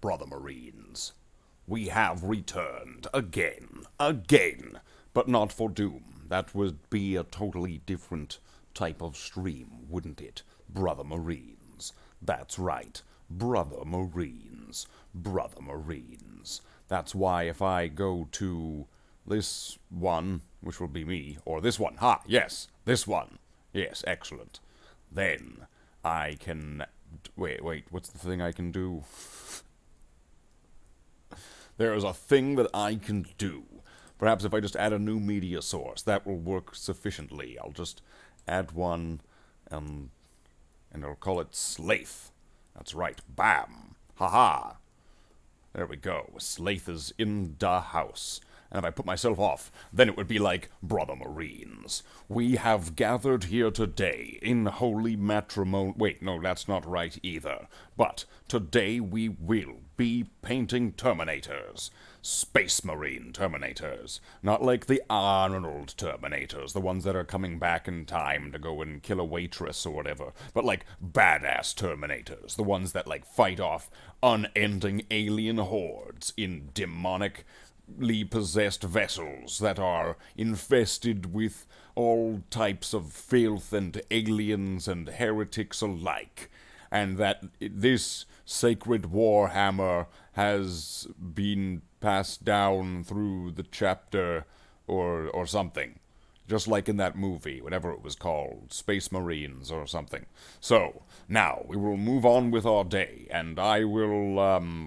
Brother Marines. We have returned again, but not for Doom. That would be a totally different type of stream, wouldn't it? Brother Marines. That's right. Brother Marines. Brother Marines. That's why if I go to this one, which will be me, or this one, yes, this one. Yes, excellent. Then I can... Wait, what's the thing I can do? There is a thing that I can do. Perhaps if I just add a new media source, that will work sufficiently. I'll just add one, and I'll call it Slaith. That's right. Bam. Ha-ha. There we go. Slaith is in the house. And if I put myself off, then it would be like, Brother Marines, we have gathered here today in holy matrimony. Wait, no, that's not right either. But today we will be painting Terminators. Space Marine Terminators. Not like the Arnold Terminators, the ones that are coming back in time to go and kill a waitress or whatever. But like badass Terminators. The ones that like fight off unending alien hordes in demonic possessed vessels that are infested with all types of filth and aliens and heretics alike, and that this sacred warhammer has been passed down through the chapter or something, just like in that movie, whatever it was called, Space Marines or something. So now we will move on with our day, and I will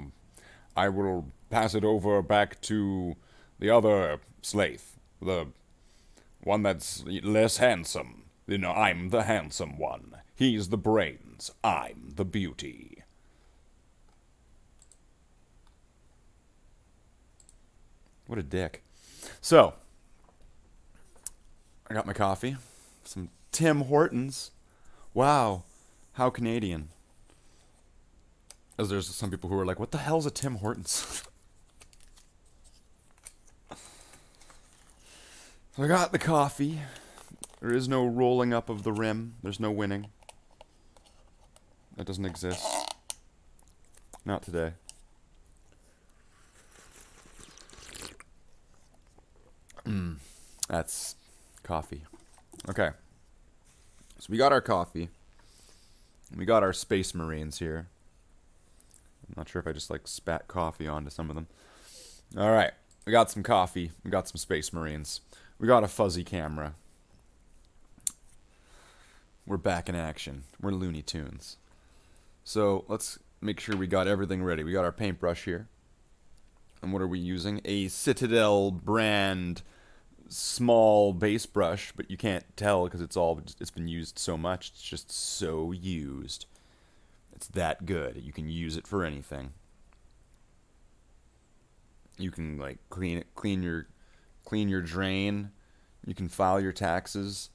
pass it over back to the other Slaith, the one that's less handsome. You know, I'm the handsome one. He's the brains. I'm the beauty. What a dick. So, I got my coffee. Some Tim Hortons. Wow, how Canadian. As there's some people who are like, what the hell's a Tim Hortons? So I got the coffee. There is no rolling up of the rim. There's no winning. That doesn't exist. Not today. That's coffee. Okay. So we got our coffee. We got our Space Marines here. I'm not sure if I just like spat coffee onto some of them. Alright. We got some coffee. We got some Space Marines. We got a fuzzy camera. We're back in action. We're Looney Tunes. So let's make sure we got everything ready. We got our paintbrush here. And what are we using? A Citadel brand small base brush, but you can't tell because it's been used so much. It's just so used. It's that good. You can use it for anything. You can like clean your drain. You can file your taxes.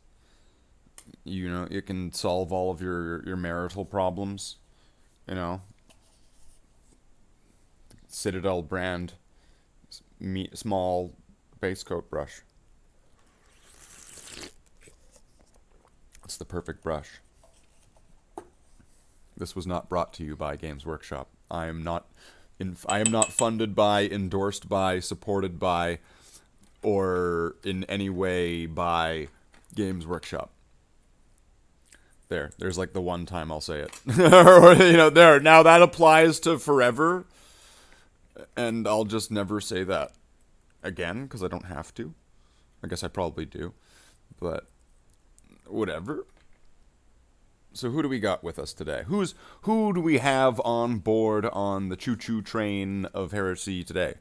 You know, it can solve all of your marital problems. You know, Citadel brand small base coat brush. It's the perfect brush. This was not brought to you by Games Workshop. I am not funded by, endorsed by, supported by, or in any way by Games Workshop. There's like the one time I'll say it. You know, there. Now that applies to forever, and I'll just never say that again because I don't have to. I guess I probably do, but whatever. So who do we got with us today? Who do we have on board on the choo-choo train of heresy today?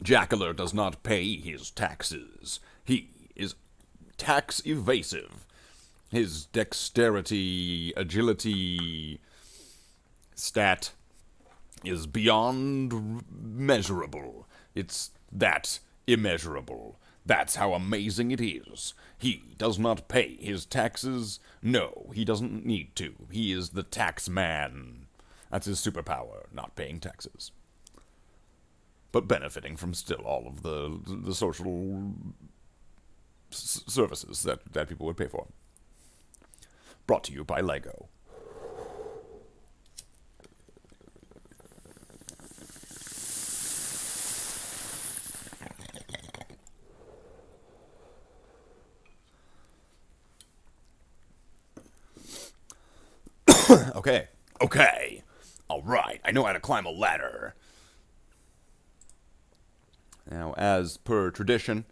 Jackler does not pay his taxes. He is tax evasive. His dexterity, agility stat is beyond measurable. It's that immeasurable. That's how amazing it is. He does not pay his taxes. No, he doesn't need to. He is the tax man. That's his superpower, not paying taxes. But benefiting from still all of the social services that people would pay for. Brought to you by Lego. Okay. Okay. Alright, I know how to climb a ladder. Now, as per tradition,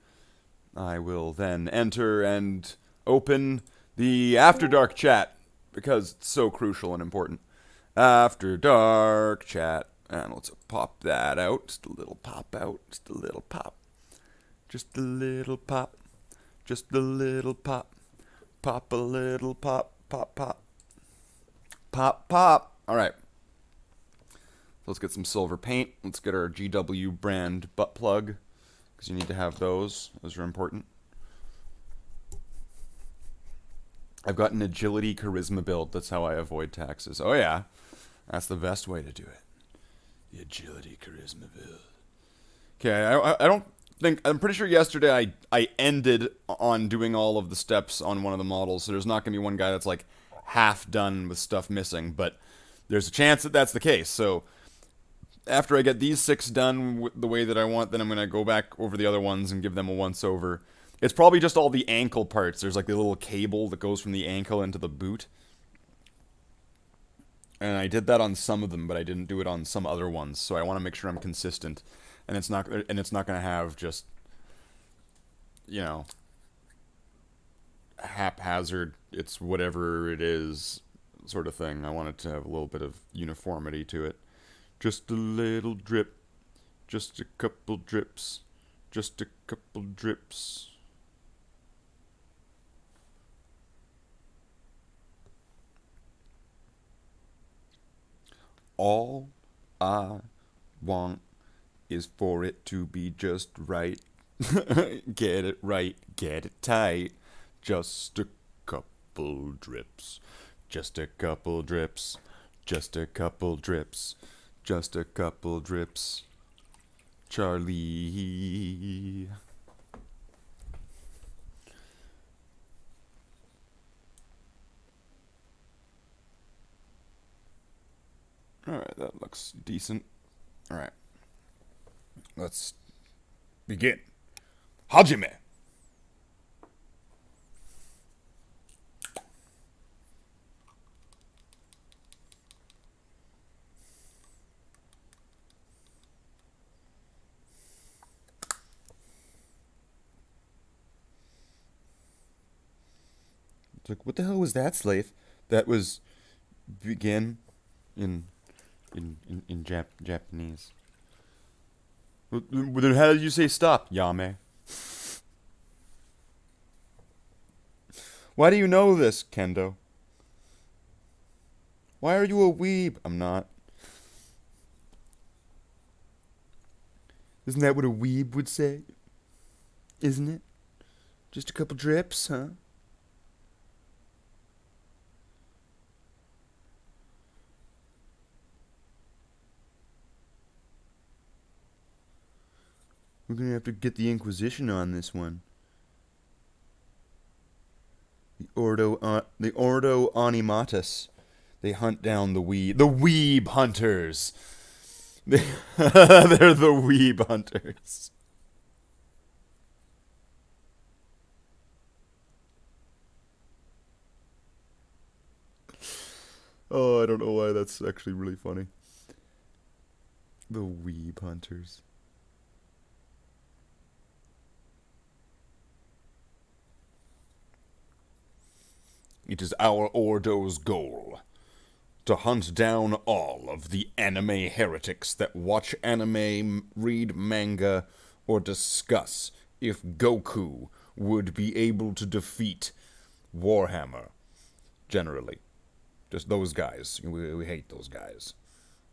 I will then enter and open the After Dark chat, because it's so crucial and important. After Dark chat. And let's pop that out. Just a little pop out. Just a little pop. Just a little pop. Just a little pop. Pop a little pop. Pop, pop. Pop, pop. Alright. Let's get some silver paint. Let's get our GW brand butt plug, because you need to have those. Those are important. I've got an agility charisma build. That's how I avoid taxes. Oh yeah. That's the best way to do it. The agility charisma build. Okay, I don't think... I'm pretty sure yesterday I ended on doing all of the steps on one of the models, so there's not going to be one guy that's like half done with stuff missing, but there's a chance that that's the case. So after I get these 6 done the way that I want, then I'm going to go back over the other ones and give them a once-over. It's probably just all the ankle parts. There's like the little cable that goes from the ankle into the boot. And I did that on some of them, but I didn't do it on some other ones. So I want to make sure I'm consistent, and it's not going to have just, you know, haphazard, it's whatever it is sort of thing. I want it to have a little bit of uniformity to it. Just a little drip, just a couple drips, just a couple drips. All I want is for it to be just right. Get it right, get it tight. Just a couple drips. Just a couple drips. Just a couple drips. Just a couple drips. Charlie. Alright, that looks decent. Alright. Let's begin. Hajime! It's like, what the hell was that, slave? That was begin in Japanese. Then how did you say stop, Yame? Why do you know this, Kendo? Why are you a weeb? I'm not. Isn't that what a weeb would say? Isn't it? Just a couple drips, huh? We're gonna have to get the Inquisition on this one. The Ordo Animatus. They hunt down the weeb hunters. They're the weeb hunters. Oh, I don't know why that's actually really funny. The weeb hunters. It is our Ordo's goal to hunt down all of the anime heretics that watch anime, read manga, or discuss if Goku would be able to defeat Warhammer. Generally. Just those guys. We hate those guys.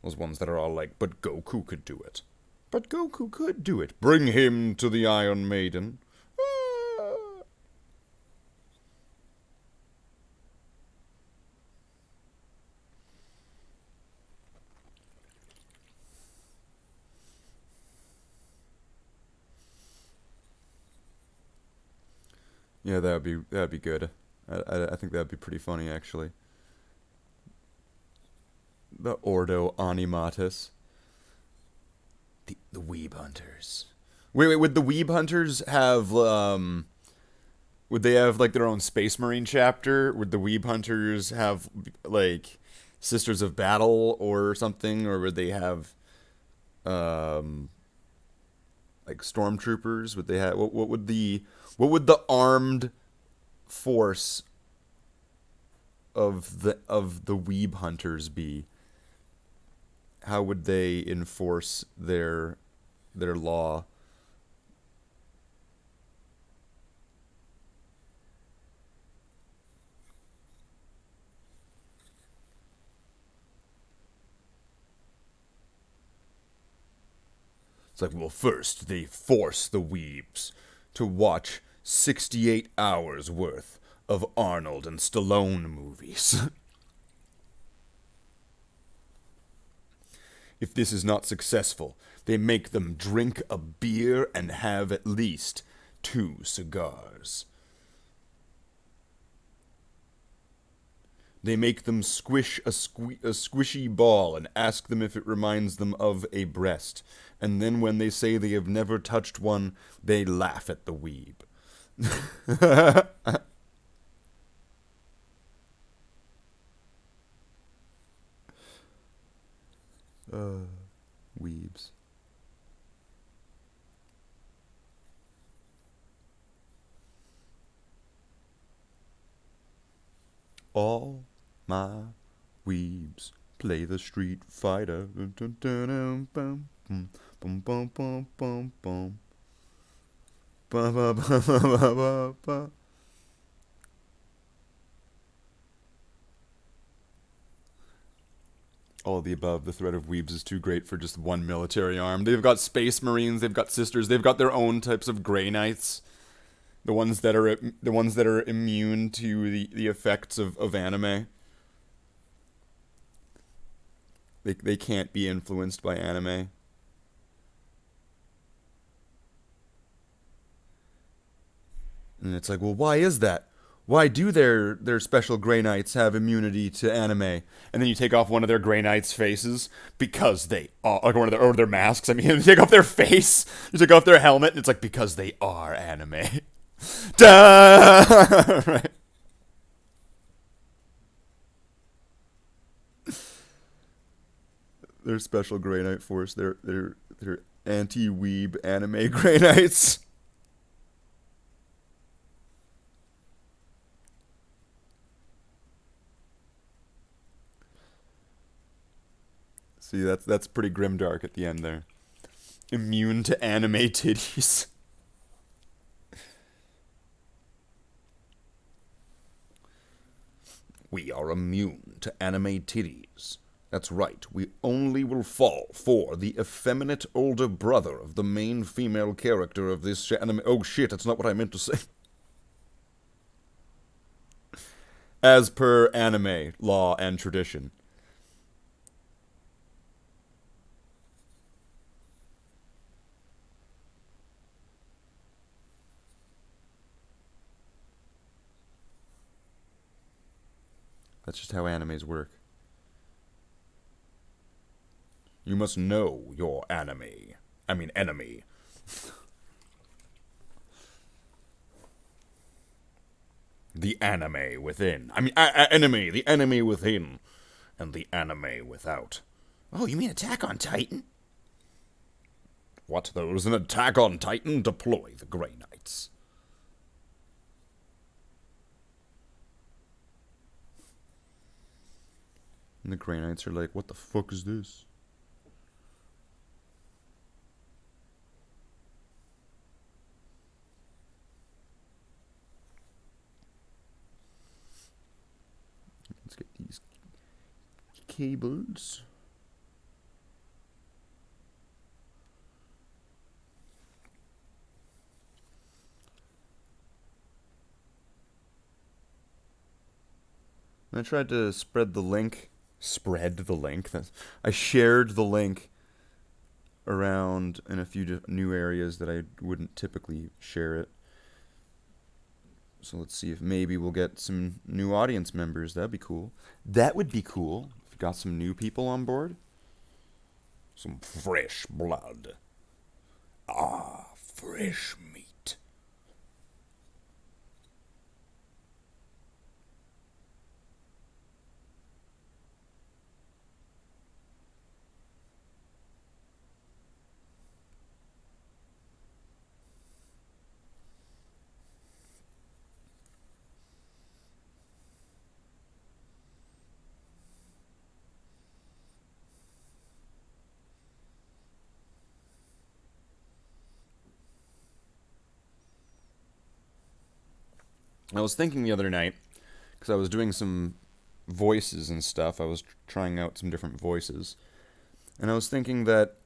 Those ones that are all like, but Goku could do it. But Goku could do it. Bring him to the Iron Maiden. Yeah, that'd be good. I think that'd be pretty funny, actually. The Ordo Animatus. The Weeb Hunters. Wait, would the Weeb Hunters have, would they have, like, their own Space Marine chapter? Would the Weeb Hunters have, like, Sisters of Battle or something, or would they have um like stormtroopers? Would they have what would the armed force of the weeb hunters be? How would they enforce their law? It's like, well, first they force the weebs to watch 68 hours worth of Arnold and Stallone movies. If this is not successful, they make them drink a beer and have at least 2 cigars. They make them squish a squishy ball and ask them if it reminds them of a breast. And then when they say they have never touched one, they laugh at the weeb. Weebs. All my weebs play the Street Fighter. All of the above. The threat of weebs is too great for just one military arm. They've got space marines, they've got sisters, they've got their own types of Grey Knights. The ones that are immune to the effects of anime. They can't be influenced by anime. And it's like, well, why is that? Why do their special Grey Knights have immunity to anime? And then you take off one of their Grey Knights' faces because they are, like one of their masks. I mean, you take off their face, you take off their helmet, and it's like because they are anime. Duh! Right. Their special Grey Knight force. They're anti-weeb anime Grey Knights. See, that's pretty grimdark at the end there. Immune to anime titties. We are immune to anime titties. That's right, we only will fall for the effeminate older brother of the main female character of this anime. Oh shit, that's not what I meant to say. As per anime law and tradition. That's just how animes work. You must know your enemy. The anime within. Enemy. The enemy within. And the anime without. Oh, you mean Attack on Titan? What? There was an Attack on Titan? Deploy the Grey Knights. And the Grey Knights are like, what the fuck is this? Let's get these cables. And I tried to spread the link. I shared the link around in a few new areas that I wouldn't typically share it. So let's see if maybe we'll get some new audience members. That'd be cool. That would be cool if we got some new people on board. Some fresh blood. Ah, fresh meat. I was thinking the other night, because I was doing some voices and stuff, I was trying out some different voices, and I was thinking that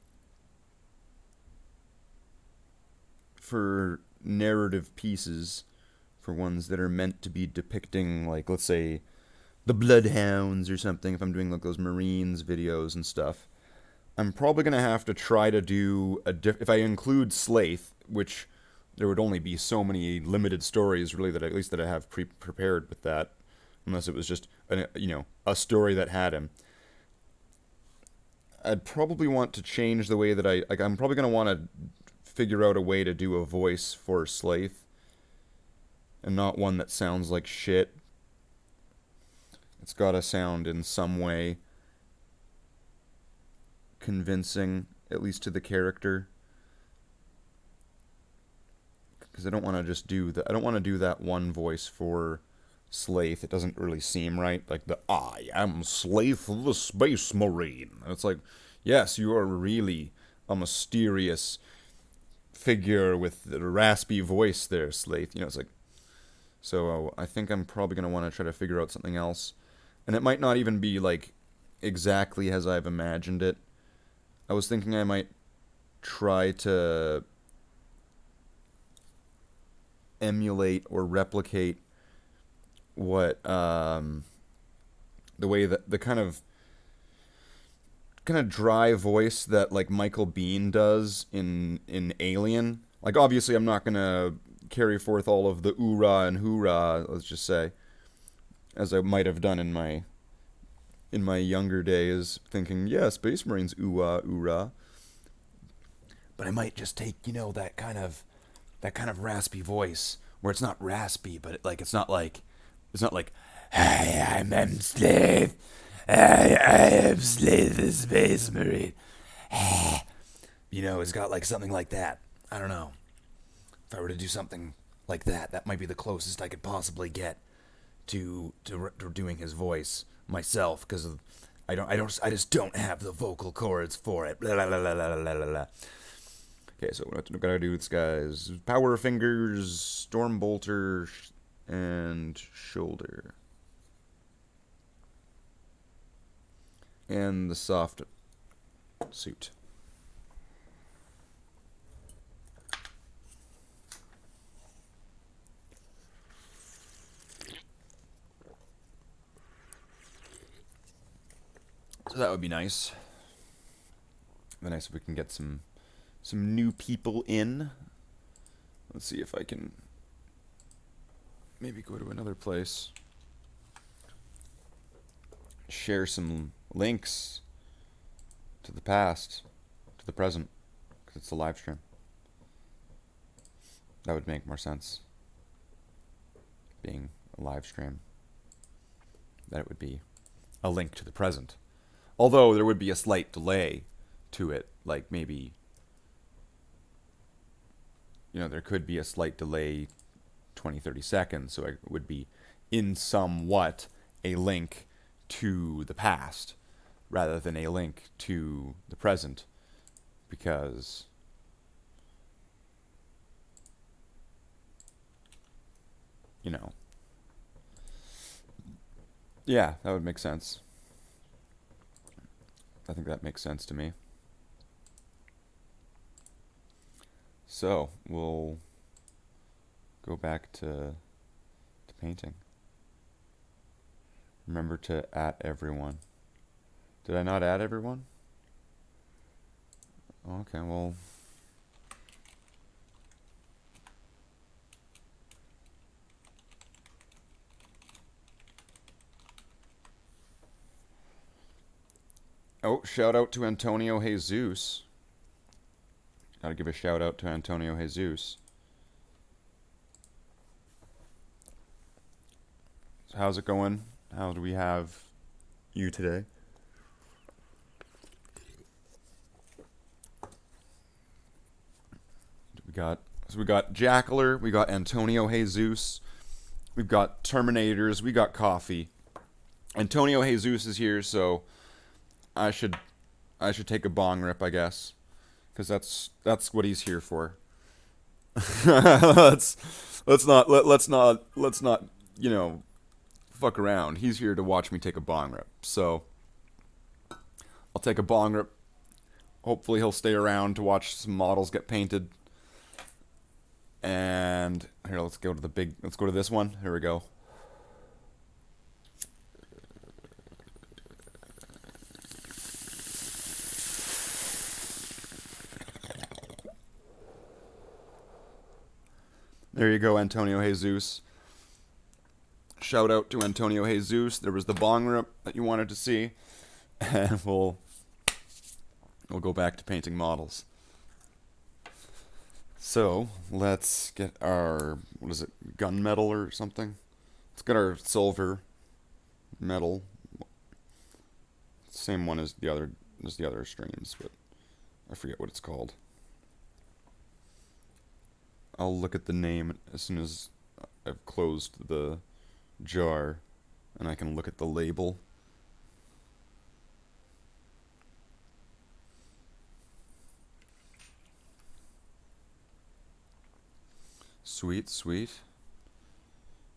for narrative pieces, for ones that are meant to be depicting, like, let's say, the Bloodhounds or something, if I'm doing like those Marines videos and stuff, I'm probably going to have to try to do if I include Slaith, which there would only be so many limited stories really that at least that I have prepared with that, unless it was just a story that had him. I'd probably want to change the way that I'm probably going to want to figure out a way to do a voice for Slaith, and not one that sounds like shit. It's got to sound in some way convincing, at least to the character. Because I don't want to just do that. I don't want to do that one voice for Slaith. It doesn't really seem right. Like I am Slaith the Space Marine. And it's like, yes, you are really a mysterious figure with the raspy voice there, Slaith. It's like, so I think I'm probably going to want to try to figure out something else. And it might not even be like exactly as I've imagined it. I was thinking I might try to emulate or replicate what the way that the kind of dry voice that like Michael Biehn does in Alien. Like obviously I'm not gonna carry forth all of the oorah and hoorah, let's just say, as I might have done in my younger days, thinking, yeah, Space Marines, ooh-ah, oorah. But I might just take, that kind of raspy voice, where it's not raspy, but it's not like, I'm Slave, I am Slave the Space Marine. It's got like something like that. I don't know. If I were to do something like that, that might be the closest I could possibly get to doing his voice myself, because I just don't have the vocal cords for it. Blah, blah, blah, blah, blah, blah, blah. Okay, so what we gotta do with this guy's Power Fingers, Stormbolter, and Shoulder. And the soft suit. So that would be nice. It'd be nice if we can get some new people in. Let's see if I can maybe go to another place. Share some links to the past, to the present, because it's a live stream. That would make more sense. Being a live stream. That it would be a link to the present. Although there would be a slight delay to it, like maybe, there could be a slight delay, 20, 30 seconds, so it would be in somewhat a link to the past rather than a link to the present, because yeah, that would make sense. I think that makes sense to me. So, we'll go back to painting. Remember to @ everyone. Did I not add everyone? Okay, well... Oh, shout out to Antonio Jesus. Gotta give a shout out to Antonio Jesus. So how's it going? How do we have you today? We got Jackler, we got Antonio Jesus, we've got Terminators, we got coffee. Antonio Jesus is here, so I should take a bong rip, I guess, because that's what he's here for. let's let's not, you know, fuck around. He's here to watch me take a bong rip. So I'll take a bong rip. Hopefully he'll stay around to watch some models get painted. And here, let's go to this one. Here we go. There you go, Antonio Jesus. Shout out to Antonio Jesus. There was the bong rip that you wanted to see. And we'll go back to painting models. So, let's get our, what is it, gunmetal or something? Let's get our silver metal. Same one as the other streams, but I forget what it's called. I'll look at the name as soon as I've closed the jar, and I can look at the label. Sweet, sweet.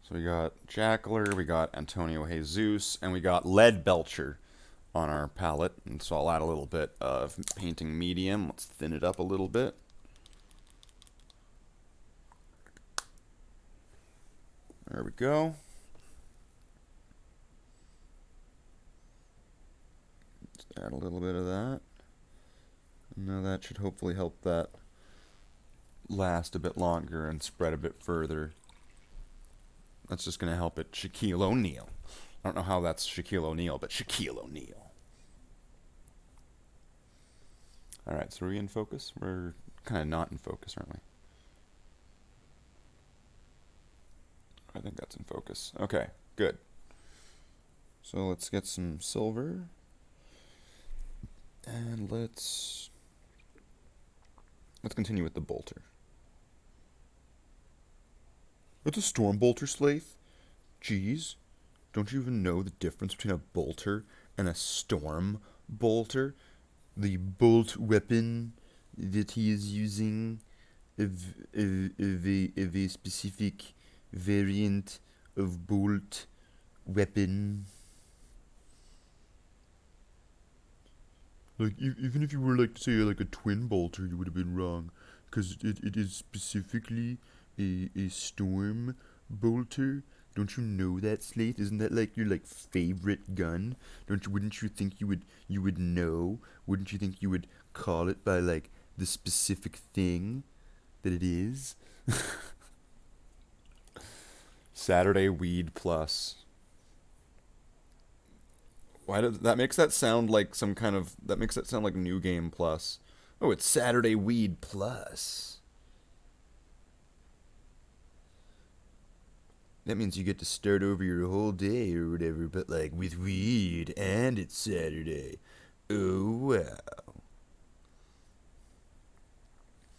So we got Jackler, we got Antonio Jesus, and we got Lead Belcher on our palette. And so I'll add a little bit of painting medium. Let's thin it up a little bit. There we go. Just add a little bit of that. Now that should hopefully help that last a bit longer and spread a bit further. That's just going to help it Shaquille O'Neal. I don't know how that's Shaquille O'Neal, but Shaquille O'Neal. Alright, so are we in focus? We're kind of not in focus, aren't we? I think that's in focus. Okay, good. So let's get some silver. And let's continue with the bolter. It's a storm bolter, Slaith? Jeez. Don't you even know the difference between a bolter and a storm bolter? The bolt weapon that he is using of a specific variant of bolt weapon. Like, even if you were, like, to say, like, a twin bolter, you would have been wrong. Because it is specifically a storm bolter. Don't you know that, Slate? Isn't that, like, your, like, favorite gun? Wouldn't you think you would know? Wouldn't you think you would call it by, like, the specific thing that it is? Saturday Weed Plus. Why does that makes that sound like some kind of, that makes that sound like New Game Plus. Oh, it's Saturday Weed Plus. That means you get to start over your whole day or whatever, but like with weed, and it's Saturday. Oh wow.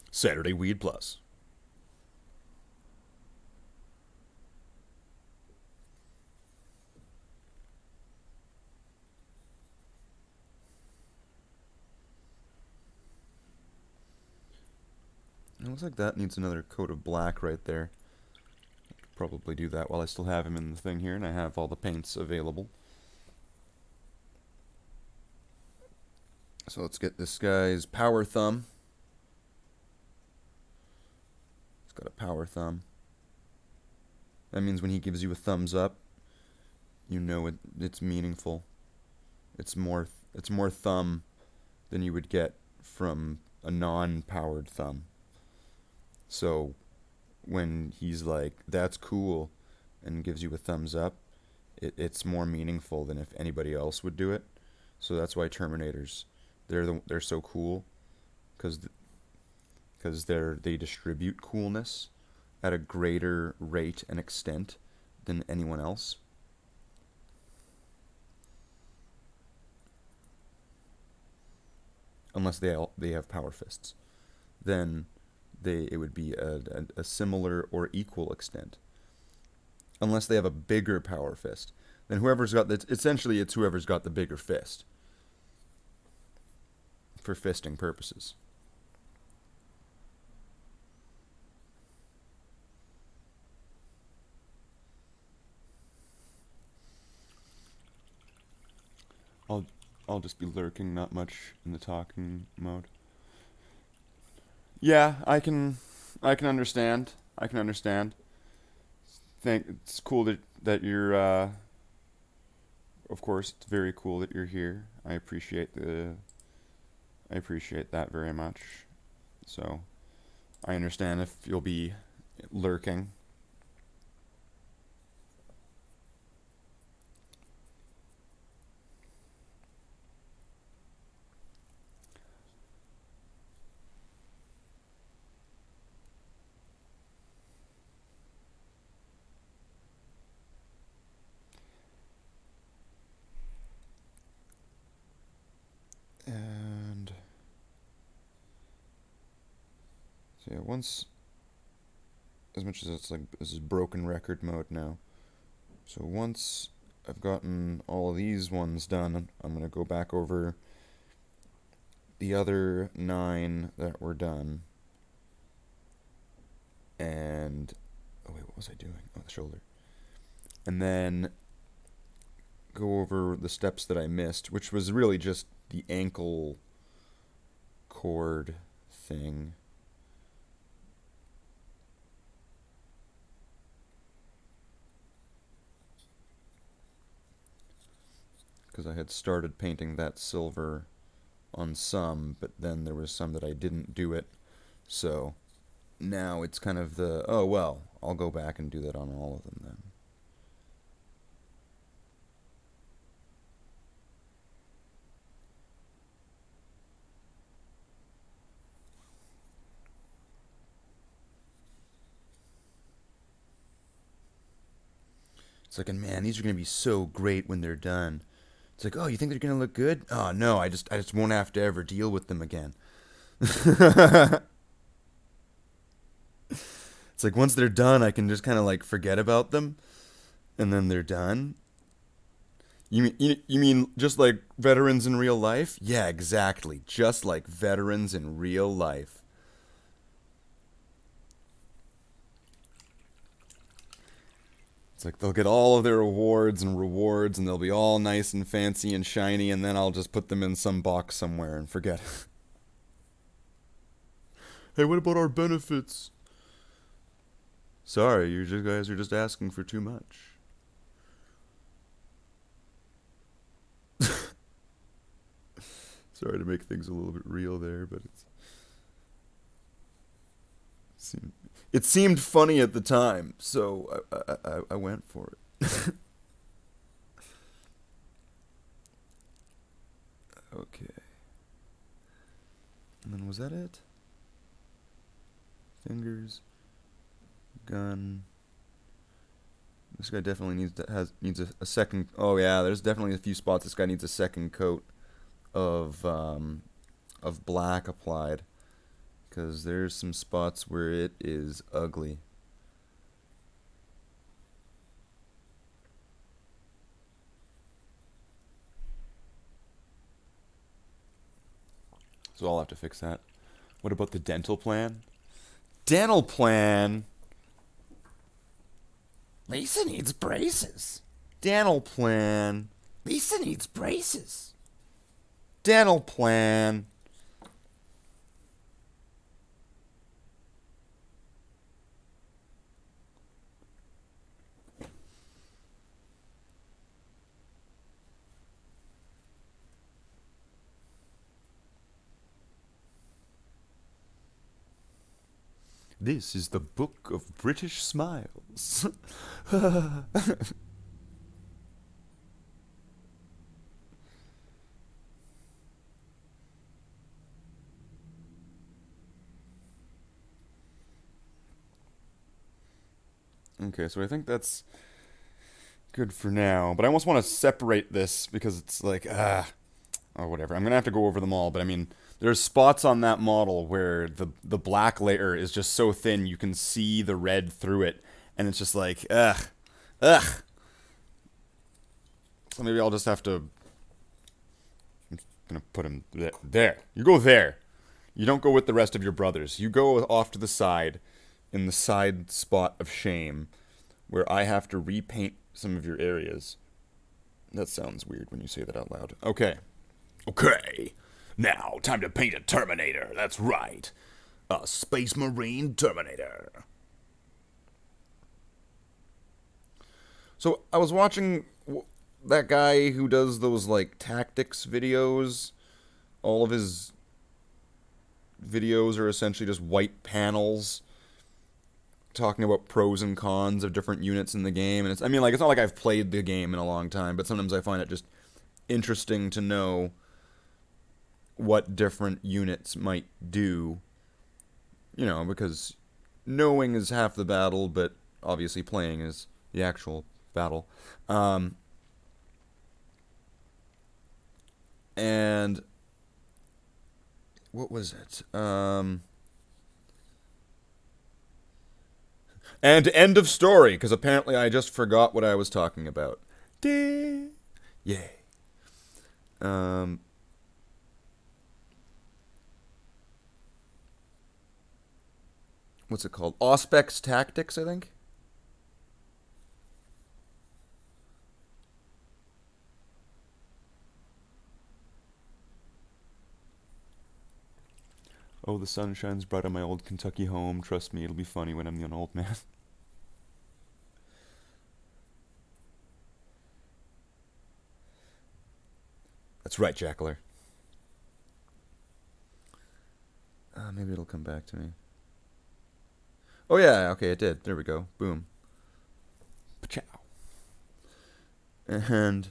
Saturday Weed Plus. It looks like that needs another coat of black right there. Probably do that while I still have him in the thing here and I have all the paints available. So let's get this guy's power thumb. He's got a power thumb. That means when he gives you a thumbs up, you know it's meaningful. It's more thumb than you would get from a non-powered thumb. So when he's like, that's cool, and gives you a thumbs up, it's more meaningful than if anybody else would do it. So that's why Terminators, they're so cool, because they distribute coolness at a greater rate and extent than anyone else. Unless they have power fists, then it would be a similar or equal extent. Unless they have a bigger power fist, then whoever's got essentially it's whoever's got the bigger fist for fisting purposes. I'll I'll just be lurking, not much in the talking mode. Yeah, I can understand. I can understand. Think it's cool that you're of course it's very cool that you're here. I appreciate that very much. So, I understand if you'll be lurking. And so yeah, once as much as it's like this is broken record mode now. So once I've gotten all of these ones done, I'm gonna go back over the other 9 that were done. And oh wait, what was I doing? Oh, the shoulder. And then go over the steps that I missed, which was really just the ankle cord thing. Because I had started painting that silver on some, but then there was some that I didn't do it. So now it's kind of the, oh well, I'll go back and do that on all of them then. It's like, and man, these are gonna be so great when they're done. It's like, oh, you think they're gonna look good? Oh no, I just won't have to ever deal with them again. It's like once they're done, I can just kind of like forget about them, and then they're done. You mean just like veterans in real life? Yeah, exactly. Just like veterans in real life. It's like they'll get all of their awards and rewards, and they'll be all nice and fancy and shiny, and then I'll just put them in some box somewhere and forget. Hey, what about our benefits? Sorry, you guys are just asking for too much. Sorry to make things a little bit real there, but it seemed funny at the time, so I went for it. Okay. And then was that it? Fingers, gun. This guy definitely needs a second. Oh yeah, there's definitely a few spots this guy needs a second coat of black applied, because there's some spots where it is ugly. So I'll have to fix that. What about the dental plan? Dental plan? Lisa needs braces. Dental plan. Lisa needs braces. Dental plan. This is the Book of British Smiles. Okay, so I think that's good for now. But I almost want to separate this because it's like, or whatever. I'm going to have to go over them all, but I mean, there's spots on that model where the black layer is just so thin you can see the red through it, and it's just like, ugh. So maybe I'll just have to, I'm going to put him there. You go there. You don't go with the rest of your brothers. You go off to the side in the side spot of shame where I have to repaint some of your areas. That sounds weird when you say that out loud. Okay. Okay. Now, time to paint a Terminator. That's right. A Space Marine Terminator. So, I was watching that guy who does those, like, tactics videos. All of his videos are essentially just white panels talking about pros and cons of different units in the game. And it's, I mean, like, it's not like I've played the game in a long time, but sometimes I find it just interesting to know what different units might do. You know, because knowing is half the battle, but obviously playing is the actual battle. And what was it? And end of story, because apparently I just forgot what I was talking about. Yay. What's it called? Auspex Tactics, I think? Oh, the sun shines bright on my old Kentucky home. Trust me, it'll be funny when I'm an old man. That's right, Jackler. Maybe it'll come back to me. Oh yeah, okay, it did. There we go. Boom. Pachow. And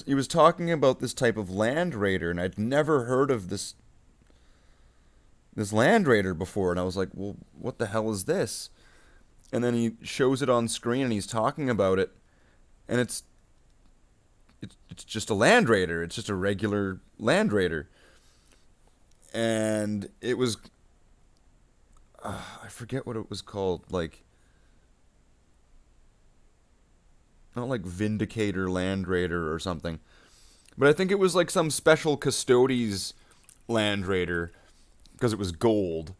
he was talking about this type of Land Raider, and I'd never heard of this Land Raider before, and I was like, well, what the hell is this? And then he shows it on screen, and he's talking about it, and it's just a Land Raider. It's just a regular Land Raider. And it was, I forget what it was called, like, not like Vindicator Land Raider or something, but I think it was like some special Custodes Land Raider, because it was gold.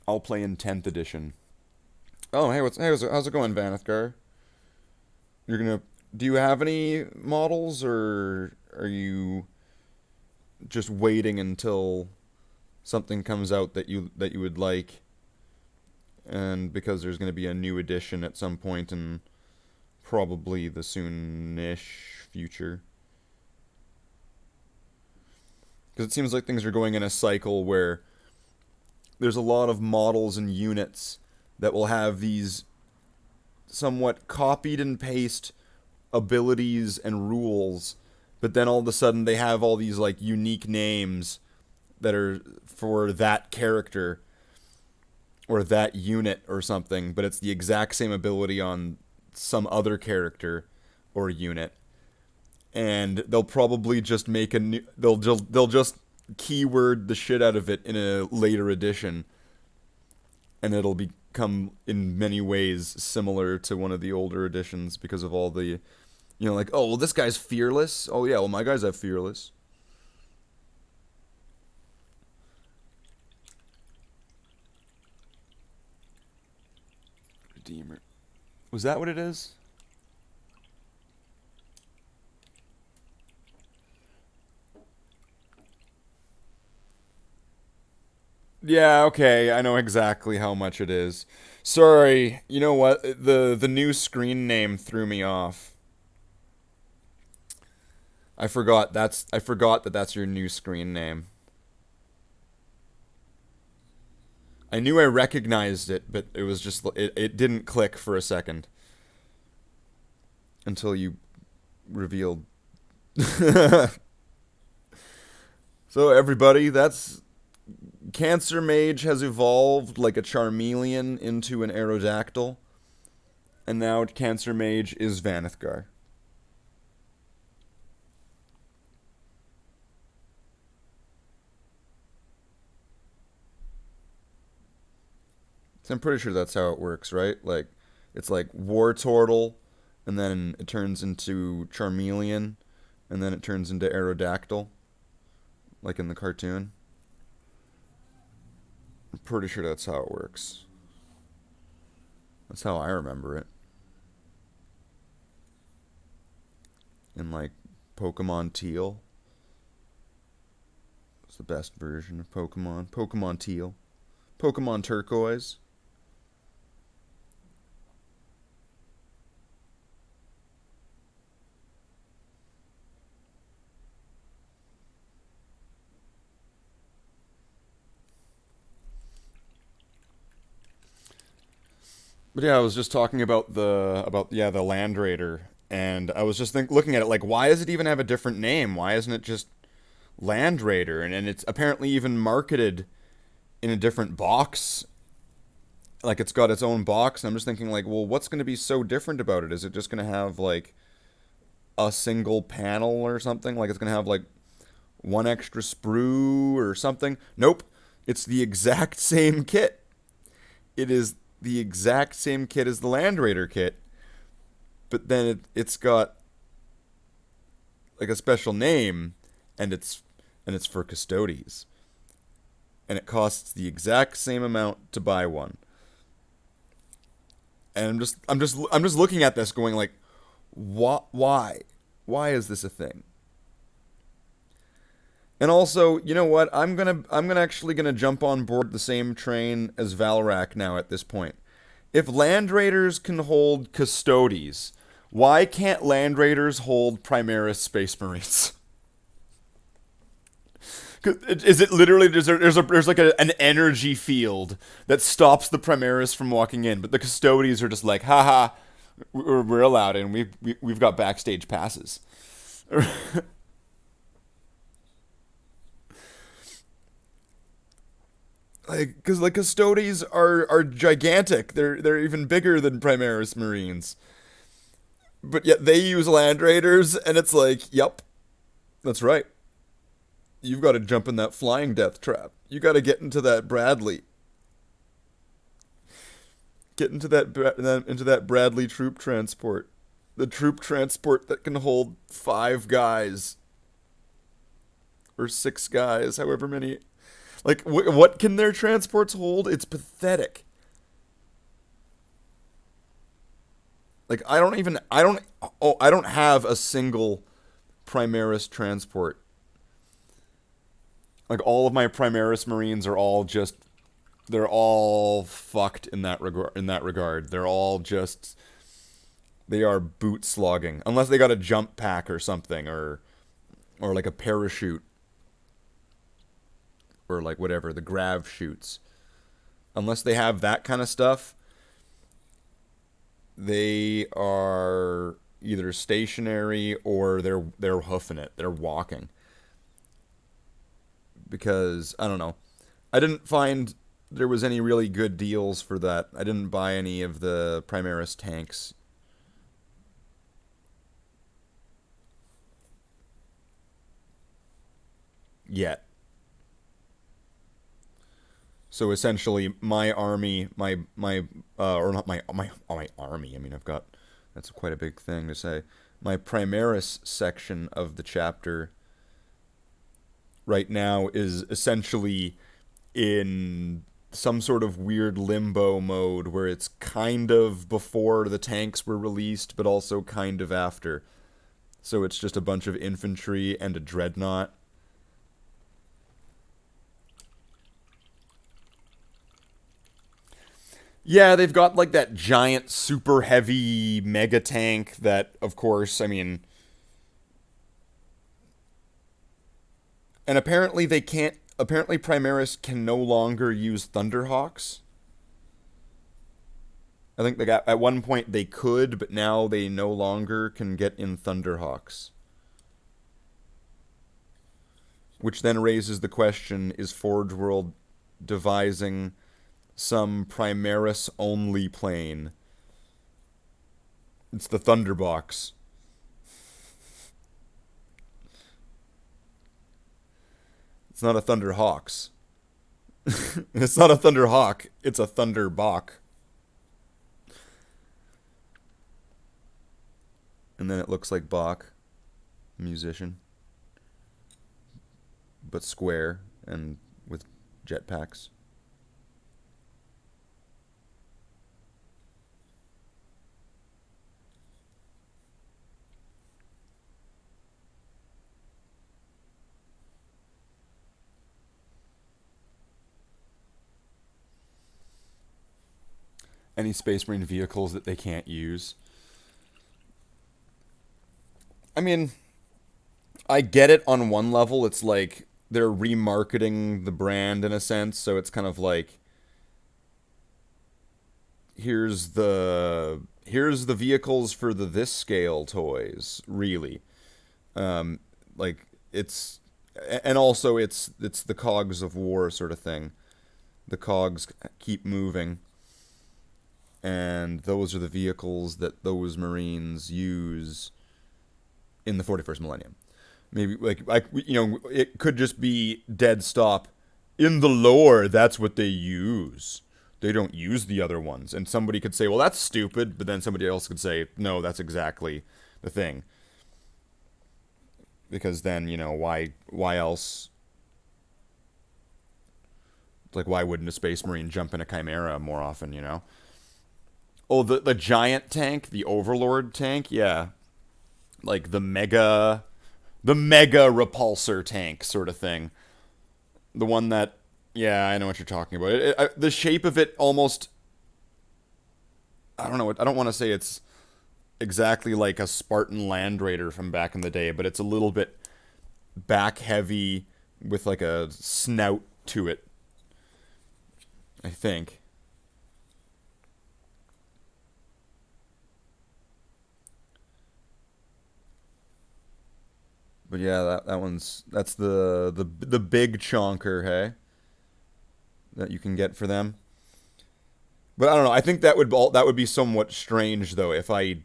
I'll play in 10th edition. Oh, hey, how's it going, Vanithgar? Do you have any models, or are you just waiting until something comes out that you would like, and because there's going to be a new edition at some point in probably the soonish future? Because it seems like things are going in a cycle where there's a lot of models and units that will have these somewhat copied and paste abilities and rules, but then all of a sudden they have all these like unique names that are for that character or that unit or something, but it's the exact same ability on some other character or unit. And they'll probably just make a new, they'll just keyword the shit out of it in a later edition, and it'll become in many ways similar to one of the older editions because of all the, you know, like, oh, well, this guy's fearless. Oh yeah, well, my guys have fearless. Redeemer. Was that what it is? Yeah, okay, I know exactly how much it is. Sorry, you know what? The new screen name threw me off. I forgot that that's your new screen name. I knew I recognized it, but it was just it didn't click for a second until you revealed. So everybody, that's Cancer Mage has evolved like a Charmeleon into an Aerodactyl, and now Cancer Mage is Vanithgar. So I'm pretty sure that's how it works, right? Like, it's like War Turtle, and then it turns into Charmeleon, and then it turns into Aerodactyl, like in the cartoon. I'm pretty sure that's how it works. That's how I remember it. in like Pokemon Teal. It's the best version of Pokemon. Pokemon Teal. Pokemon Turquoise. But yeah, I was just talking about the Land Raider, and I was just looking at it like, why does it even have a different name? Why isn't it just Land Raider? And it's apparently even marketed in a different box. Like it's got its own box, and I'm just thinking like, well, what's going to be so different about it? Is it just going to have like a single panel or something? Like it's going to have like one extra sprue or something? Nope. It's the exact same kit. It is the exact same kit as the Land Raider kit, but then it's got like a special name, and it's for Custodes, and it costs the exact same amount to buy one. And I'm just looking at this, going like, why is this a thing? And also, you know what? I'm actually gonna jump on board the same train as Valrak now at this point. If Land Raiders can hold Custodes, why can't Land Raiders hold Primaris Space Marines? Is it literally there's like an energy field that stops the Primaris from walking in, but the Custodes are just like, haha, we're allowed in. We've got backstage passes. Like, because like Custodes are gigantic. They're even bigger than Primaris Marines. But yet they use Land Raiders, and it's like, yep, that's right. You've got to jump in that flying death trap. You got to get into that Bradley. Get into that Bradley troop transport. The troop transport that can hold 5 guys or 6 guys, however many. Like, what can their transports hold? It's pathetic. Like, I don't have a single Primaris transport. Like, all of my Primaris Marines are all just, they're all fucked in that regard. They're all just, they are boot slogging. Unless they got a jump pack or something, or like a parachute. Or like whatever, the grav shoots. Unless they have that kind of stuff, they are either stationary or they're hoofing it. They're walking. Because I don't know. I didn't find there was any really good deals for that. I didn't buy any of the Primaris tanks. Yet. So essentially, my army, or not my army. I mean, that's quite a big thing to say. My Primaris section of the chapter right now is essentially in some sort of weird limbo mode where it's kind of before the tanks were released, but also kind of after. So it's just a bunch of infantry and a dreadnought. Yeah, they've got like that giant super heavy mega tank that, of course, I mean, and apparently they can't, apparently Primaris can no longer use Thunderhawks. I think they got, at one point they could, but now they no longer can get in Thunderhawks. Which then raises the question, is Forge World devising some Primaris only plane? It's the Thunderbox. It's not a Thunderhawks. It's not a Thunderhawk, it's a Thunderbach. And then it looks like Bach, musician, but square and with jetpacks. Any Space Marine vehicles that they can't use. I mean, I get it on one level. It's like they're remarketing the brand in a sense, so it's kind of like here's the vehicles for the this scale toys, really. Like it's and also it's the cogs of war sort of thing. The cogs keep moving, and those are the vehicles that those Marines use in the 41st millennium. Maybe like it could just be dead stop. In the lore, that's what they use. They don't use the other ones. And somebody could say, well, that's stupid, but then somebody else could say, no, that's exactly the thing. Because then, why else? Like, why wouldn't a Space Marine jump in a Chimera more often? Oh, the giant tank, the Overlord tank, yeah. Like the mega repulsor tank sort of thing. The one that, yeah, I know what you're talking about. The shape of it almost, I don't know. I don't want to say it's exactly like a Spartan Land Raider from back in the day, but it's a little bit back heavy with like a snout to it, I think. But yeah, that's the big chonker, hey, that you can get for them. But I don't know. I think that would be somewhat strange though if I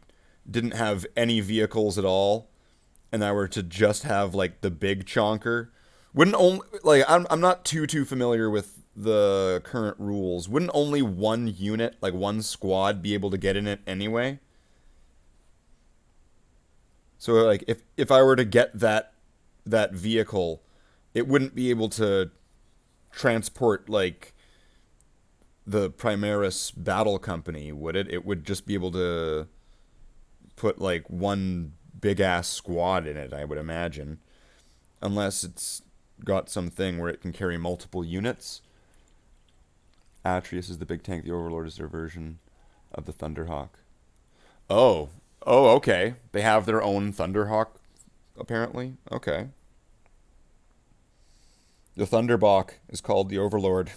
didn't have any vehicles at all and I were to just have like the big chonker. Wouldn't only like I'm not too familiar with the current rules. Wouldn't only one unit, like one squad, be able to get in it anyway? So like if I were to get that vehicle, it wouldn't be able to transport like the Primaris battle company, would it? It would just be able to put like one big ass squad in it, I would imagine. Unless it's got something where it can carry multiple units. Atreus is the big tank, the Overlord is their version of the Thunderhawk. Oh. Oh, okay. They have their own Thunderhawk, apparently. Okay. The Thunderbach is called the Overlord.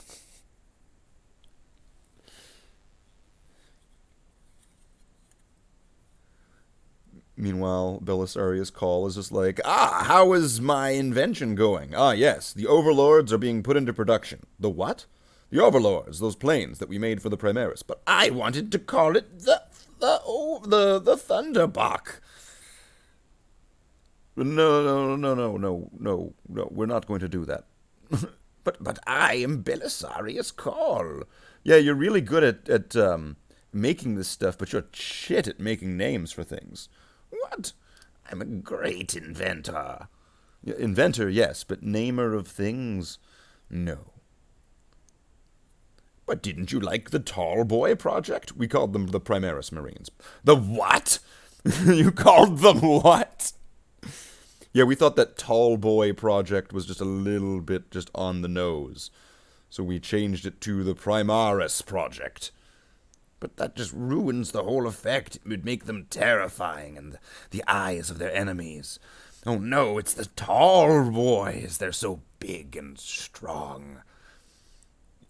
Meanwhile, Belisarius' call is just like, how is my invention going? Yes, the Overlords are being put into production. The what? The Overlords, those planes that we made for the Primaris. But I wanted to call it the Thunderbach. No, we're not going to do that. But I am Belisarius Call. Yeah, you're really good at making this stuff, but you're shit at making names for things. What? I'm a great inventor. Yeah, inventor, yes, but namer of things, no. But didn't you like the Tall Boy Project? We called them the Primaris Marines. The what? You called them what? Yeah, we thought that Tall Boy Project was just a little bit just on the nose. So we changed it to the Primaris Project. But that just ruins the whole effect. It would make them terrifying in the eyes of their enemies. Oh no, it's the Tall Boys. They're so big and strong.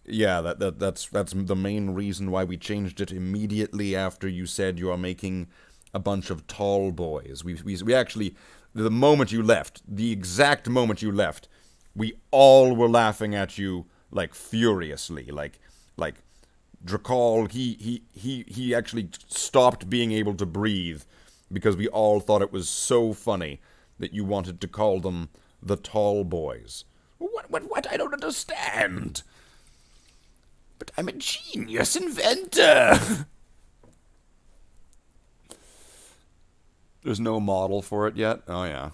Yeah, that's the main reason why we changed it immediately after you said you are making a bunch of tall boys. We actually, the moment you left, the exact moment you left, we all were laughing at you like furiously, like Drakal, he actually stopped being able to breathe because we all thought it was so funny that you wanted to call them the tall boys. What? I don't understand. But I'm a genius inventor. There's no model for it yet? Oh, yeah.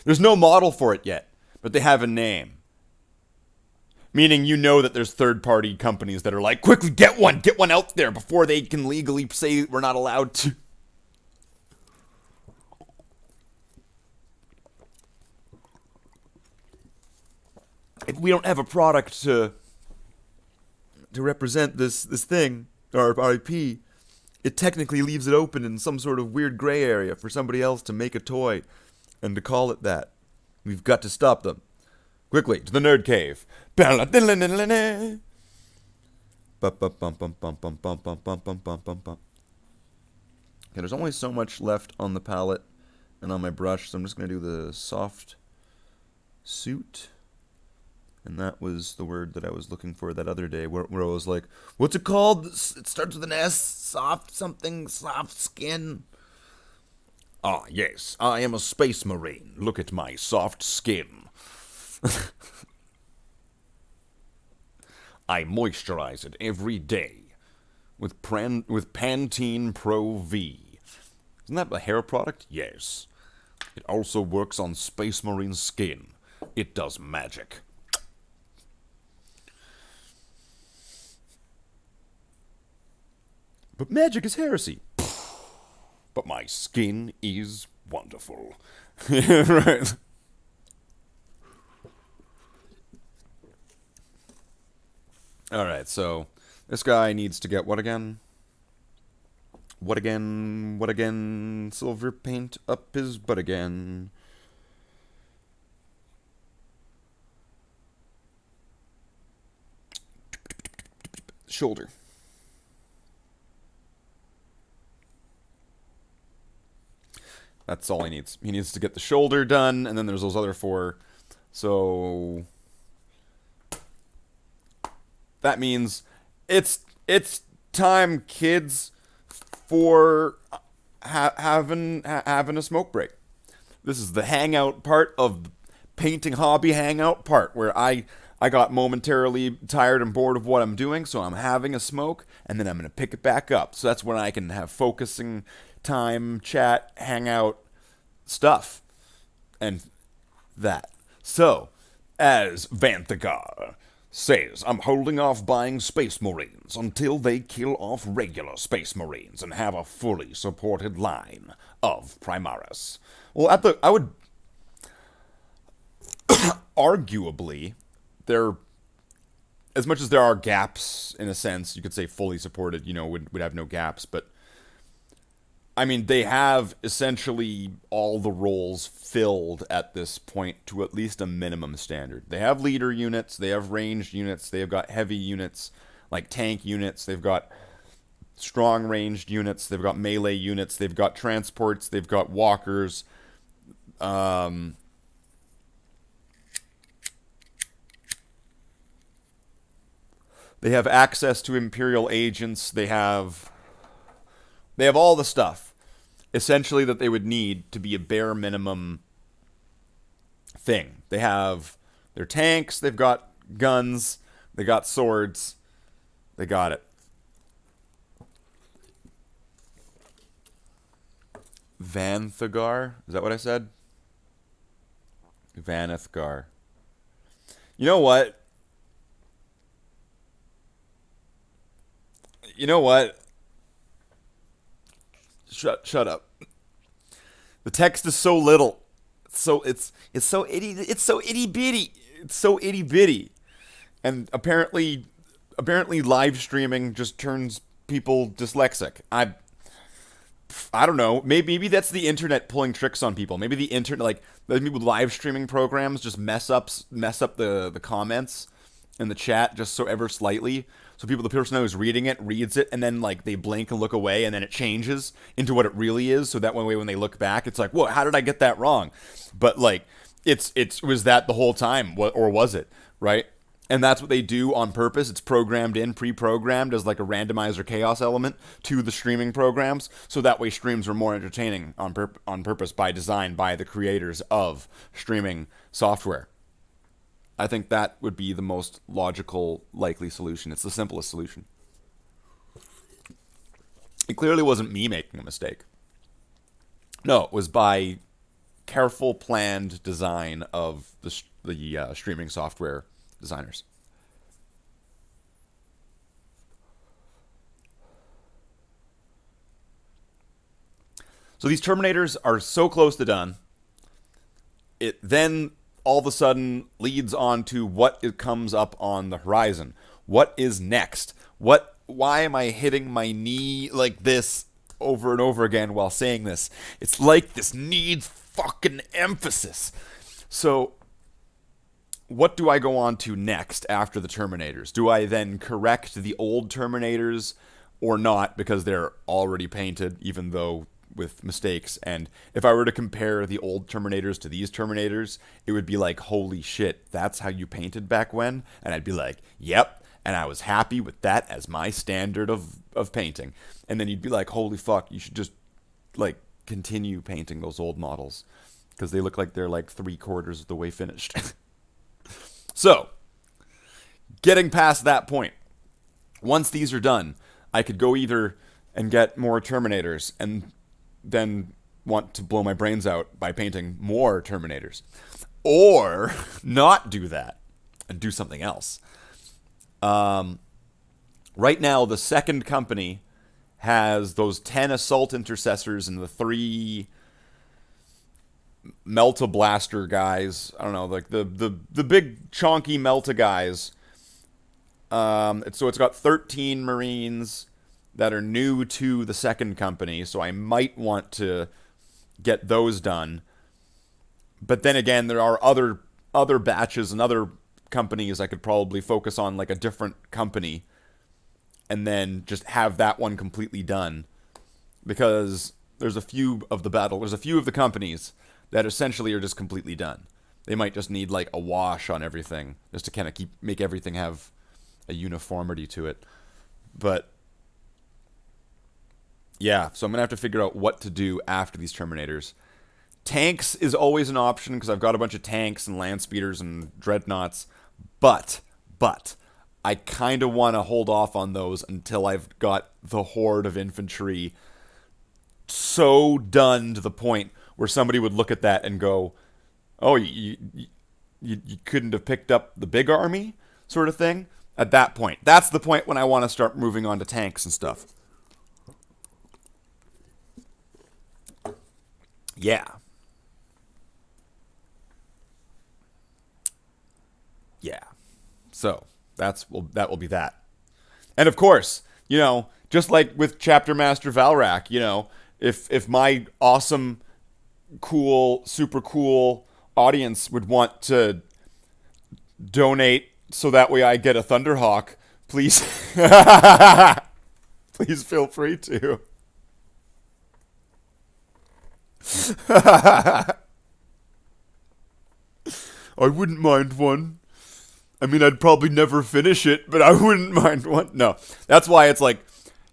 There's no model for it yet, but they have a name. Meaning you know that there's third-party companies that are like, quickly, get one out there before they can legally say we're not allowed to. If we don't have a product to to represent this thing, our IP, it technically leaves it open in some sort of weird gray area for somebody else to make a toy and to call it that. We've got to stop them. Quickly, to the nerd cave. Okay, there's only so much left on the palette and on my brush, so I'm just going to do the soft suit. And that was the word that I was looking for that other day, where I was like, what's it called? It starts with an S. Soft something, soft skin. Ah, yes, I am a space marine. Look at my soft skin. I moisturize it every day with Pantene Pro V. Isn't that a hair product? Yes. It also works on Space Marine skin. It does magic. But magic is heresy. But my skin is wonderful. Right. Alright, so this guy needs to get what again? What again? What again? Silver paint up his butt again. Shoulder. That's all he needs. He needs to get the shoulder done, and then there's those other four. So that means it's time, kids, for having a smoke break. This is the hangout part of the painting hobby hangout part, where I got momentarily tired and bored of what I'm doing, so I'm having a smoke, and then I'm going to pick it back up. So that's when I can have focusing time, chat, hangout, stuff, and that. So, as Vanthagar says, I'm holding off buying Space Marines until they kill off regular Space Marines and have a fully supported line of Primaris. Well, I would arguably, there, as much as there are gaps in a sense, you could say fully supported, would have no gaps, but I mean, they have essentially all the roles filled at this point to at least a minimum standard. They have leader units, they have ranged units, they have got heavy units, like tank units, they've got strong ranged units, they've got melee units, they've got transports, they've got walkers. They have access to Imperial agents, they have all the stuff, essentially, that they would need to be a bare minimum thing. They have their tanks, they've got guns, they got swords, they got it. Vanthagar? Is that what I said? Vanathgar. You know what? Shut up. The text is so little. It's so itty bitty. It's so itty bitty. And apparently live streaming just turns people dyslexic. I don't know. Maybe that's the internet pulling tricks on people. Maybe the internet, like people live streaming programs, just mess up the comments in the chat just so ever slightly. So the person who's reading it reads it, and then like they blink and look away, and then it changes into what it really is. So that one way, when they look back, it's like, whoa, how did I get that wrong? But like, it was that the whole time, or was it, right? And that's what they do on purpose. It's programmed in, pre-programmed as like a randomizer chaos element to the streaming programs. So that way streams are more entertaining on purpose, by design, by the creators of streaming software. I think that would be the most logical, likely solution. It's the simplest solution. It clearly wasn't me making a mistake. No, it was by careful, planned design of the streaming software designers. So these Terminators are so close to done. Then all of a sudden leads on to what it comes up on the horizon. What is next? Why am I hitting my knee like this over and over again while saying this? It's like this needs fucking emphasis. So, what do I go on to next after the Terminators? Do I then correct the old Terminators or not because they're already painted, even though with mistakes? And if I were to compare the old Terminators to these Terminators, it would be like, holy shit, that's how you painted back when? And I'd be like, yep. And I was happy with that as my standard of painting. And then you'd be like, holy fuck, you should just like continue painting those old models because they look like they're like 3/4 of the way finished. So, getting past that point, once these are done, I could go either and get more Terminators and then want to blow my brains out by painting more Terminators, or not do that and do something else. Right now, the second company has those 10 assault intercessors and the 3 Melta Blaster guys. I don't know, like the big chonky Melta guys. So it's got 13 Marines that are new to the second company, so I might want to get those done. But then again, there are other batches and other companies I could probably focus on, like a different company, and then just have that one completely done. Because there's a few of the companies that essentially are just completely done. They might just need like a wash on everything just to kind of make everything have a uniformity to it. But yeah, so I'm gonna have to figure out what to do after these Terminators. Tanks is always an option because I've got a bunch of tanks and land speeders and dreadnoughts, but I kind of want to hold off on those until I've got the horde of infantry so done to the point where somebody would look at that and go, oh, you couldn't have picked up the big army sort of thing. At that point, that's the point when I want to start moving on to tanks and stuff. Yeah. So that will be that. And of course, just like with Chapter Master Valrak, if my awesome, cool, super cool audience would want to donate so that way I get a Thunderhawk, please please feel free to. I wouldn't mind one. I mean, I'd probably never finish it, but I wouldn't mind one. No, that's why it's like,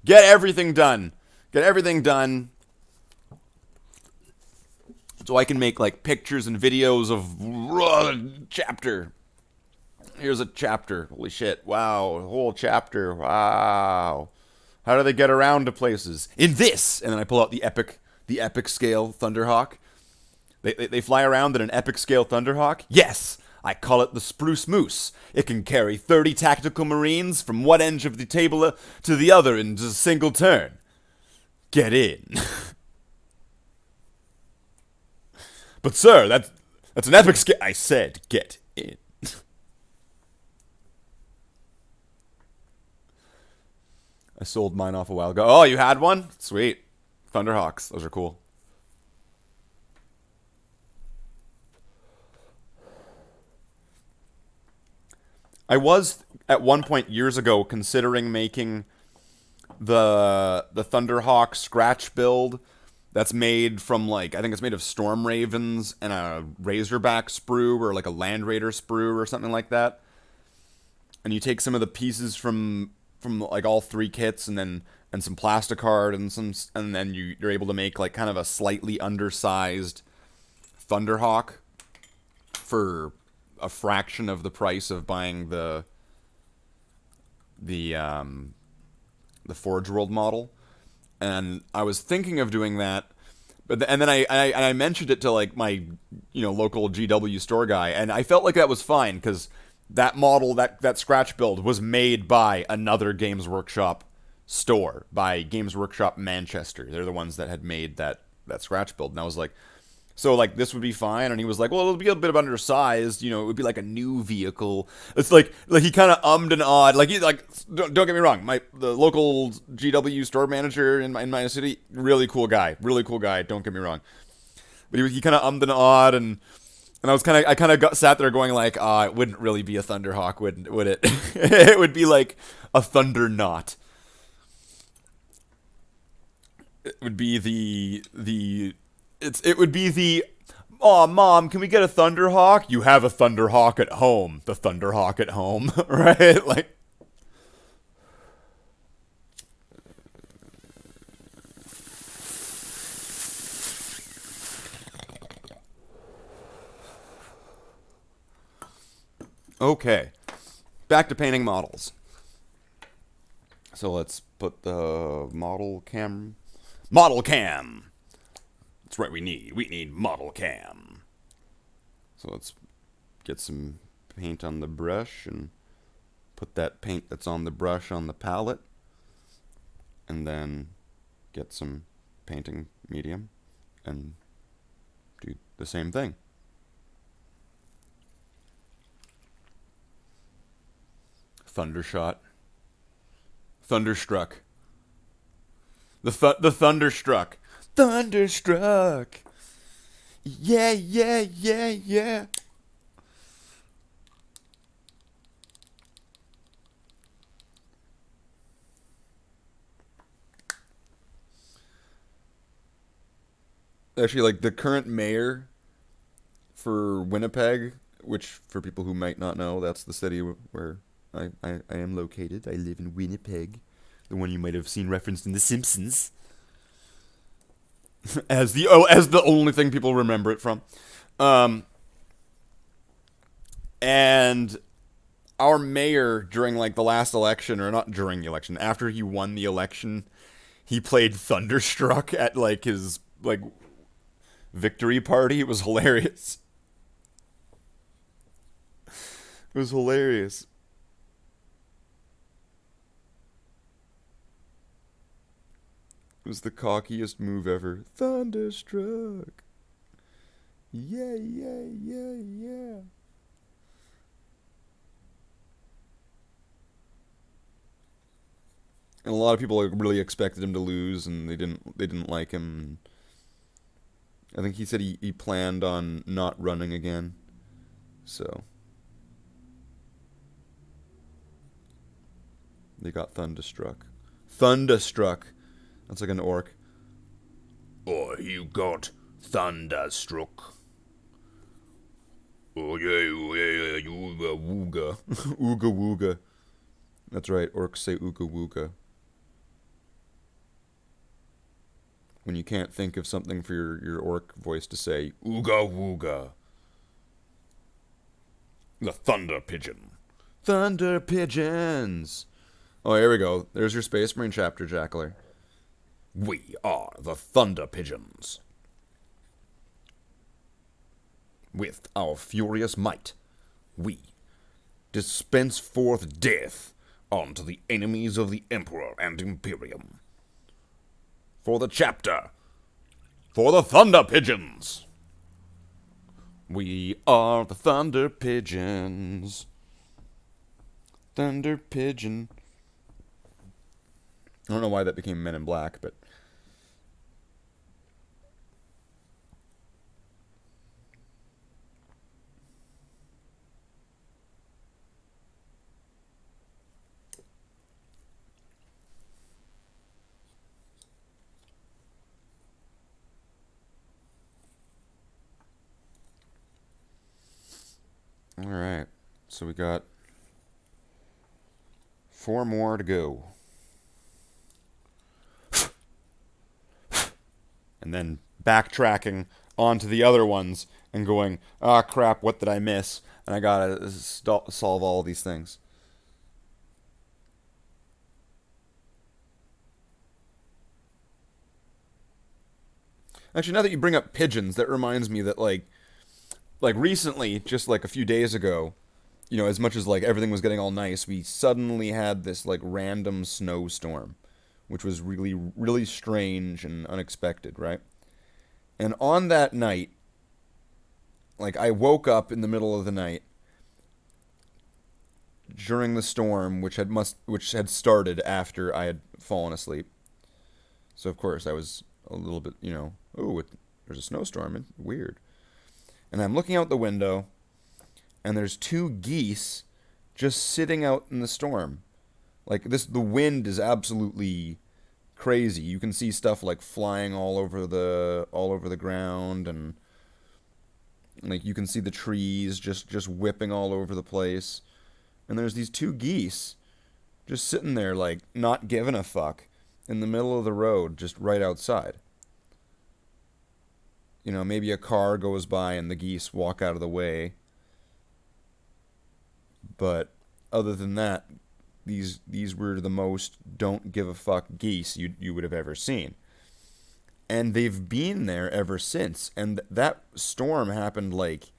get everything done. Get everything done. So I can make like pictures and videos of chapter. Here's a chapter. Holy shit. Wow. A whole chapter. Wow. How do they get around to places? In this! And then I pull out the epic scale Thunderhawk. They fly around in an epic scale Thunderhawk? Yes! I call it the Spruce Moose. It can carry 30 tactical Marines from one end of the table to the other in just a single turn. Get in. But sir, that's an epic scale. I said get in. I sold mine off a while ago. Oh, you had one? Sweet. Thunderhawks. Those are cool. I was, at one point years ago, considering making the Thunderhawk scratch build that's made from, like, I think it's made of Storm Ravens and a Razorback sprue or, like, a Land Raider sprue or something like that. And you take some of the pieces from like, all 3 kits and some plasticard and then you're able to make, like, kind of a slightly undersized Thunderhawk for a fraction of the price of buying the Forge World model. And I was thinking of doing that, but then I mentioned it to like my local GW store guy, and I felt like that was fine because that model, that scratch build was made by another Games Workshop store, by Games Workshop Manchester. They're the ones that had made that scratch build, and I was like, So, like, this would be fine. And he was like, well, it'll be a bit undersized. You know, it would be like a new vehicle. It's like he kind of ummed and awed. Like, don't get me wrong. The local GW store manager in my city, really cool guy. Really cool guy. Don't get me wrong. But he kind of ummed and awed. And I kind of sat there going like, it wouldn't really be a Thunderhawk, would it? It would be like a Thunderknot. It would be it would be the, oh, Mom, can we get a Thunderhawk? You have a Thunderhawk at home. The Thunderhawk at home, right? Like, okay, back to painting models. So let's put the model cam. That's right, we need model cam. So let's get some paint on the brush and put that paint that's on the brush on the palette, and then get some painting medium and do the same thing. Thundershot. Thunderstruck. The Thunderstruck. Thunderstruck. Yeah, yeah, yeah, yeah. Actually, like, the current mayor for Winnipeg, which, for people who might not know, that's the city where I am located. I live in Winnipeg, the one you might have seen referenced in The Simpsons. as the only thing people remember it from. And our mayor, during like the last election, or not during the election, after he won the election, he played Thunderstruck at like his like victory party. It was hilarious. It was hilarious. It was the cockiest move ever. Thunderstruck. Yeah, yeah, yeah, yeah. And a lot of people really expected him to lose, and they didn't like him. I think he said he planned on not running again. So they got Thunderstruck. Thunderstruck. That's like an orc. Oh, you got Thunderstruck. Oh, yeah, ooga wooga. Ooga wooga. That's right, orcs say ooga wooga. When you can't think of something for your orc voice to say, ooga wooga. The Thunder Pigeon. Thunder Pigeons! Oh, here we go. There's your Space Marine chapter, Jackler. We are the Thunder Pigeons. With our furious might, we dispense forth death unto the enemies of the Emperor and Imperium. For the chapter, for the Thunder Pigeons. We are the Thunder Pigeons. Thunder Pigeon. I don't know why that became Men in Black, but... Alright, so we got 4 more to go. And then backtracking onto the other ones and going, ah, crap, what did I miss? And I gotta solve all these things. Actually, now that you bring up pigeons, that reminds me that, like recently, just like a few days ago, you know, as much as like everything was getting all nice, we suddenly had this like random snowstorm, which was really, really strange and unexpected, right? And on that night, like I woke up in the middle of the night during the storm, which had started after I had fallen asleep. So of course I was a little bit, there's a snowstorm. Weird. And I'm looking out the window, and there's two geese just sitting out in the storm. Like the wind is absolutely crazy. You can see stuff like flying all over the ground, and like you can see the trees just whipping all over the place. And there's these two geese just sitting there like not giving a fuck in the middle of the road, just right outside. Maybe a car goes by and the geese walk out of the way. But other than that, these were the most don't give a fuck geese you would have ever seen. And they've been there ever since. And that storm happened like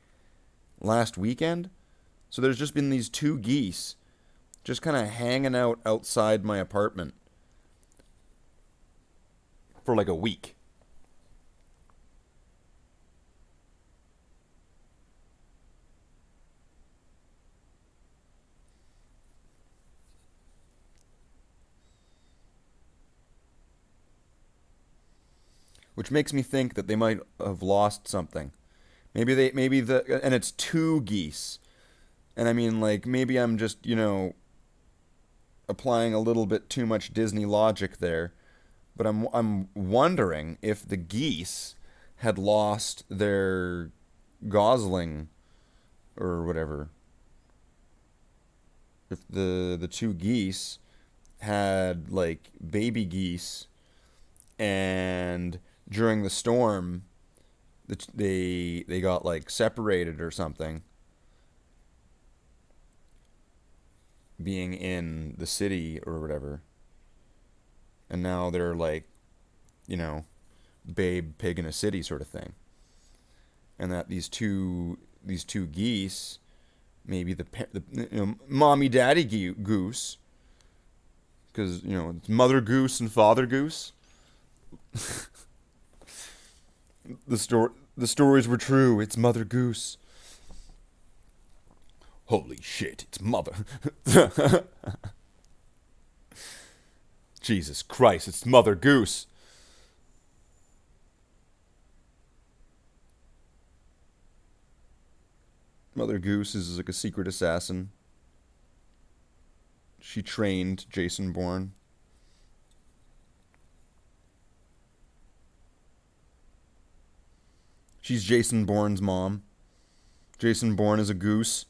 last weekend. So there's just been these two geese just kind of hanging out outside my apartment for like a week. Which makes me think that they might have lost something. And it's two geese. And I mean, like, maybe I'm just, applying a little bit too much Disney logic there. But I'm wondering if the geese had lost their gosling or whatever. If the two geese had, like, baby geese, and during the storm they got like separated or something, being in the city or whatever, and now they're like, babe pig in a city sort of thing. And that these two geese, maybe the mommy daddy goose, because it's mother goose and father goose. The stories were true. It's Mother Goose. Holy shit, it's Mother. Jesus Christ, it's Mother Goose. Mother Goose is like a secret assassin. She trained Jason Bourne. She's Jason Bourne's mom. Jason Bourne is a goose.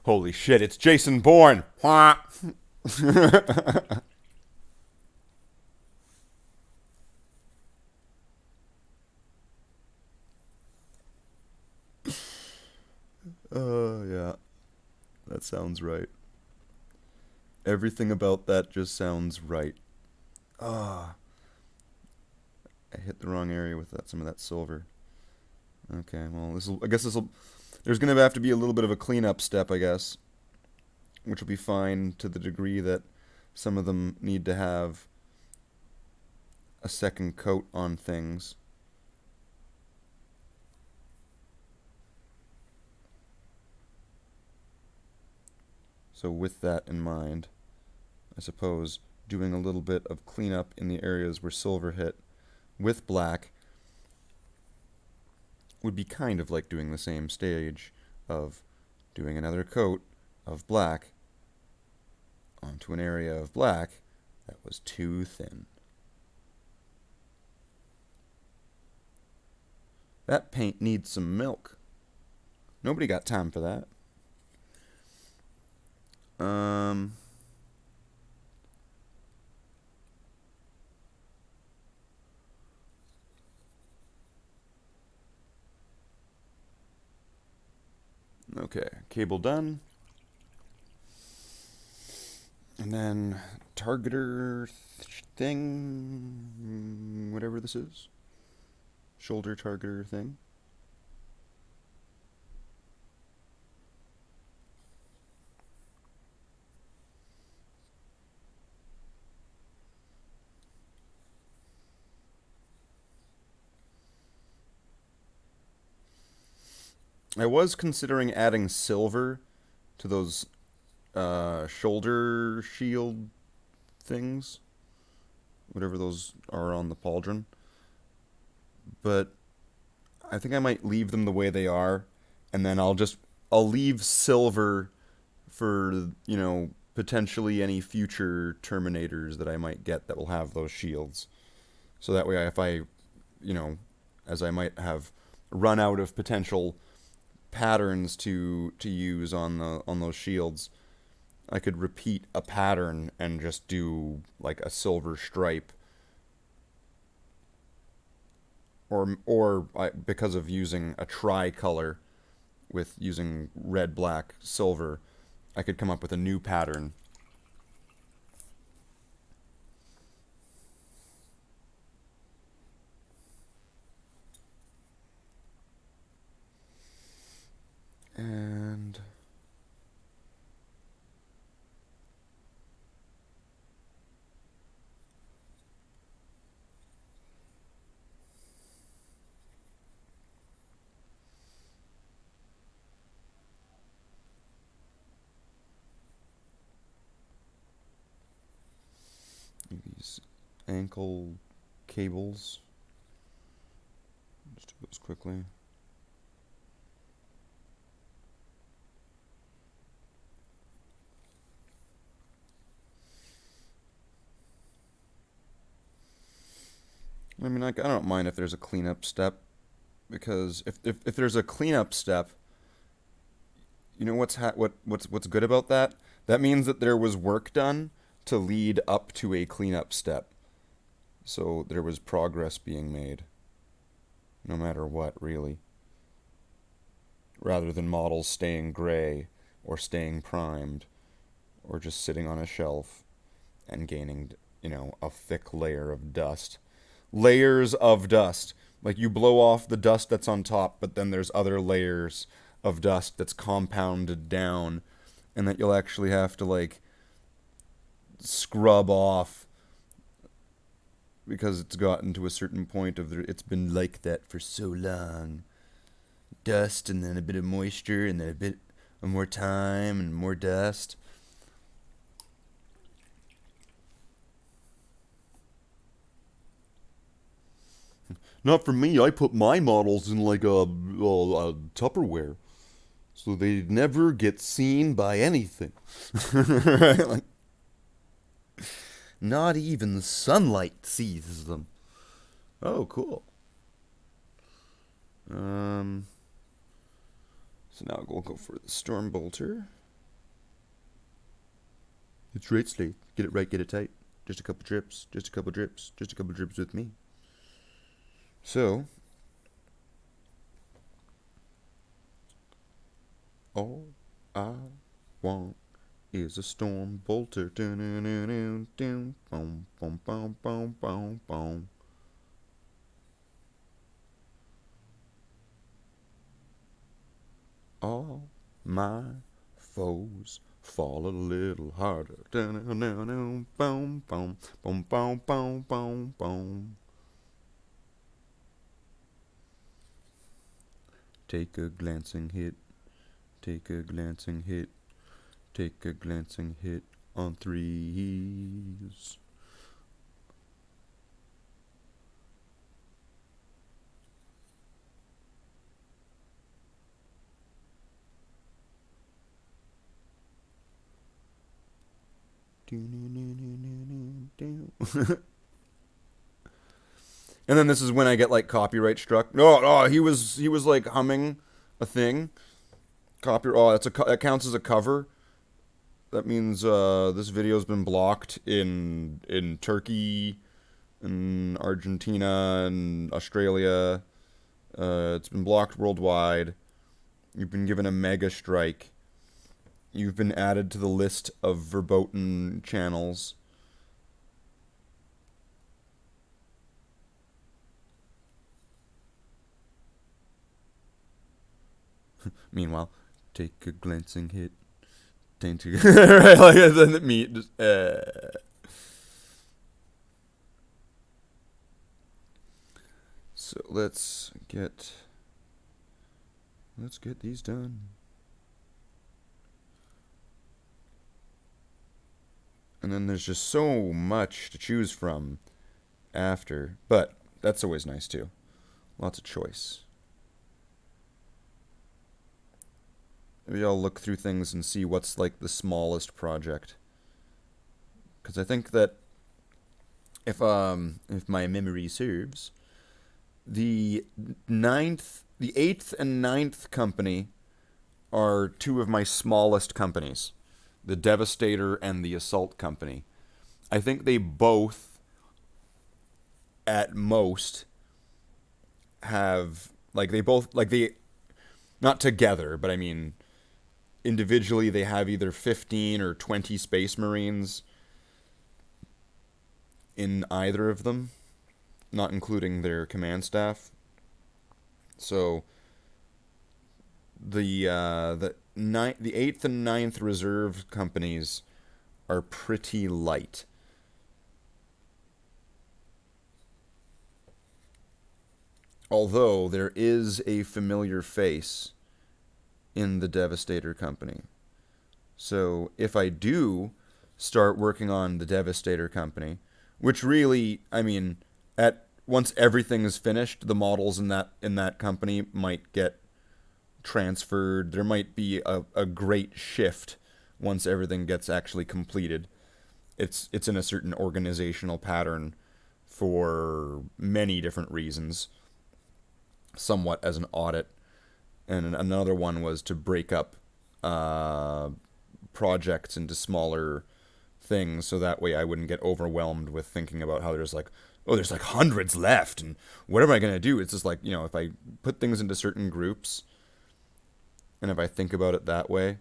Holy shit, it's Jason Bourne. Oh, yeah. That sounds right. Everything about that just sounds right. Ah, I hit the wrong area with some of that silver. Okay, well, there's gonna have to be a little bit of a cleanup step, I guess, which will be fine to the degree that some of them need to have a second coat on things. So with that in mind, I suppose doing a little bit of cleanup in the areas where silver hit with black would be kind of like doing the same stage of doing another coat of black onto an area of black that was too thin. That paint needs some milk. Nobody got time for that. Okay, cable done. And then targeter thing, whatever this is. Shoulder targeter thing. I was considering adding silver to those shoulder shield things, whatever those are on the pauldron. But I think I might leave them the way they are, and then I'll leave silver for, potentially any future Terminators that I might get that will have those shields. So that way, if I, as I might have run out of potential patterns to use on those shields, I could repeat a pattern and just do like a silver stripe, because of using a tricolor with using red, black, silver, I could come up with a new pattern. And these ankle cables. Just do those quickly. I mean, like, I don't mind if there's a cleanup step, because if there's a cleanup step, you know what's good about that? That means that there was work done to lead up to a cleanup step. So there was progress being made, no matter what, really. Rather than models staying gray or staying primed or just sitting on a shelf and gaining, a thick layer of dust. Layers of dust. Like, you blow off the dust that's on top, but then there's other layers of dust that's compounded down, and that you'll actually have to, like, scrub off because it's gotten to a certain point of it's been like that for so long. Dust, and then a bit of moisture, and then a bit of more time, and more dust. Not for me. I put my models in like a Tupperware, so they never get seen by anything. Right? Like, not even the sunlight sees them. Oh, cool. So now we'll go for the Storm Bolter. It's right, Slate. Get it right, get it tight. Just a couple drips, just a couple drips, just a couple drips with me. So, all I want is a Storm Bolter. Boom, boom, boom, boom, boom, boom. All my foes fall a little harder. Boom, boom, boom, boom, boom, boom, boom. Take a glancing hit, take a glancing hit, take a glancing hit on threes. And then this is when I get like copyright struck. No, he was like humming a thing. That counts as a cover. That means this video's been blocked in Turkey, in Argentina, and Australia. It's been blocked worldwide. You've been given a mega strike. You've been added to the list of verboten channels. Meanwhile, take a glancing hit. Right, like the meat just. So let's get Let's get these done. And then there's just so much to choose from after. But that's always nice too. Lots of choice. Maybe I'll look through things and see what's like the smallest project. Because I think that if my memory serves, the 8th and ninth company are two of my smallest companies. The Devastator and the Assault Company. I think they both, at most, have, like, they both, like, they, not together, but I mean, individually they have either 15 or 20 Space Marines in either of them, not including their command staff. So, the 8th and ninth Reserve companies are pretty light. Although there is a familiar face in the Devastator company. So if I do start working on the Devastator company, which really, I mean, once everything is finished, the models in that company might get transferred. There might be a great shift once everything gets actually completed. It's in a certain organizational pattern for many different reasons. Somewhat as an audit, and another one was to break up projects into smaller things, so that way I wouldn't get overwhelmed with thinking about how there's like hundreds left, and what am I gonna do? It's just like, if I put things into certain groups, and if I think about it that way,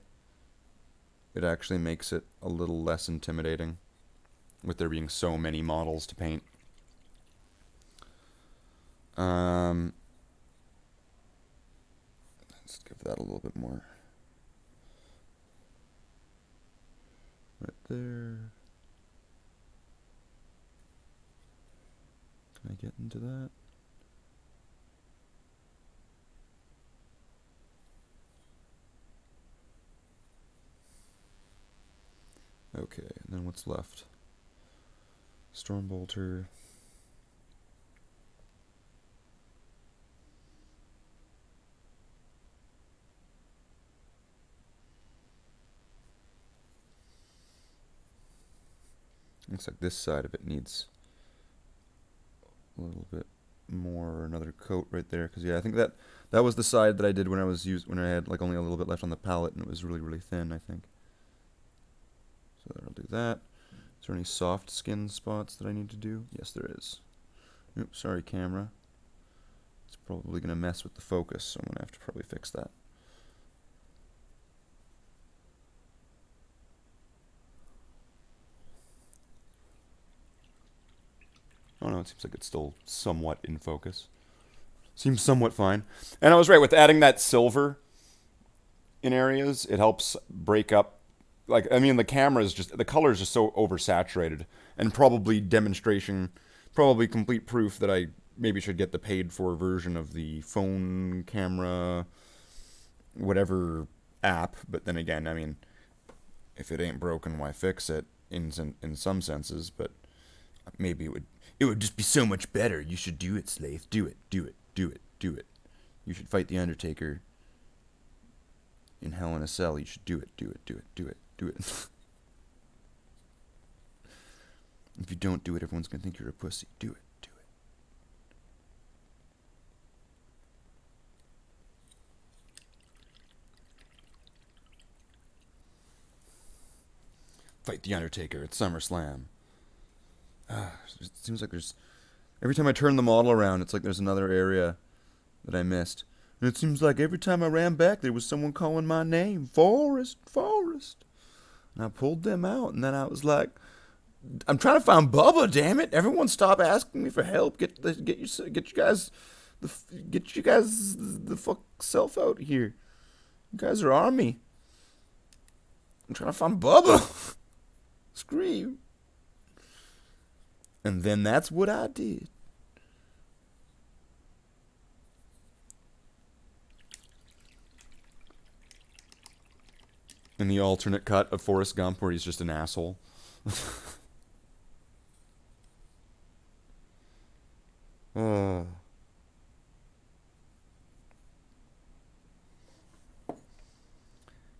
it actually makes it a little less intimidating, with there being so many models to paint. Let's give that a little bit more. Right there. Can I get into that? Okay, and then what's left? Stormbolter. Looks like this side of it needs a little bit more, another coat right there. Because yeah, I think that was the side that I did when I had like only a little bit left on the palette, and it was really, really thin, I think. So I'll do that. Is there any soft skin spots that I need to do? Yes, there is. Oops, sorry, camera. It's probably going to mess with the focus, so I'm going to have to probably fix that. Oh no, it seems like it's still somewhat in focus. Seems somewhat fine. And I was right, with adding that silver in areas, it helps break up. Like, I mean, the color is just so oversaturated, and probably complete proof that I maybe should get the paid for version of the phone camera, whatever app. But then again, I mean, if it ain't broken, why fix it in some senses, but maybe it would just be so much better. You should do it, Slave. Do it. You should fight the Undertaker in Hell in a Cell. You should do it. If you don't do it, everyone's gonna think you're a pussy. Do it. Fight the Undertaker at SummerSlam. It seems like every time I turn the model around, it's like there's another area that I missed. And it seems like every time I ran back, there was someone calling my name. Forrest. And I pulled them out, and then I was like, I'm trying to find Bubba, damn it. Everyone stop asking me for help. Get you guys the fuck self out here. You guys are army. I'm trying to find Bubba. Scream. And then that's what I did. In the alternate cut of Forrest Gump where he's just an asshole. uh.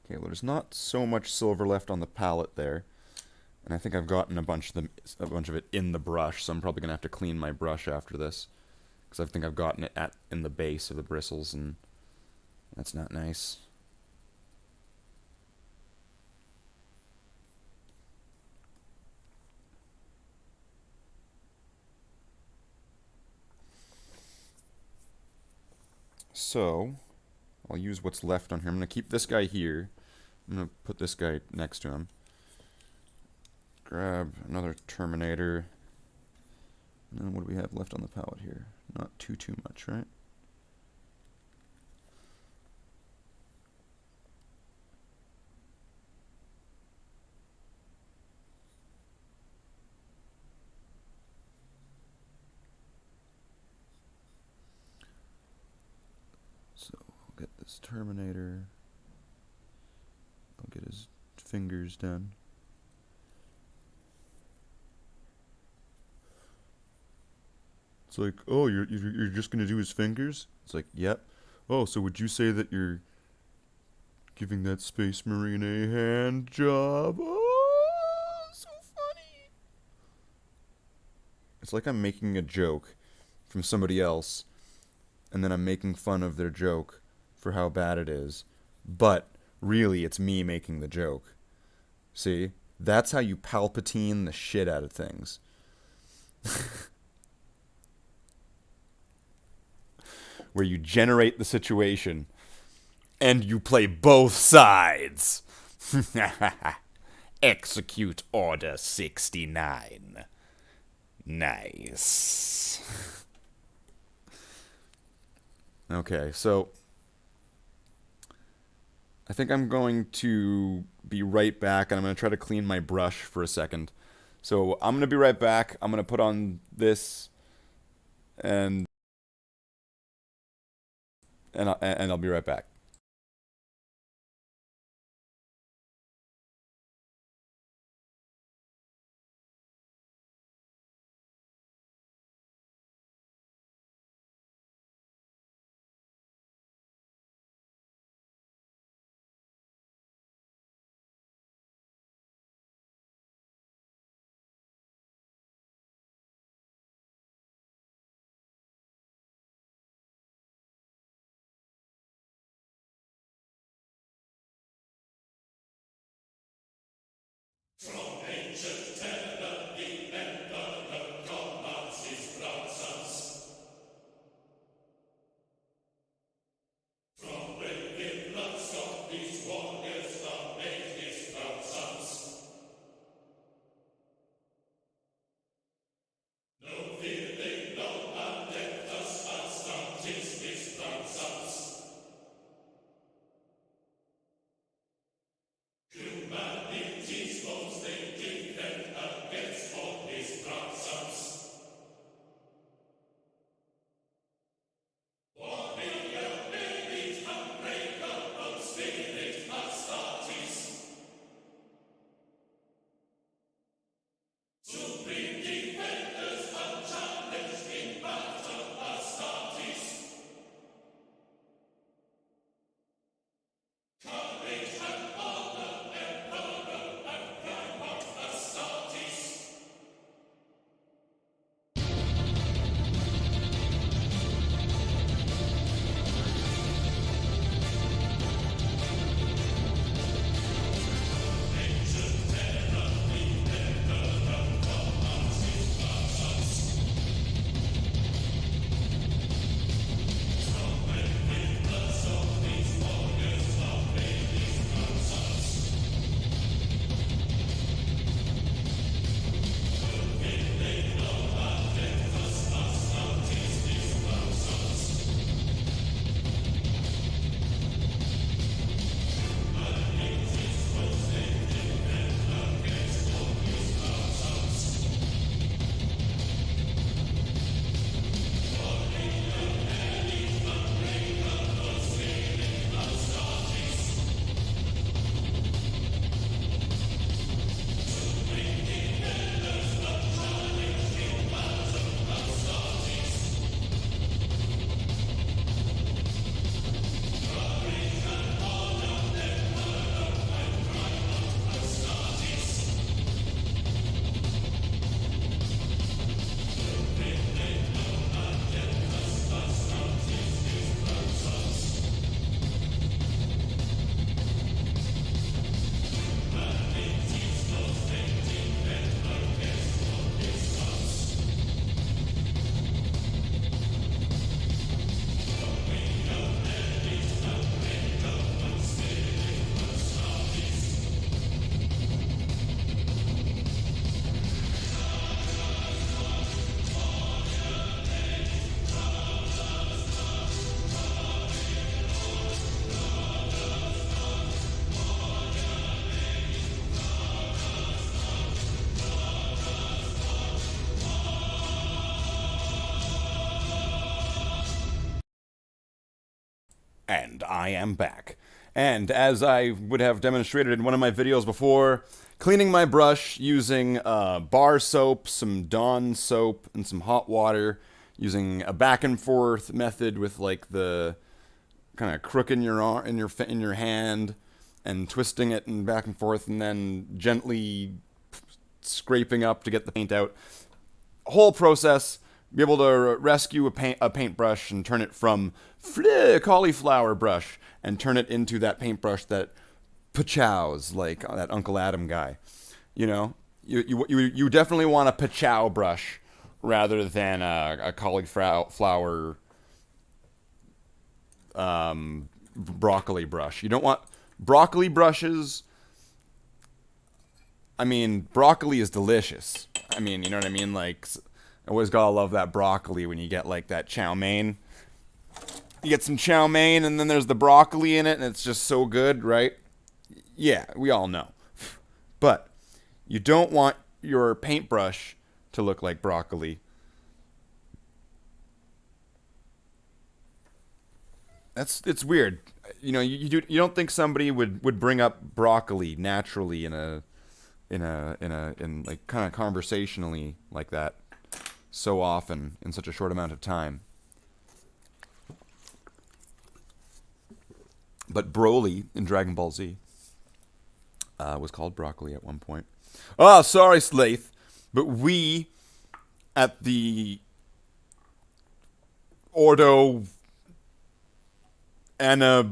Okay, well, there's not so much silver left on the palette there, and I think I've gotten a bunch of it in the brush, so I'm probably gonna have to clean my brush after this, because I think I've gotten it in the base of the bristles, and that's not nice. So, I'll use what's left on here. I'm going to keep this guy here. I'm going to put this guy next to him. Grab another Terminator. And then what do we have left on the palette here? Not too much, right? So, I'll get this Terminator. I'll get his fingers done. It's like, oh, you're just gonna do his fingers? It's like, yep. Oh, so would you say that you're giving that Space Marine a hand job? Oh, so funny. It's like I'm making a joke from somebody else, and then I'm making fun of their joke for how bad it is. But really, it's me making the joke. See? That's how you Palpatine the shit out of things. Where you generate the situation and you play both sides. Execute Order 69. Nice. Okay, so I think I'm going to be right back, and I'm going to try to clean my brush for a second. So I'm going to be right back. I'm going to put on this, and I'll be right back. From ancient Tennessee and the Nazis' blood sons. From brave blood stock these warriors are made his proud sons. No fear they know, and let us unstart his proud sons. Humanity's foes they defend against all his proud sons. And I am back. And as I would have demonstrated in one of my videos before, cleaning my brush using bar soap, some Dawn soap, and some hot water, using a back and forth method with like the kind of crook in your arm, in your hand, and twisting it and back and forth, and then gently scraping up to get the paint out. Whole process. Be able to rescue a paintbrush and turn it from cauliflower brush and turn it into that paintbrush that pachows, like that Uncle Adam guy. You know, you definitely want a pachow brush rather than a cauliflower broccoli brush. You don't want broccoli brushes. I mean, broccoli is delicious. I mean, you know what I mean? Like, always gotta love that broccoli when you get like that chow mein. You get some chow mein and then there's the broccoli in it and it's just so good, right? Yeah, we all know. But you don't want your paintbrush to look like broccoli. It's weird. You know, you don't think somebody would bring up broccoli naturally in like kind of conversationally like that so often in such a short amount of time. But Broly in Dragon Ball Z was called broccoli at one point. Oh, sorry, Slaith, but we at the Ordo Anna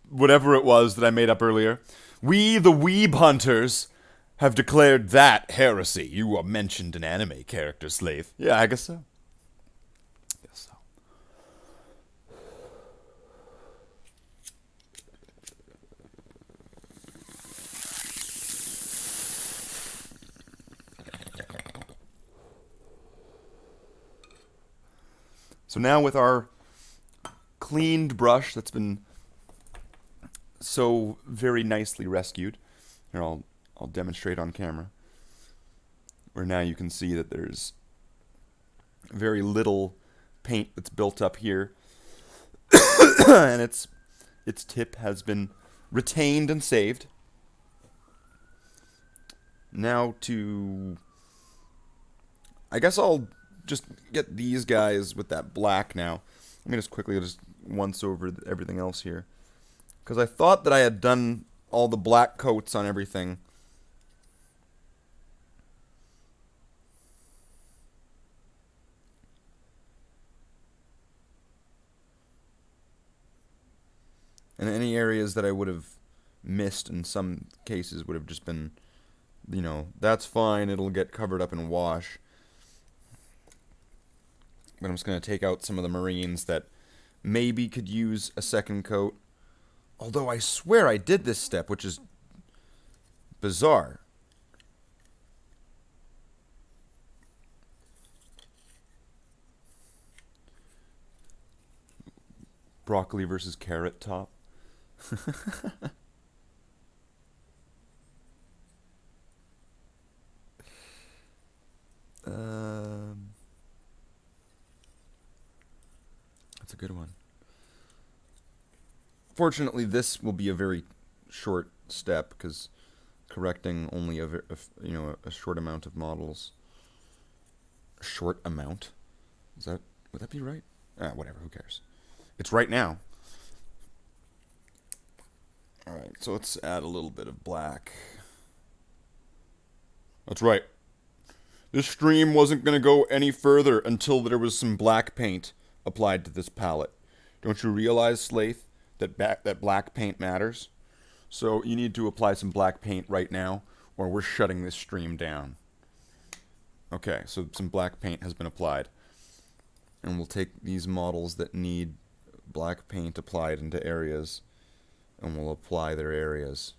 whatever it was that I made up earlier, we the Weeb Hunters have declared that heresy. You are mentioned an anime character, Slave. Yeah, I guess so. So now with our cleaned brush that's been so very nicely rescued, here I'll demonstrate on camera, where now you can see that there's very little paint that's built up here, and its tip has been retained and saved. Now I guess I'll just get these guys with that black now. Let me just quickly once over everything else here, because I thought that I had done all the black coats on everything. And any areas that I would have missed in some cases would have just been, you know, that's fine, it'll get covered up in wash. But I'm just going to take out some of the Marines that maybe could use a second coat. Although I swear I did this step, which is bizarre. Broccoli versus carrot top. That's a good one. Fortunately, this will be a very short step because correcting only a short amount of models. A short amount? Would that be right? Whatever. Who cares? It's right now. All right. So let's add a little bit of black. That's right. This stream wasn't going to go any further until there was some black paint applied to this palette. Don't you realize, Slaith, that black paint matters? So you need to apply some black paint right now, or we're shutting this stream down. Okay, so some black paint has been applied. And we'll take these models that need black paint applied into areas, and we'll apply their areas.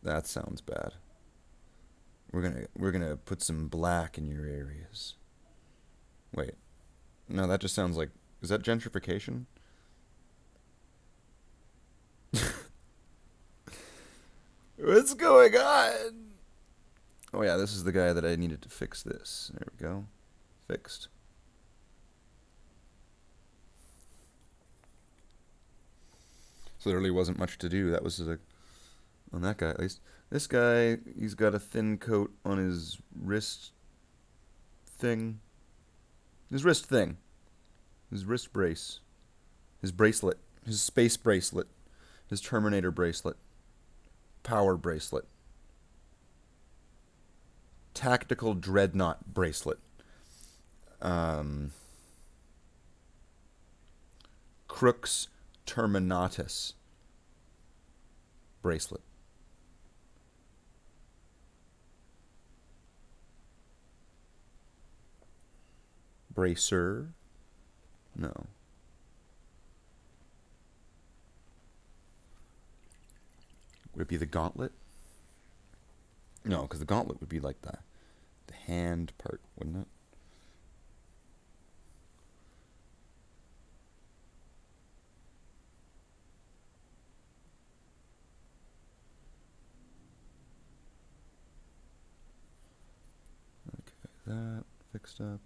That sounds bad. We're gonna put some black in your areas. Wait. No, that just sounds like... Is that gentrification? What's going on? Oh yeah, this is the guy that I needed to fix this. There we go. Fixed. So there really wasn't much to do. That was on that guy at least. This guy, he's got a thin coat on his wrist thing. His wrist thing. His wrist brace. His bracelet. His space bracelet. His Terminator bracelet. Power bracelet. Tactical dreadnought bracelet. Crux Terminatus bracelet. Bracer? No. Would it be the gauntlet? No, because the gauntlet would be like the hand part, wouldn't it? Okay, that fixed up.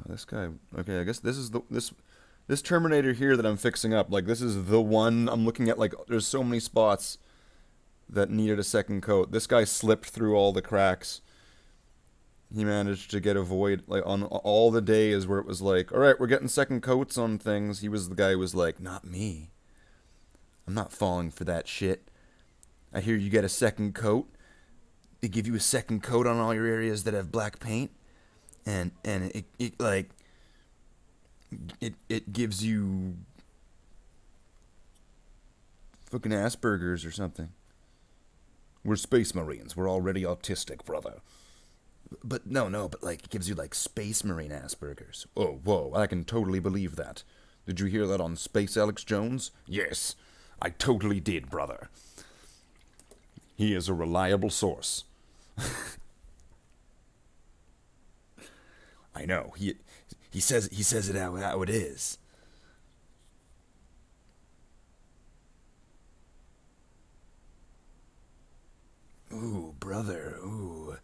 This guy. Okay, I guess this is this Terminator here that I'm fixing up. Like, this is the one I'm looking at. Like, there's so many spots that needed a second coat. This guy slipped through all the cracks. He managed to get a void, like, on all the days where it was like, all right, we're getting second coats on things. He was the guy who was like, not me. I'm not falling for that shit. I hear you get a second coat. They give you a second coat on all your areas that have black paint. And it gives you fucking Asperger's or something. We're space marines. We're already autistic, brother. But but like it gives you like space marine Asperger's. Oh, whoa, I can totally believe that. Did you hear that on Space Alex Jones? Yes, I totally did, brother. He is a reliable source. I know. He says it how it is. Ooh, brother. Ooh.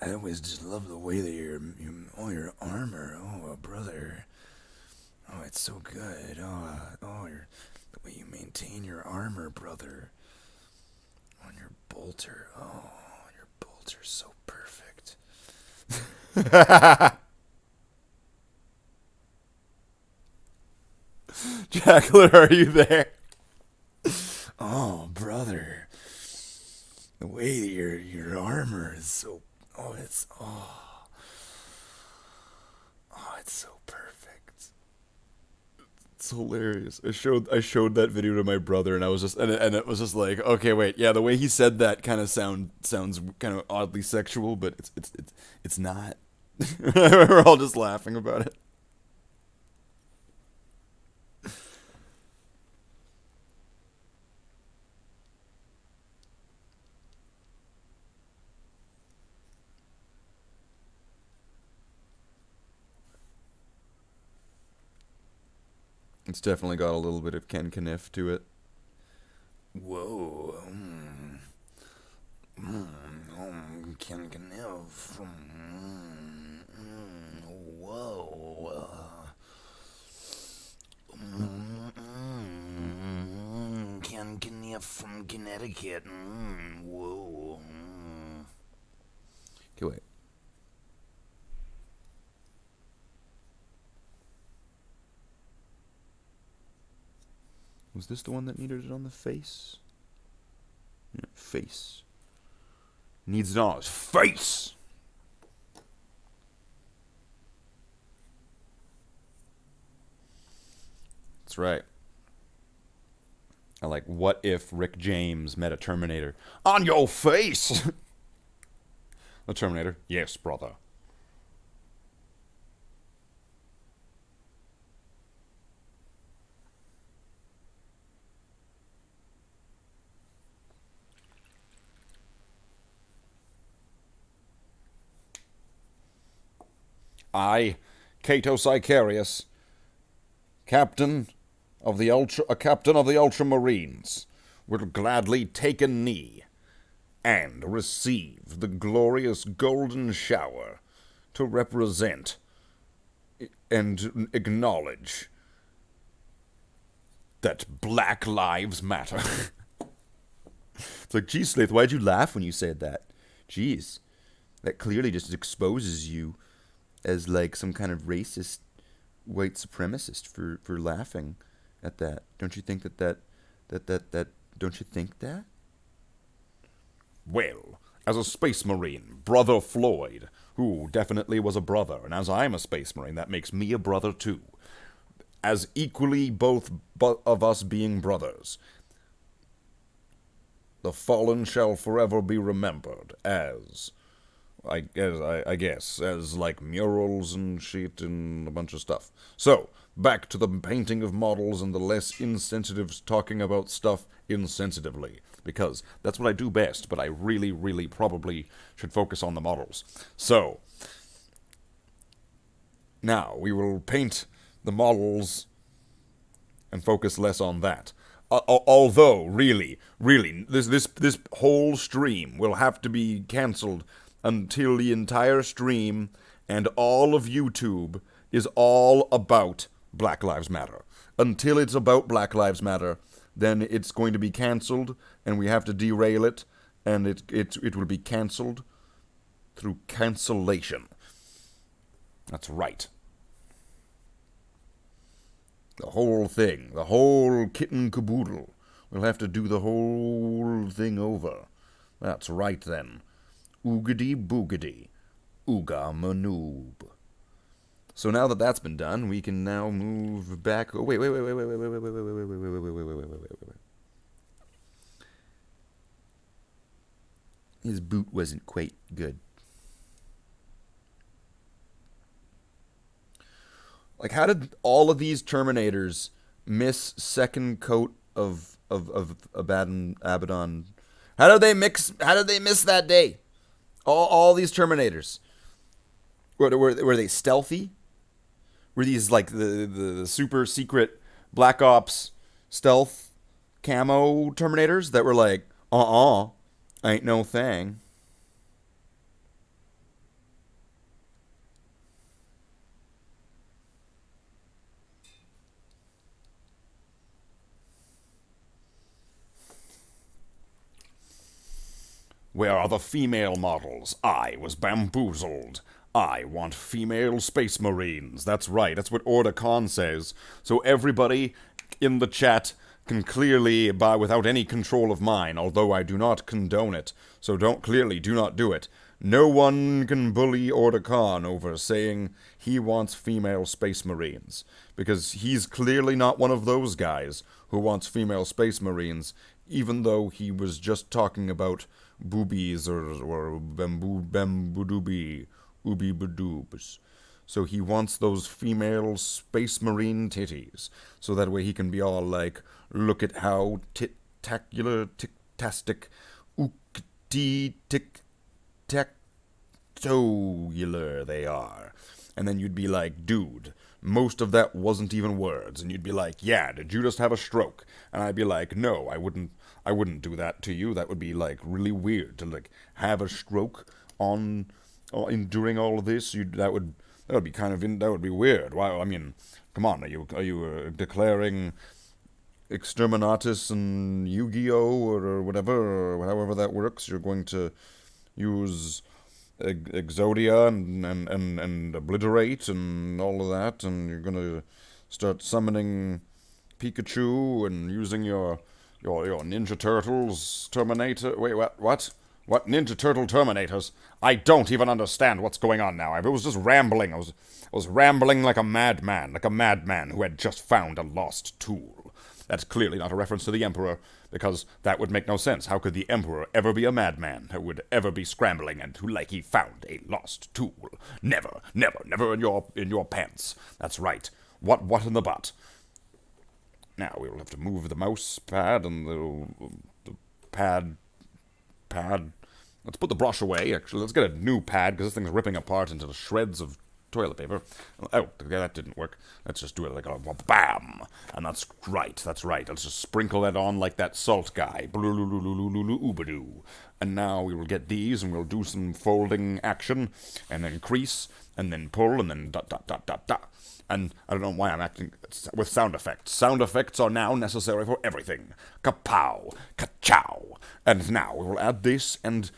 I always just love the way that all your armor. Oh, brother. Oh, it's so good. The way you maintain your armor, brother. On your bolter. Oh, your bolter's so perfect. Jacqueline, are you there? Oh, brother. The way that your armor is so... it's so perfect. It's hilarious. I showed that video to my brother, and I was just and it was just like, okay, wait, yeah, the way he said that kind of sounds kind of oddly sexual, but it's not. We're all just laughing about it. It's definitely got a little bit of Ken Kniff to it. Whoa. Ken Kniff. Whoa. Ken Kniff from Connecticut. Whoa. Okay, wait. Was this the one that needed it on the face? Yeah, face. Needs it on his face! That's right. I like, what if Rick James met a Terminator? On your face! The Terminator, yes, brother. I, Cato Sicarius, captain of the Ultramarines, will gladly take a knee and receive the glorious golden shower to represent and acknowledge that Black Lives Matter. It's like, geez, Slith, why'd you laugh when you said that? Jeez. That clearly just exposes you as, like, some kind of racist white supremacist for laughing at that. Don't you think that don't you think that? Well, as a Space Marine, Brother Floyd, who definitely was a brother, and as I'm a Space Marine, that makes me a brother too. As equally both of us being brothers, the fallen shall forever be remembered as, I guess, as like murals and shit and a bunch of stuff. So, back to the painting of models and the less insensitive talking about stuff insensitively. Because that's what I do best, but I really, really probably should focus on the models. So, now we will paint the models and focus less on that. Although, really, this whole stream will have to be cancelled until the entire stream and all of YouTube is all about Black Lives Matter. Until it's about Black Lives Matter, then it's going to be cancelled, and we have to derail it, and it will be cancelled through cancellation. That's right. The whole thing, the whole kit and caboodle. We'll have to do the whole thing over. That's right then. Oogity boogity. Ooga manoob. So now that that's been done, we can now move back. Oh, wait. His boot wasn't quite good. Like, how did all of these Terminators miss second coat of Abaddon? How did they miss that day? All these Terminators. Were they stealthy? Were these like the super secret Black Ops stealth camo Terminators that were like, ain't no thing? Where are the female models? I was bamboozled. I want female Space Marines. That's right, that's what Order Khan says. So everybody in the chat can clearly, without any control of mine, although I do not condone it, so do not do it. No one can bully Order Khan over saying he wants female Space Marines, because he's clearly not one of those guys who wants female Space Marines, even though he was just talking about boobies or bamboo-dooby, ooby-badoobs. So he wants those female Space Marine titties, so that way he can be all like, look at how tic-tacular, tic-tastic, tic-tactular they are. And then you'd be like, dude, most of that wasn't even words. And you'd be like, yeah, did you just have a stroke? And I'd be like, no, I wouldn't do that to you. That would be like really weird to like have a stroke during all of this. That would be weird. Why? I mean, come on. Are you declaring exterminatus and Yu-Gi-Oh or whatever, or however that works? You're going to use Exodia and obliterate and all of that, and you're going to start summoning Pikachu and using your Ninja Turtles Terminator. Wait, what? What Ninja Turtle Terminators? I don't even understand what's going on now. I was just rambling. I was rambling like a madman who had just found a lost tool. That's clearly not a reference to the Emperor, because that would make no sense. How could the Emperor ever be a madman who would ever be scrambling and who like he found a lost tool? Never in your pants. That's right. What in the butt? Now we will have to move the mouse pad and the pad. Let's put the brush away. Actually, let's get a new pad, because this thing's ripping apart into the shreds of toilet paper. Oh, that didn't work. Let's just do it like a bam. And that's right. Let's just sprinkle that on like that salt guy. Oobadoo. And now we will get these, and we'll do some folding action, and then crease, and then pull, and then dot, dot, dot, dot, dot. And I don't know why I'm acting with sound effects. Sound effects are now necessary for everything. Kapow, ka-chow. And now we will add this and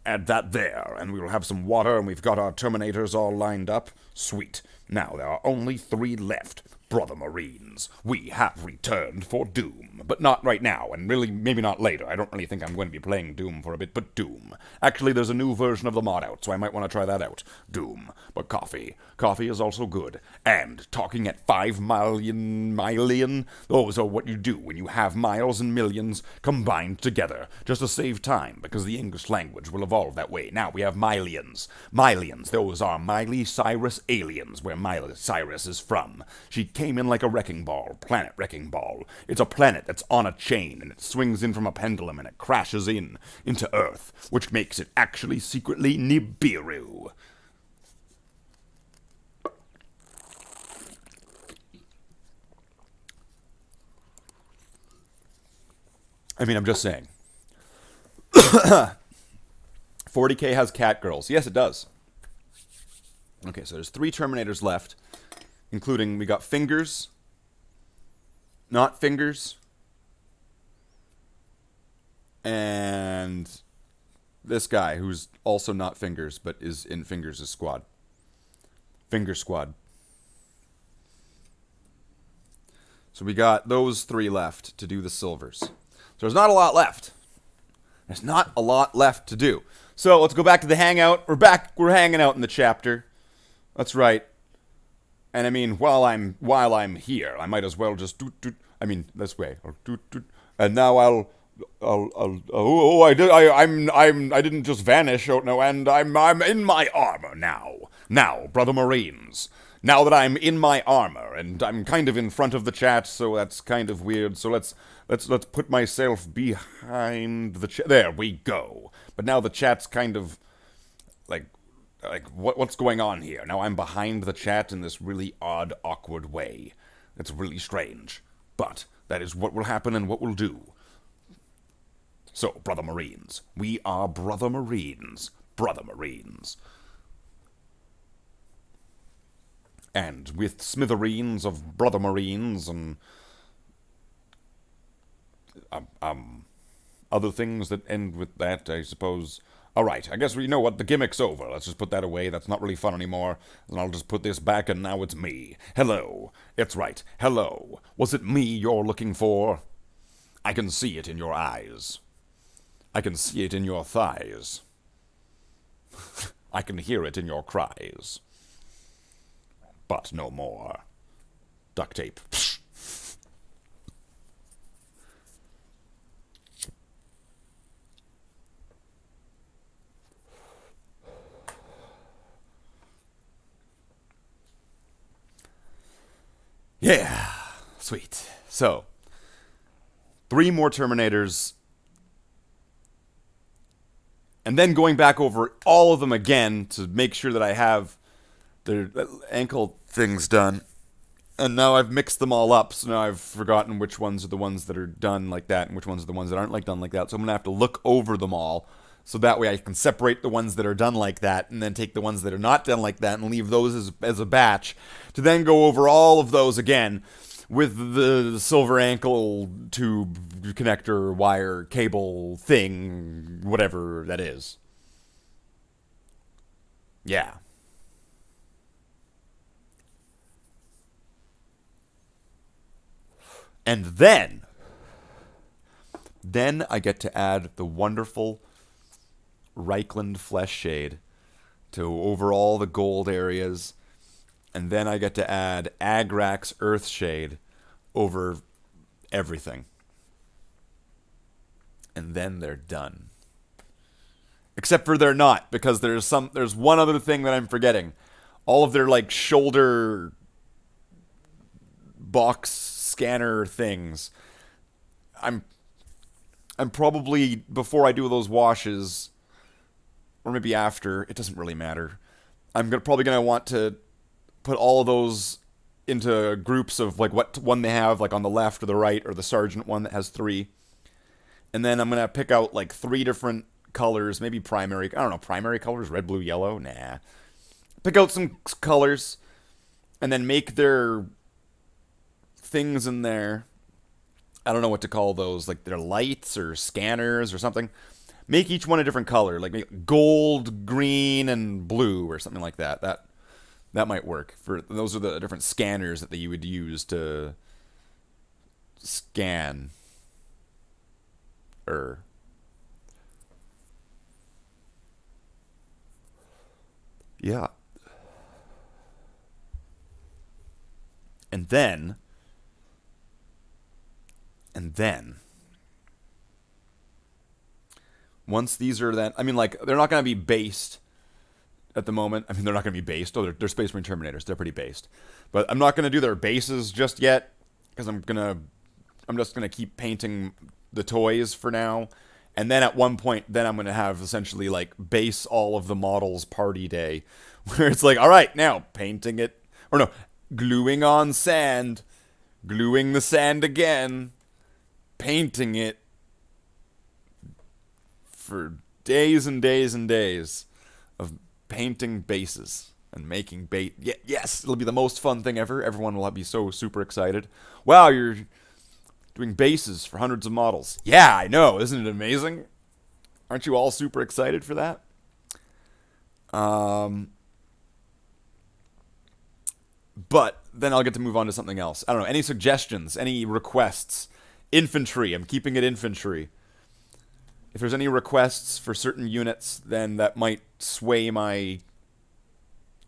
add that there. And we will have some water, and we've got our Terminators all lined up. Sweet. Now there are only 3 left. Brother Marines, we have returned for Doom. But not right now, and really maybe not later. I don't really think I'm going to be playing Doom for a bit, but Doom. Actually, there's a new version of the mod out, so I might want to try that out. Doom. But coffee. Coffee is also good. And talking at 5 million, those are what you do when you have miles and millions combined together, just to save time, because the English language will evolve that way. Now we have millions. Millions, those are Miley Cyrus aliens, where Miley Cyrus is from. She came in like a wrecking ball, planet wrecking ball. It's a planet that's on a chain, and it swings in from a pendulum, and it crashes into Earth, which makes it actually secretly Nibiru. I mean, I'm just saying. 40K has cat girls. Yes, it does. Okay, so there's 3 Terminators left, including we got Fingers, Not Fingers, and this guy who's also not Fingers, but is in Fingers' squad. Finger Squad. So we got those 3 left to do the silvers. So there's not a lot left. There's not a lot left to do. So let's go back to the Hangout. We're back. We're hanging out in the chapter. That's right. And I mean, while I'm here, I might as well just doot doot. I mean, this way. Or doot doot. And now I didn't just vanish. Oh no, and I'm in my armor now. Now, brother Marines. Now that I'm in my armor, and I'm kind of in front of the chat, so that's kind of weird. So let's put myself behind the chat. There we go. But now the chat's kind of like what's going on here? Now I'm behind the chat in this really odd, awkward way. It's really strange. But that is what will happen and what we'll do. So, brother Marines, we are brother Marines. Brother Marines. And with smithereens of brother Marines and other things that end with that, I suppose. Alright, I guess we know what, the gimmick's over. Let's just put that away. That's not really fun anymore. And I'll just put this back, and now it's me. Hello. It's right. Hello. Was it me you're looking for? I can see it in your eyes. I can see it in your thighs. I can hear it in your cries. But no more. Duct tape. Yeah, sweet. So, 3 more Terminators, and then going back over all of them again to make sure that I have their ankle things done. And now I've mixed them all up, so now I've forgotten which ones are the ones that are done like that and which ones are the ones that aren't done like that. So I'm going to have to look over them all, so that way I can separate the ones that are done like that and then take the ones that are not done like that and leave those as a batch to then go over all of those again with the silver ankle tube connector wire cable thing, whatever that is. Yeah. And then I get to add the wonderful Reichland flesh shade to over all the gold areas, and then I get to add Agrax earth shade over everything, and then they're done. Except for they're not, because there's one other thing that I'm forgetting. All of their like shoulder box scanner things. I'm probably, before I do those washes, or maybe after, it doesn't really matter, probably gonna want to put all of those into groups of like what one they have like on the left or the right, or the sergeant one that has 3. And then I'm gonna pick out like 3 different colors, maybe primary. I don't know, primary colors, red, blue, yellow. Nah. Pick out some colors, and then make their things in there. I don't know what to call those, like their lights or scanners or something. Make each one a different color, like make gold, green, and blue or something like that. That might work. Those are the different scanners that you would use to scan. Yeah. And then once these are then, I mean, like, they're not going to be based at the moment. I mean, they're not going to be based. Oh, they're Space Marine Terminators. They're pretty based. But I'm not going to do their bases just yet, because I'm just going to keep painting the toys for now. And then at one point, then I'm going to have essentially like base all of the models party day, where it's like, all right, now painting it, or no, gluing on sand, gluing the sand again, painting it for days and days and days of painting bases and making bait. Yes, it'll be the most fun thing ever. Everyone will be so super excited. Wow, you're doing bases for hundreds of models. Yeah, I know. Isn't it amazing? Aren't you all super excited for that? But then I'll get to move on to something else. I don't know. Any suggestions? Any requests? Infantry. I'm keeping it infantry. If there's any requests for certain units, then that might sway my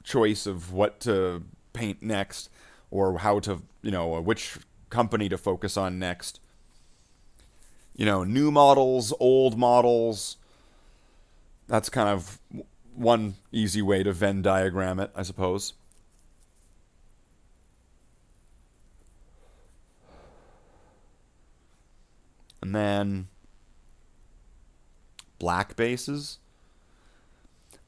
choice of what to paint next, or how to, which company to focus on next. New models, old models. That's kind of one easy way to Venn diagram it, I suppose. And then black bases.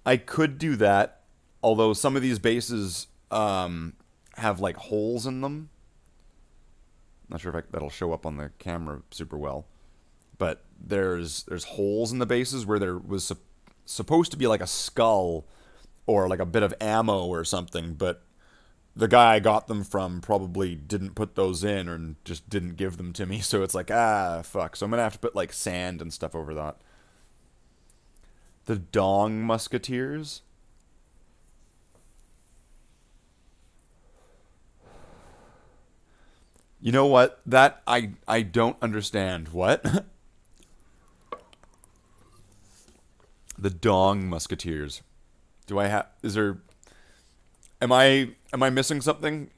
I could do that, although some of these bases have like holes in them. Not sure if that'll show up on the camera super well, but there's holes in the bases where there was supposed to be like a skull or like a bit of ammo or something, but the guy I got them from probably didn't put those in, or just didn't give them to me, so it's like, fuck. So I'm gonna have to put like sand and stuff over that. The Dong Musketeers. You know what? That I don't understand. What? The Dong Musketeers. Do I have? Is there? Am I missing something?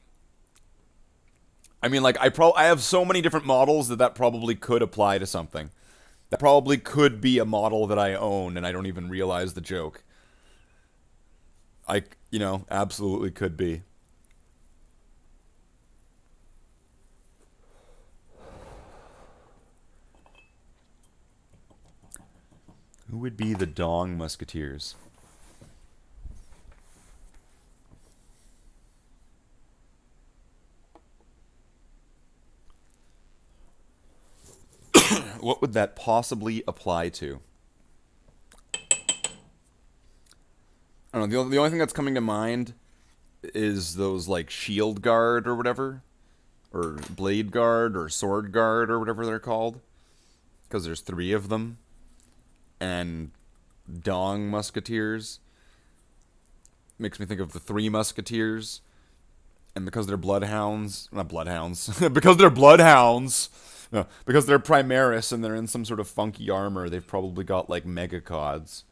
I mean, like, I have so many different models that probably could apply to something. That probably could be a model that I own and I don't even realize the joke. Absolutely could be. Who would be the Dong Musketeers? What would that possibly apply to? I don't know. The only thing that's coming to mind is those like shield guard or whatever, or blade guard or sword guard or whatever they're called, because there's 3 of them. And Dong Musketeers makes me think of the 3 Musketeers. And because they're bloodhounds, not bloodhounds, because they're bloodhounds, no, because they're Primaris and they're in some sort of funky armor, they've probably got like megacods.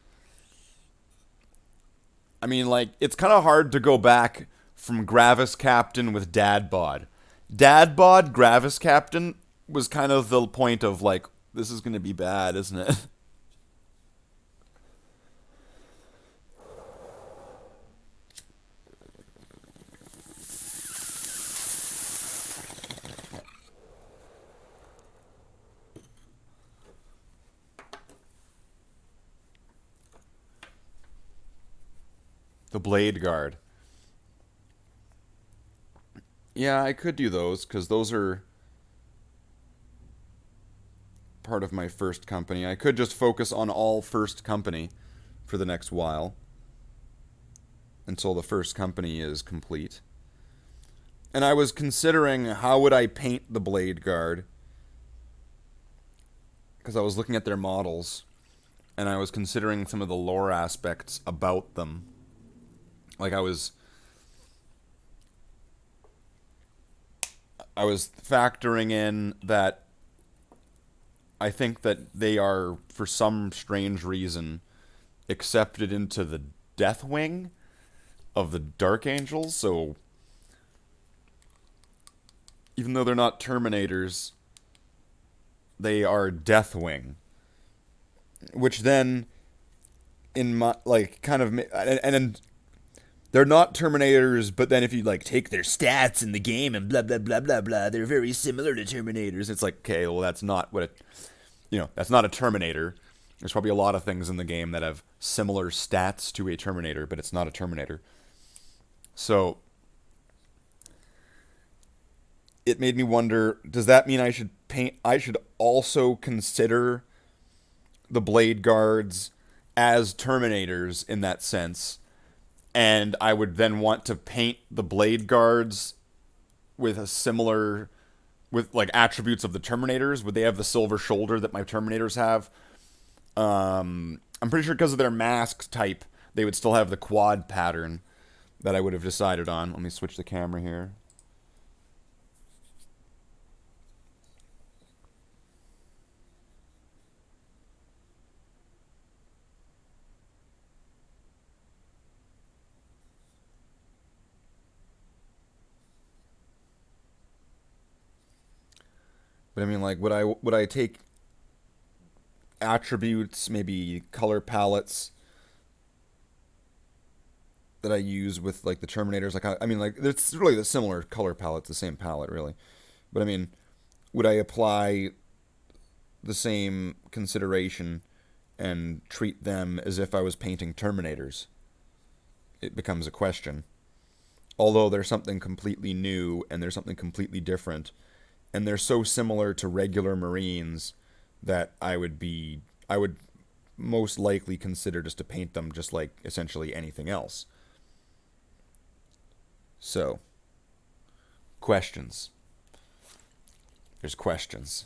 I mean, like, it's kind of hard to go back from Gravis Captain with Dad Bod. Dad Bod, Gravis Captain was kind of the point of like, this is going to be bad, isn't it? The Blade Guard. Yeah, I could do those, because those are part of my first company. I could just focus on all first company for the next while, until the first company is complete. And I was considering how would I paint the Blade Guard, because I was looking at their models, and I was considering some of the lore aspects about them. Like I was factoring in that I think that they are, for some strange reason, accepted into the Death Wing of the Dark Angels, so even though they're not Terminators, they are Death Wing. Which then, in my, like, kind of, and they're not Terminators, but then if you, like, take their stats in the game and blah, blah, blah, blah, blah, they're very similar to Terminators. It's like, okay, well, that's not what it, that's not a Terminator. There's probably a lot of things in the game that have similar stats to a Terminator, but it's not a Terminator. So, it made me wonder, does that mean I should also consider the Blade Guards as Terminators in that sense? And I would then want to paint the Blade Guards with like attributes of the Terminators. Would they have the silver shoulder that my Terminators have? I'm pretty sure because of their mask type, they would still have the quad pattern that I would have decided on. Let me switch the camera here. But I mean, like, would I take attributes, maybe color palettes that I use with, like, the Terminators? Like, I mean, like, it's really the similar color palette, the same palette, really. But I mean, would I apply the same consideration and treat them as if I was painting Terminators? It becomes a question. Although there's something completely new and there's something completely different, and they're so similar to regular Marines that I would most likely consider just to paint them just like essentially anything else. So, questions. There's questions.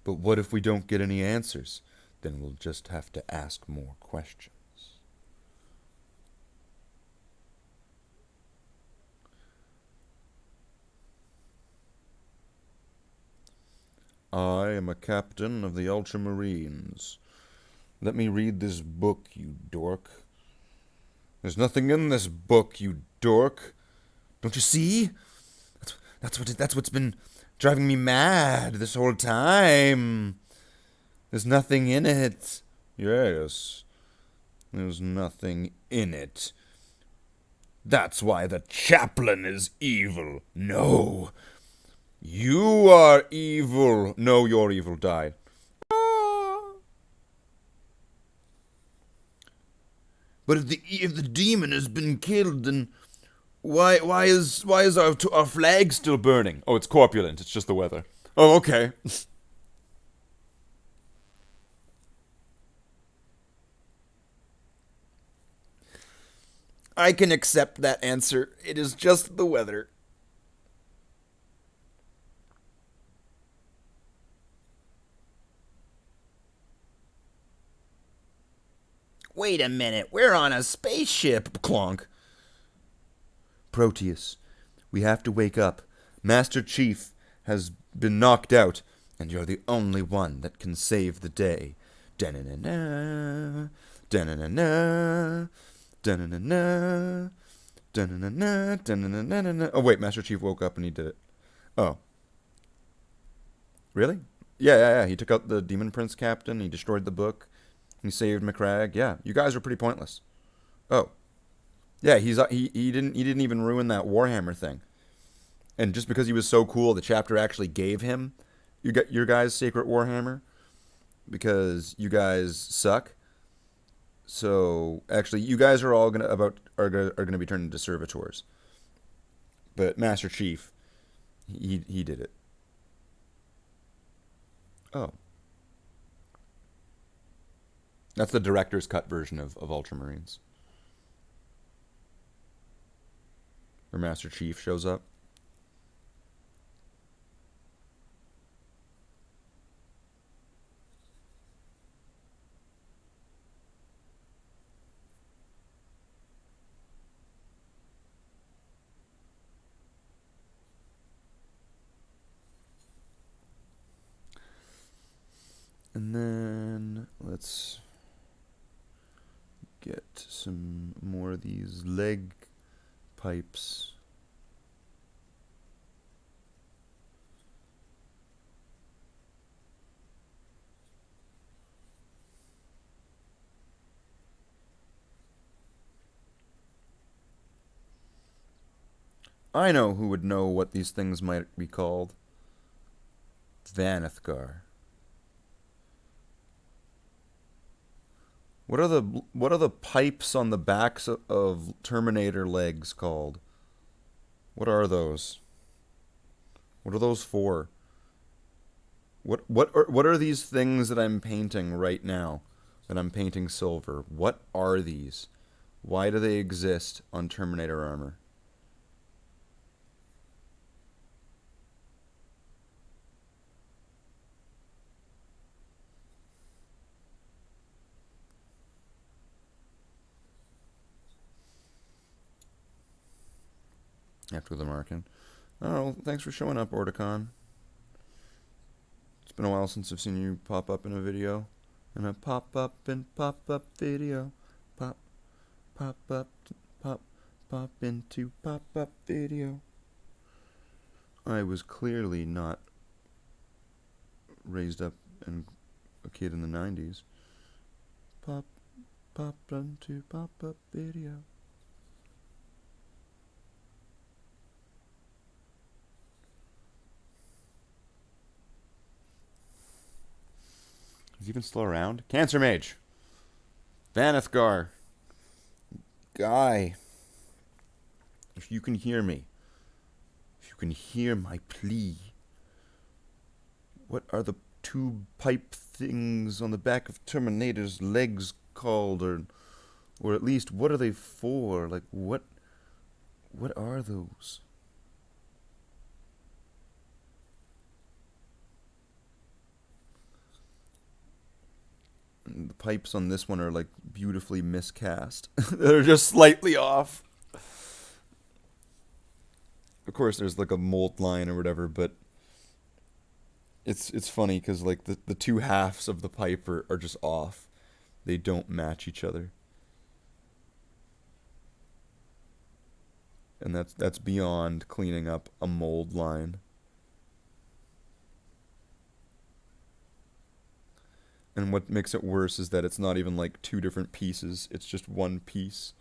But what if we don't get any answers? Then we'll just have to ask more questions. I am a captain of the Ultramarines. Let me read this book, you dork. There's nothing in this book, you dork. Don't you see? That's what's been driving me mad this whole time. There's nothing in it. Yes, there's nothing in it. That's why the chaplain is evil. No, you are evil. No, you're evil. Die. But if the demon has been killed, then why is our flag still burning? Oh, it's corpulent. It's just the weather. Oh, okay. I can accept that answer. It is just the weather. Wait a minute. We're on a spaceship. Clonk. Proteus, we have to wake up. Master Chief has been knocked out, and you're the only one that can save the day. Da-na-na-na, da-na-na-na, da-na-na-na, da-na-na-na, da-na-na-na-na. Oh, wait, Master Chief woke up and he did it. Oh. Really? Yeah. He took out the Demon Prince captain, he destroyed the book, he saved McCrag. Yeah, you guys are pretty pointless. Oh. Yeah, he didn't even ruin that Warhammer thing. And just because he was so cool, the chapter actually gave him your guys' Sacred Warhammer because you guys suck. So actually, you guys are all gonna be turned into servitors. But Master Chief, he did it. Oh, that's the director's cut version of Ultramarines, where Master Chief shows up. And then let's get some more of these leg pipes. I know who would know what these things might be called. Vanithgar. What are the pipes on the backs of Terminator legs called? What are those? What are those for? What are these things that I'm painting right now? That I'm painting silver. What are these? Why do they exist on Terminator armor? After the marking. Oh, thanks for showing up, Orticon. It's been a while since I've seen you pop up in a video. And a pop-up video. Pop up, pop into pop-up video. I was clearly not raised up and a kid in the 90s. Pop into pop-up video. Is he even still around? Cancer Mage. Vanithgar. Guy. If you can hear me. If you can hear my plea. What are the two pipe things on the back of Terminator's legs called? Or at least, what are they for? Like, what are those? The pipes on this one are like beautifully miscast. They're just slightly off. Of course, there's like a mold line or whatever, but it's funny because like the two halves of the pipe are just off. They don't match each other, and that's beyond cleaning up a mold line. And what makes it worse is that it's not even like two different pieces. It's just one piece.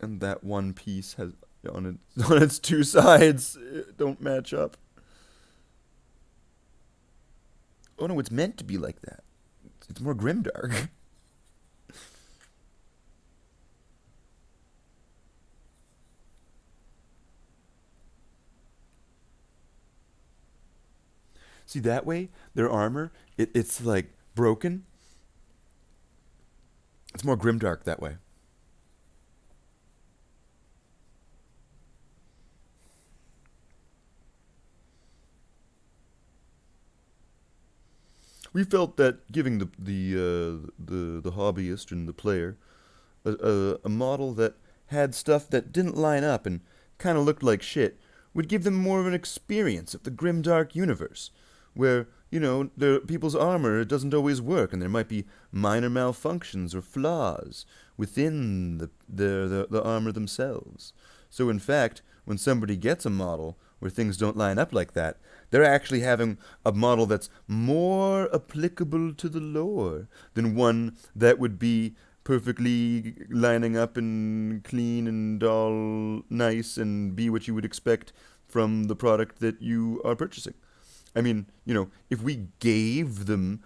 And that one piece has on its two sides don't match up. Oh no, it's meant to be like that. It's more grimdark. See, that way, their armor, it's like broken. It's more grimdark that way. We felt that giving the hobbyist and the player a model that had stuff that didn't line up and kind of looked like shit would give them more of an experience of the grimdark universe, where, you know, people's armor doesn't always work, and there might be minor malfunctions or flaws within the armor themselves. So in fact, when somebody gets a model where things don't line up like that. They're actually having a model that's more applicable to the lore than one that would be perfectly lining up and clean and all nice and be what you would expect from the product that you are purchasing. I mean, if we gave them,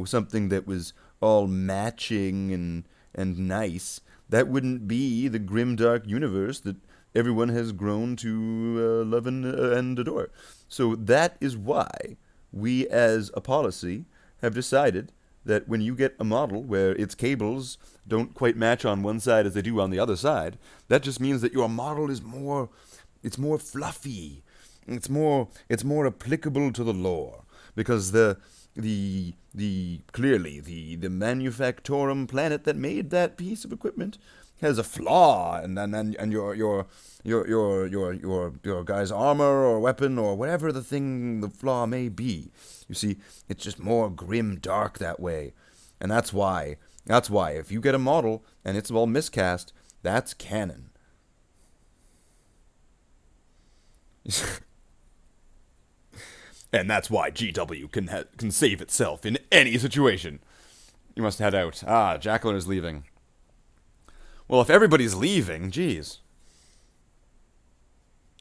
something that was all matching and nice, that wouldn't be the grimdark universe that everyone has grown to love and adore. So that is why we, as a policy, have decided that when you get a model where its cables don't quite match on one side as they do on the other side, that just means that your model is more fluffy. It's more applicable to the lore, because the clearly the manufactorum planet that made that piece of equipment has a flaw, and your guy's armor or weapon or whatever the flaw may be. You see, it's just more grim dark that way, and that's why if you get a model and it's all miscast, that's canon. And that's why GW can save itself in any situation. You must head out. Jacqueline is leaving. Well, if everybody's leaving, geez.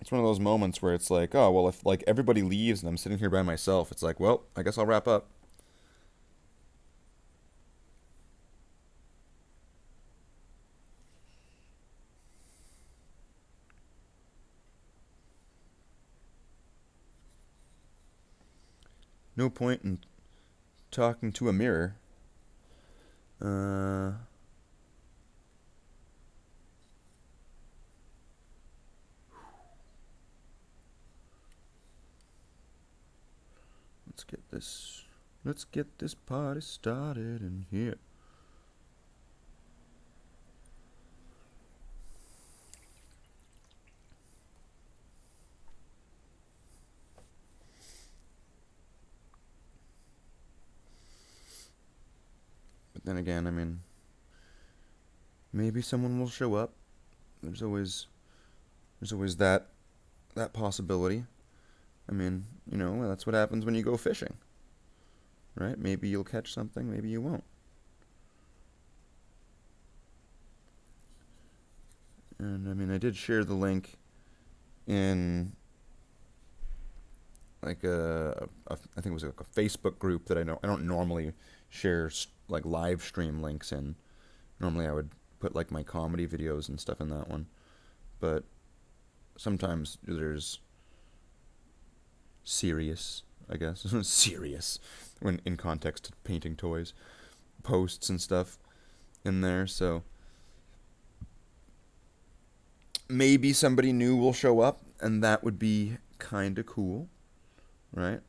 It's one of those moments where it's like, oh, well, if everybody leaves and I'm sitting here by myself, it's like, well, I guess I'll wrap up. No point in talking to a mirror. Let's get this party started in here. But then again, I mean, maybe someone will show up. There's always that possibility. I mean, that's what happens when you go fishing, right? Maybe you'll catch something, maybe you won't. And I mean, I did share the link in I think it was like a Facebook group that I don't normally share like live stream links in. Normally I would put like my comedy videos and stuff in that one, but sometimes there's serious, I guess, serious, when in context to painting toys, posts and stuff in there, so maybe somebody new will show up, and that would be kinda cool, right?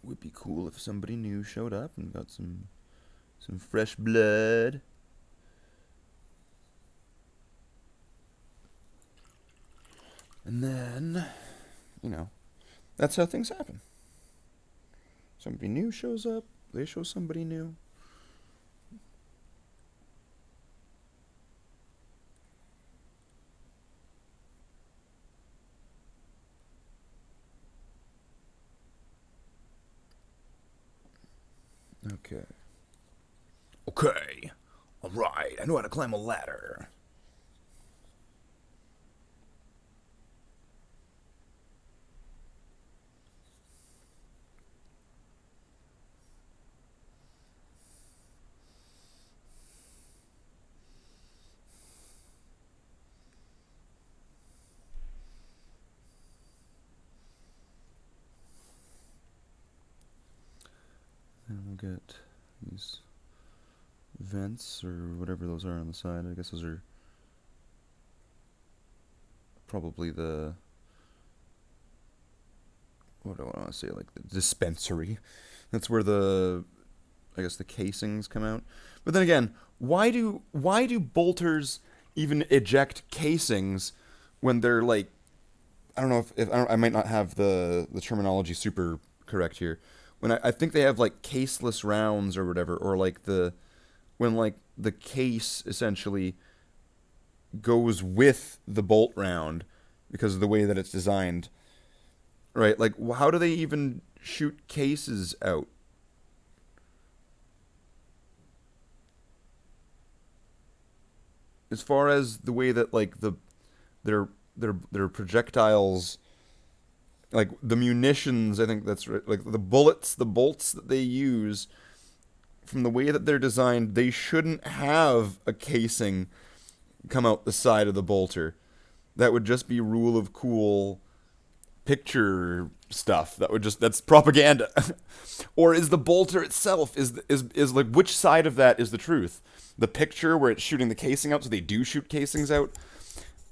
Would be cool if somebody new showed up and got some fresh blood. And then, that's how things happen. Somebody new shows up, they show somebody new. Okay. Alright, I know how to climb a ladder. And we'll get these vents or whatever those are on the side. I guess those are probably what do I want to say, like the dispensary. That's where the casings come out. But then again, why do bolters even eject casings when they're like, I don't know if I might not have the terminology super correct here. When I think they have like caseless rounds or whatever, or like the when like the case essentially goes with the bolt round because of the way that it's designed, right? Like, how do they even shoot cases out? As far as the way that like their projectiles, like the munitions, I think that's right. Like the bullets, the bolts that they use, from the way that they're designed, they shouldn't have a casing come out the side of the bolter. That would just be rule of cool picture stuff. That's propaganda. Or is the bolter itself is like, which side of that is the truth? The picture where it's shooting the casing out, so they do shoot casings out,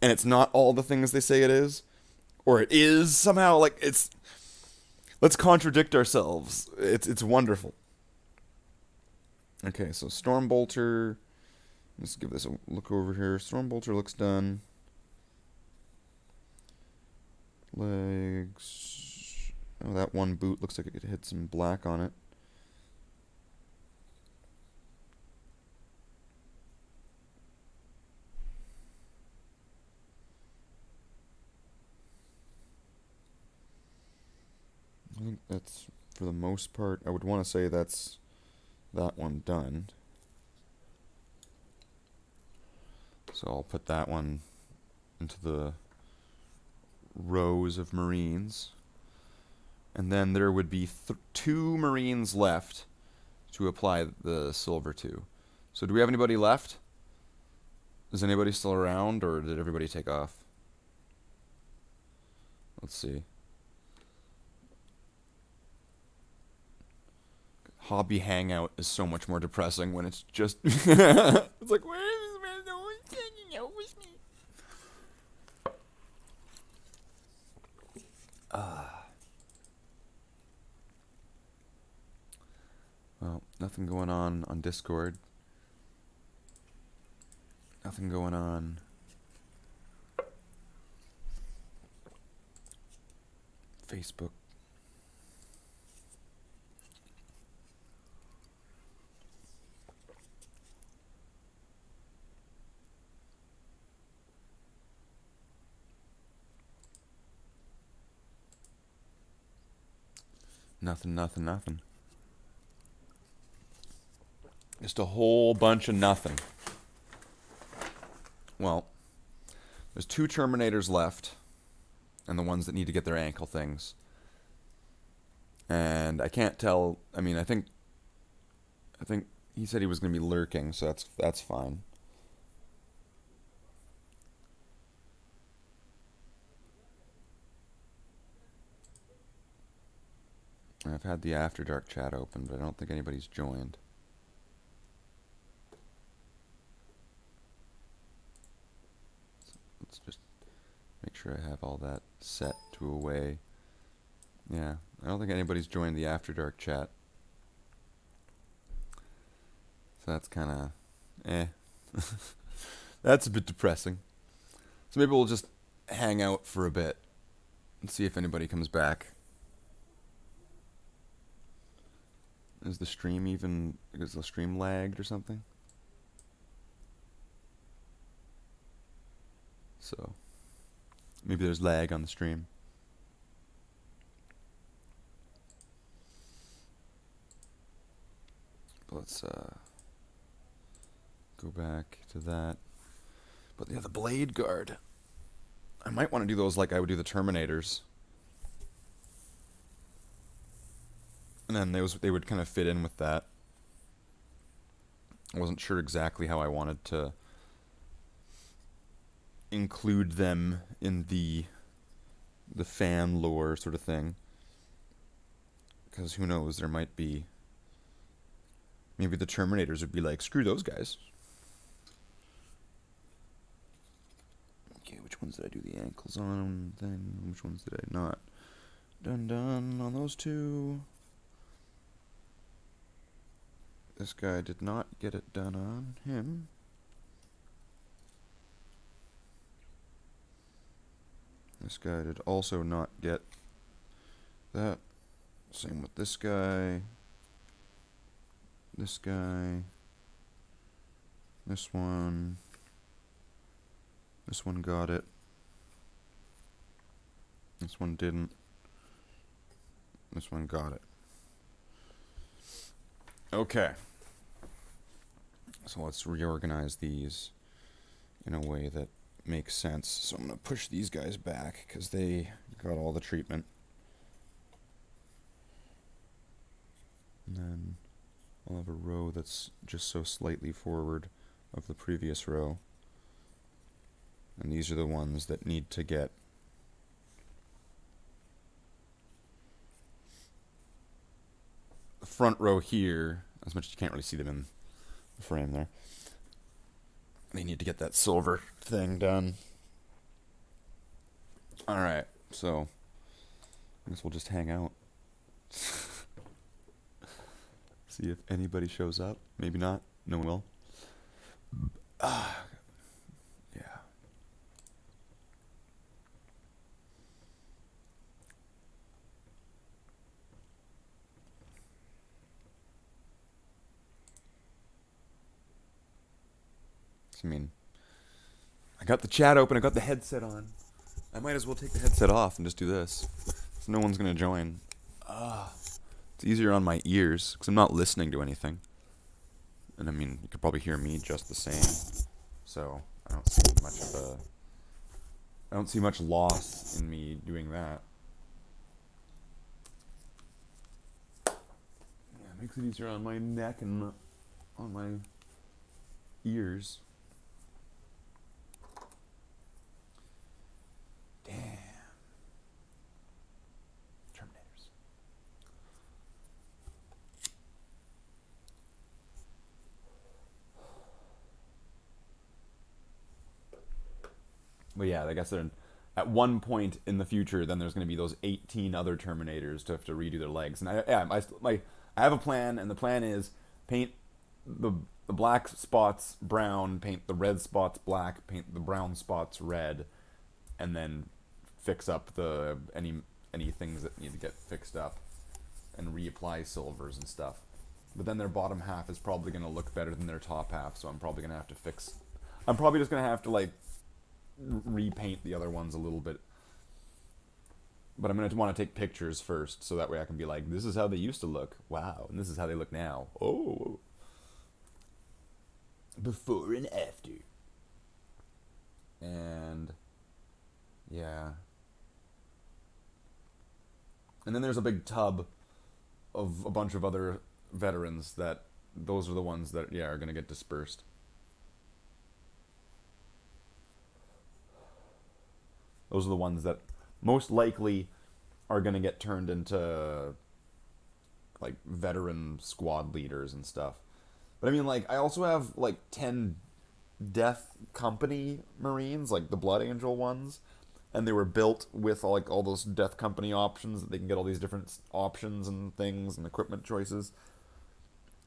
and it's not all the things they say it is, or it is somehow. Like, it's, let's contradict ourselves. It's wonderful. Okay, so Stormbolter. Let's give this a look over here. Stormbolter looks done. Legs. Oh, that one boot looks like it could hit some black on it. I think that's, for the most part, I would want to say that's that one done. So I'll put that one into the rows of Marines. And then there would be 2 Marines left to apply the silver to. So do we have anybody left? Is anybody still around, or did everybody take off? Let's see. Hobby Hangout is so much more depressing when it's just it's like, where is no one's hanging out with me? Well, nothing going on Discord. Nothing going on Facebook. Nothing. Just a whole bunch of nothing. Well, there's 2 Terminators left, and the ones that need to get their ankle things. And I can't tell. I mean, I think he said he was going to be lurking, so that's fine. I've had the After Dark chat open, but I don't think anybody's joined. So let's just make sure I have all that set to away. Yeah, I don't think anybody's joined the After Dark chat. So that's kind of That's a bit depressing. So maybe we'll just hang out for a bit and see if anybody comes back. Is the stream lagged or something? So maybe there's lag on the stream. But let's go back to that. But yeah, the Blade Guard. I might want to do those like I would do the Terminators. And then they would kind of fit in with that. I wasn't sure exactly how I wanted to include them in the fan lore sort of thing. Because who knows, there might be... Maybe the Terminators would be like, screw those guys. Okay, which ones did I do the ankles on? Then which ones did I not? Done on those 2. This guy did not get it done on him. This guy did also not get that. Same with this guy. This guy. This one got it. This one didn't. This one got it. Okay. So let's reorganize these in a way that makes sense. So I'm going to push these guys back because they got all the treatment. And then I'll have a row that's just so slightly forward of the previous row. And these are the ones that need to get the front row here, as much as you can't really see them in the frame there. They need to get that silver thing done. Alright, so I guess we'll just hang out. See if anybody shows up. Maybe not. No one will. Yeah. I mean, I got the chat open, I got the headset on. I might as well take the headset off and just do this. So no one's going to join. It's easier on my ears, because I'm not listening to anything. And I mean, you could probably hear me just the same. So, I don't see much loss in me doing that. Yeah, it makes it easier on my neck and on my ears. Damn. Terminators. But yeah, I guess they're at one point in the future, then there's going to be those 18 other Terminators to have to redo their legs. And I have a plan, and the plan is paint the black spots brown, paint the red spots black, paint the brown spots red, and then fix up any things that need to get fixed up, and reapply silvers and stuff. But then their bottom half is probably going to look better than their top half, so I'm probably going to have to fix. I'm probably just going to have to like repaint the other ones a little bit. But I'm going to want to take pictures first, so that way I can be like, this is how they used to look. Wow, and this is how they look now. Oh. Before and after. And yeah. And then there's a big tub of a bunch of other veterans that those are the ones that are going to get dispersed. Those are the ones that most likely are going to get turned into like veteran squad leaders and stuff. But I mean, like, I also have like 10 Death Company Marines, like the Blood Angel ones, and they were built with like all those Death Company options that they can get all these different options and things and equipment choices.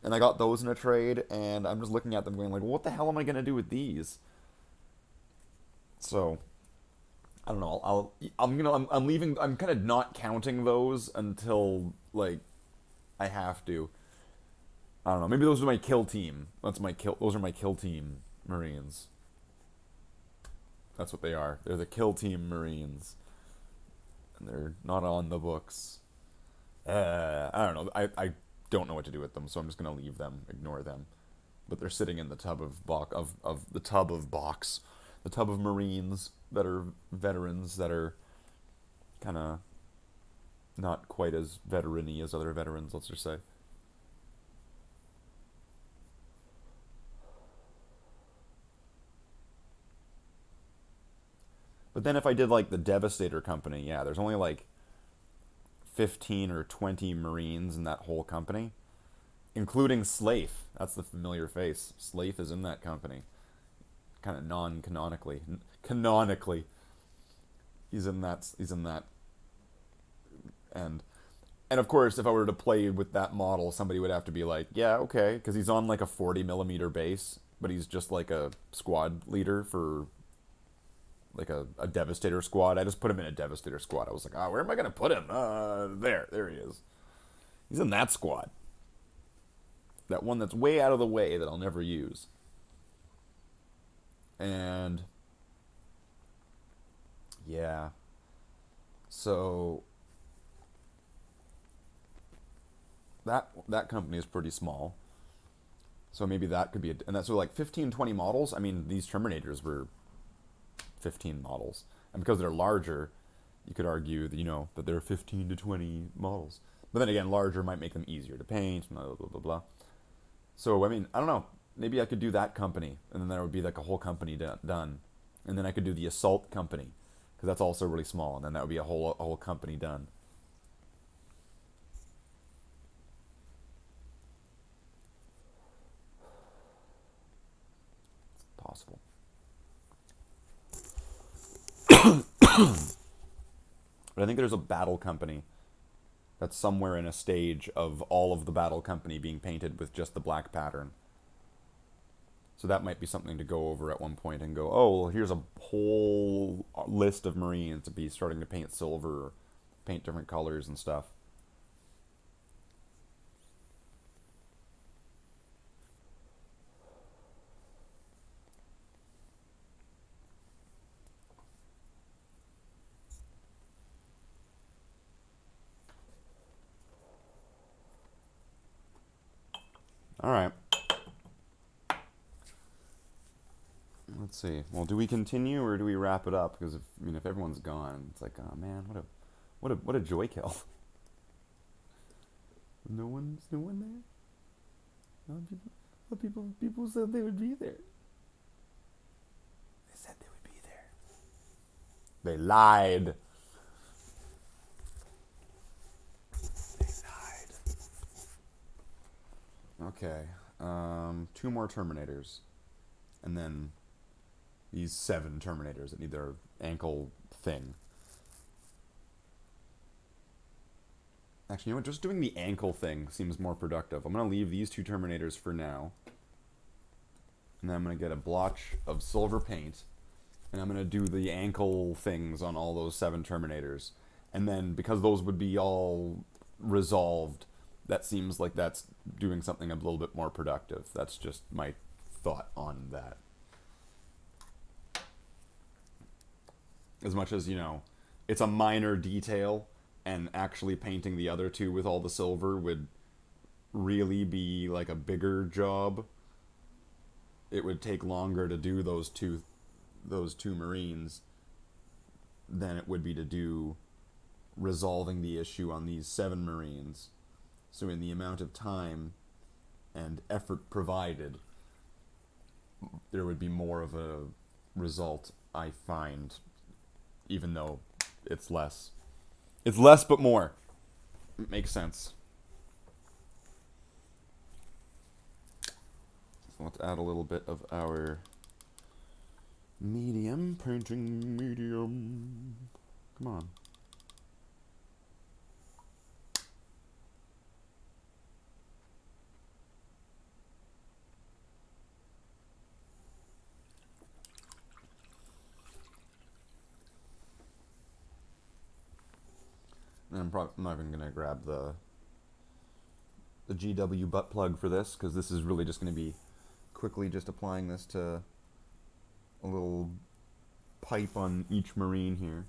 And I got those in a trade, and I'm just looking at them going like, well, what the hell am I gonna do with these? So I don't know. I'm leaving. I'm kind of not counting those until like I have to. I don't know. Maybe those are my kill team. Those are my kill team Marines. That's what they are. They're the kill team Marines, and they're not on the books. I don't know. I don't know what to do with them, so I'm just gonna leave them. Ignore them. But they're sitting in the tub of the tub of Marines that are veterans that are kind of not quite as veteran-y as other veterans, let's just say. But then if I did like the Devastator company, yeah, there's only like 15 or 20 Marines in that whole company, including Slafe. That's the familiar face. Slafe is in that company. Kind of non-canonically. Canonically. He's in that. And of course, if I were to play with that model, somebody would have to be like, yeah, okay, because he's on like a 40mm base, but he's just like a squad leader for like a Devastator squad. I just put him in a Devastator squad. I was like, where am I going to put him? There he is. He's in that squad. That one that's way out of the way that I'll never use. And yeah, so that company is pretty small. So maybe that could be and that's so like 15, 20 models. I mean, these Terminators were 15 models, and because they're larger, you could argue that that there are 15 to 20 models. But then again, larger might make them easier to paint. Blah blah blah blah. So I mean, I don't know. Maybe I could do that company, and then there would be like a whole company done, and then I could do the assault company, because that's also really small, and then that would be a whole company done. It's possible. But I think there's a battle company that's somewhere in a stage of all of the battle company being painted with just the black pattern. So that might be something to go over at one point and go, oh, well, here's a whole list of Marines to be starting to paint silver or paint different colors and stuff. All right. Let's see. Well, do we continue or do we wrap it up? Because if everyone's gone, it's like, oh man, what a joy kill. No one there. No people said they would be there. They said they would be there. They lied. They lied. Okay. 2 more Terminators, and then these 7 Terminators that need their ankle thing. Actually, you know what? Just doing the ankle thing seems more productive. I'm going to leave these 2 Terminators for now. And then I'm going to get a blotch of silver paint. And I'm going to do the ankle things on all those 7 Terminators. And then, because those would be all resolved, that seems like that's doing something a little bit more productive. That's just my thought on that. As much as, it's a minor detail, and actually painting the other 2 with all the silver would really be like a bigger job. It would take longer to do those two Marines than it would be to do resolving the issue on these 7 Marines. So in the amount of time and effort provided, there would be more of a result, I find, even though it's less. It's less but more. It makes sense. So let's add a little bit of our medium, painting medium. Come on. I'm not even going to grab the GW butt plug for this, because this is really just going to be quickly just applying this to a little pipe on each Marine here.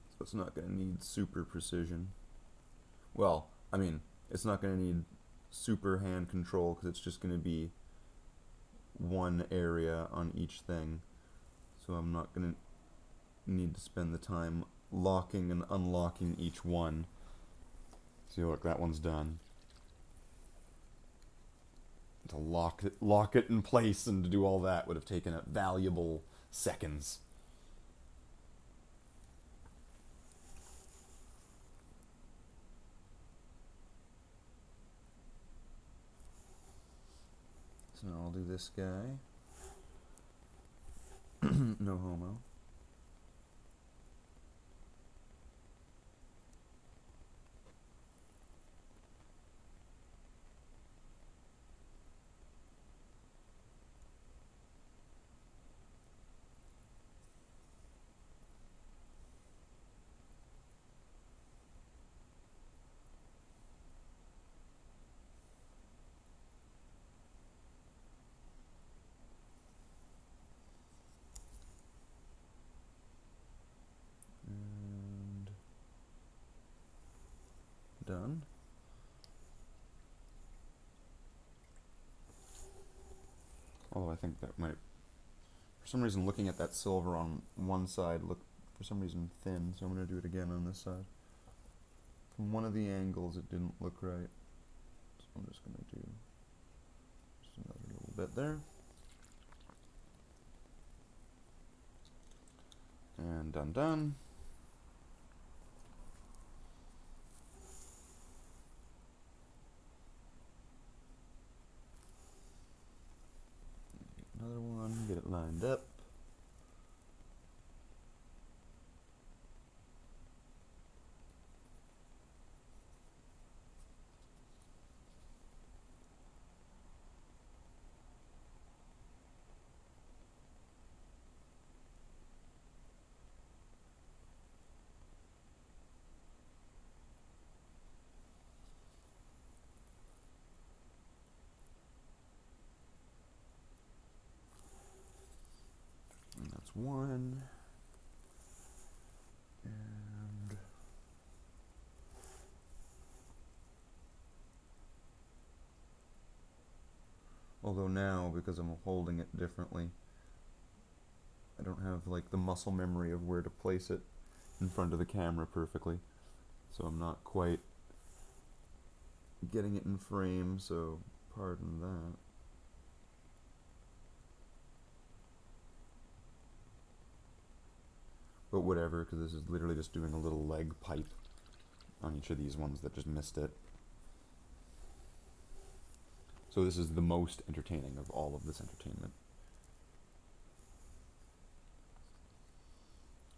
So it's not going to need super precision. Well, I mean, it's not going to need super hand control, because it's just going to be one area on each thing. So I'm not going to need to spend the time locking and unlocking each one. See, look, that one's done. To lock it in place and to do all that would have taken valuable seconds. So now I'll do this guy. No homo. I think that might, for some reason, looking at that silver on one side looked, for some reason, thin, so I'm going to do it again on this side. From one of the angles, it didn't look right, so I'm just going to do just another little bit there. And done. Another one, get it lined up. And that's one. And although now, because I'm holding it differently, I don't have like the muscle memory of where to place it in front of the camera perfectly, so I'm not quite getting it in frame, so pardon that. But whatever, because this is literally just doing a little leg pipe on each of these ones that just missed it. So this is the most entertaining of all of this entertainment.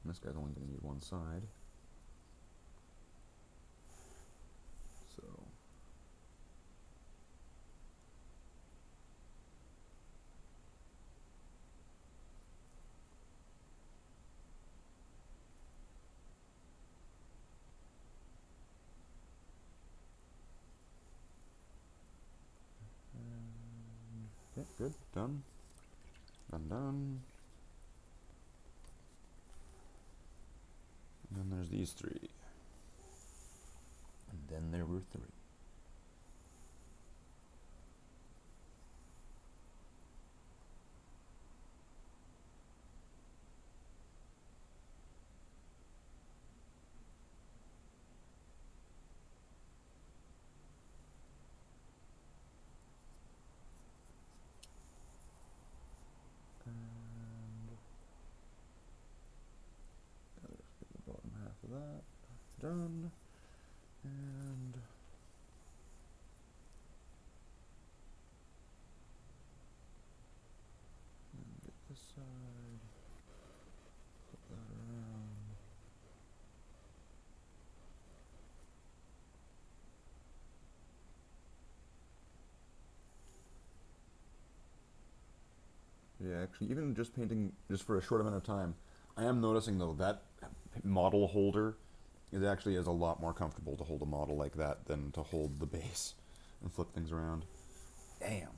And this guy's only going to need one side. So okay, good, done. Done. And then there's these three. And then there were three. That done, and then get this side, put that around. Yeah, actually, even just painting just for a short amount of time, I am noticing though that model holder is a lot more comfortable to hold a model like that than to hold the base and flip things around. Damn.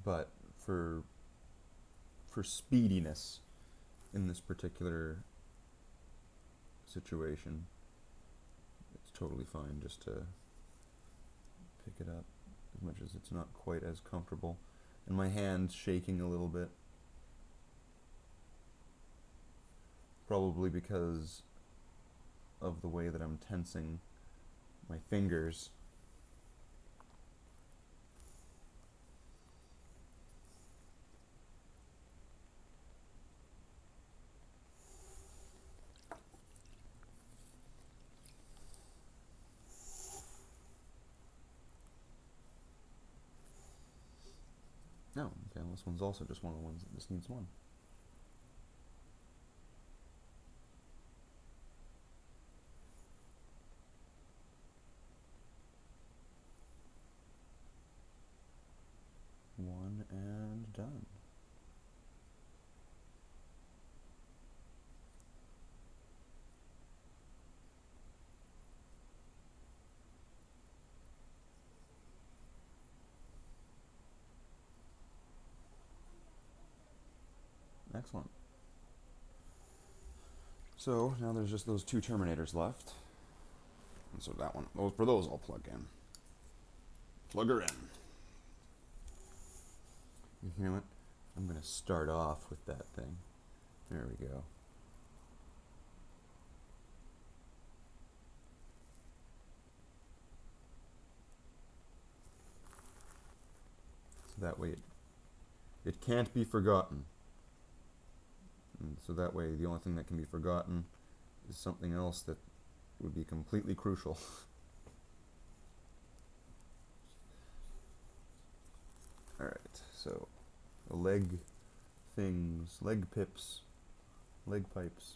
But for speediness in this particular situation, it's totally fine just to pick it up, as much as it's not quite as comfortable. And my hand's shaking a little bit. Probably because of the way that I'm tensing my fingers. No, okay, well, this one's also just one of the ones that just needs one. One and done. Excellent. So now there's just those two Terminators left. So that one, those I'll plug in. Plug her in. You know what? I'm going to start off with that thing. There we go. So that way it can't be forgotten. And so that way the only thing that can be forgotten is something else that would be completely crucial. Alright, so the leg things, leg pips, leg pipes.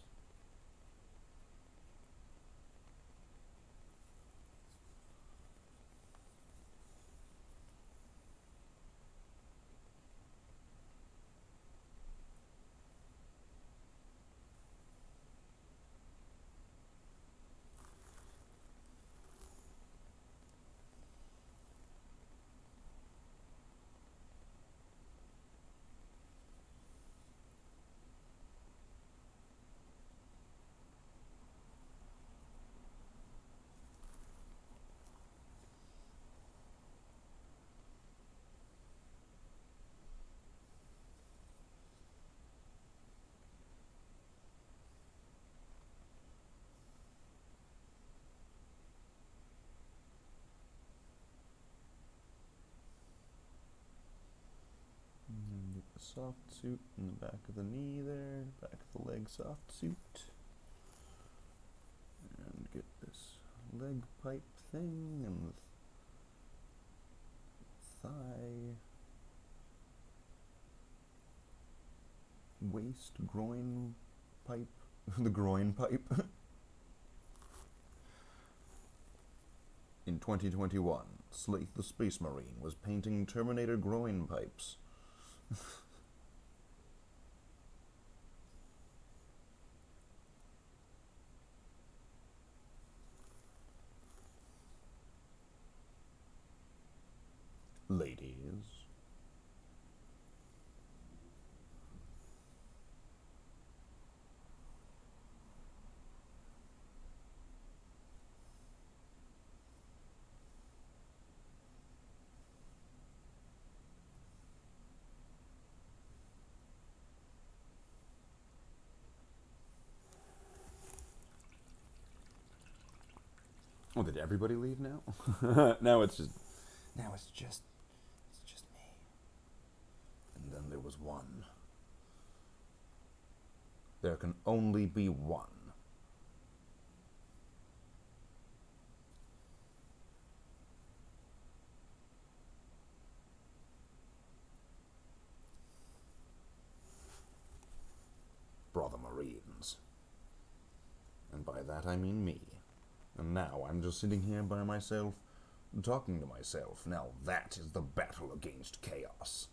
Get the soft suit in the back of the knee there, back of the leg soft suit. And get this leg pipe thing and the thigh, waist, groin pipe, the groin pipe. In 2021, Slate the Space Marine was painting Terminator groin pipes. Ladies. Oh, did everybody leave now? Now it's just me. And then there was one. There can only be one. Brother Marines. And by that I mean me. And now I'm just sitting here by myself, talking to myself. Now that is the battle against chaos.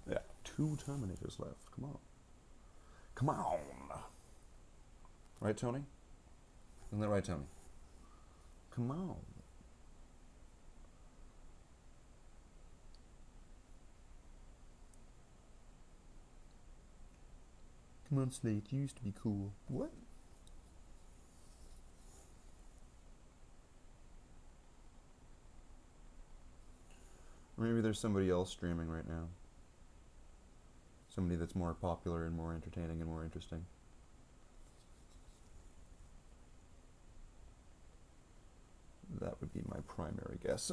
yeah, 2 Terminators left. Come on. Come on. Right, Tony? Isn't that right, Tony? Come on. Come on, Slate, you used to be cool. What? Or maybe there's somebody else streaming right now. Somebody that's more popular and more entertaining and more interesting. That would be my primary guess.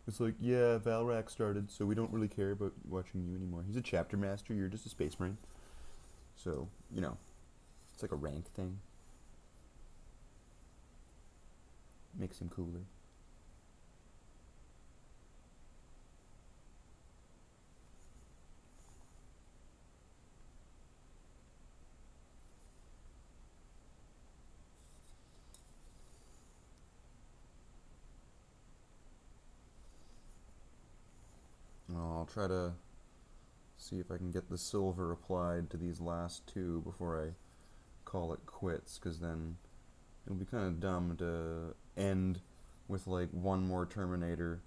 It's like, yeah, Valrak started, so we don't really care about watching you anymore. He's a chapter master, you're just a space marine. So, you know, it's like a rank thing. Makes him cooler. try to see if I can get the silver applied to these last two before I call it quits, because then it'll be kind of dumb to end with like one more Terminator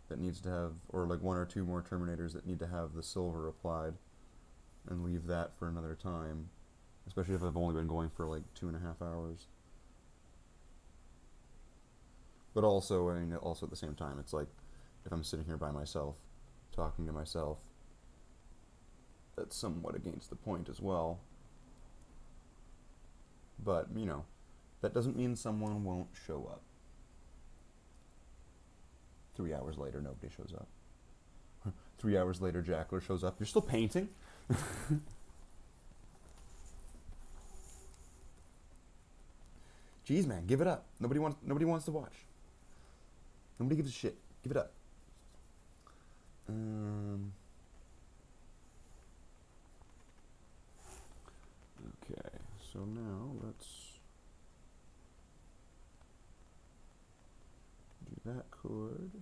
that needs to have, or like one or two more Terminators that need to have the silver applied, and leave that for another time, especially if I've only been going for like 2.5 hours. But also, I mean, also at the same time, it's like, if I'm sitting here by myself, talking to myself, that's somewhat against the point as well. But, you know, that doesn't mean someone won't show up. 3 hours later, nobody shows up. 3 hours later, Jackler shows up. You're still painting? Jeez, man, give it up. Nobody wants to watch. Nobody gives a shit. Give it up. Okay, so now let's do that chord.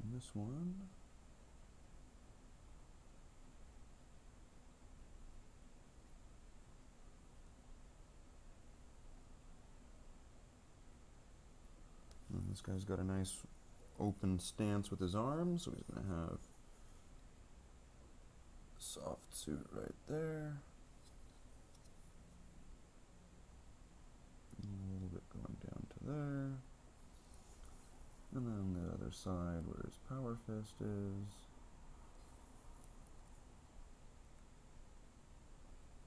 And this one. And this guy's got a nice open stance with his arms, so he's going to have a soft suit right there. A little bit going down to there. And then the other side where his power fist is.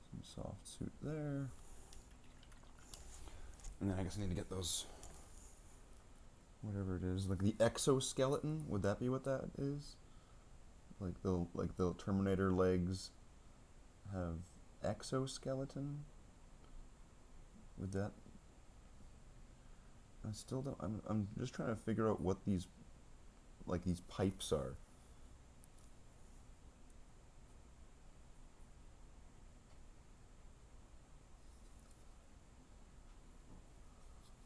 Some soft suit there. And then I guess I need to get those, whatever it is, like the exoskeleton. Would that be what that is? Like the Terminator legs have exoskeleton? Would that? I still don't. I'm just trying to figure out what these, like, these pipes are.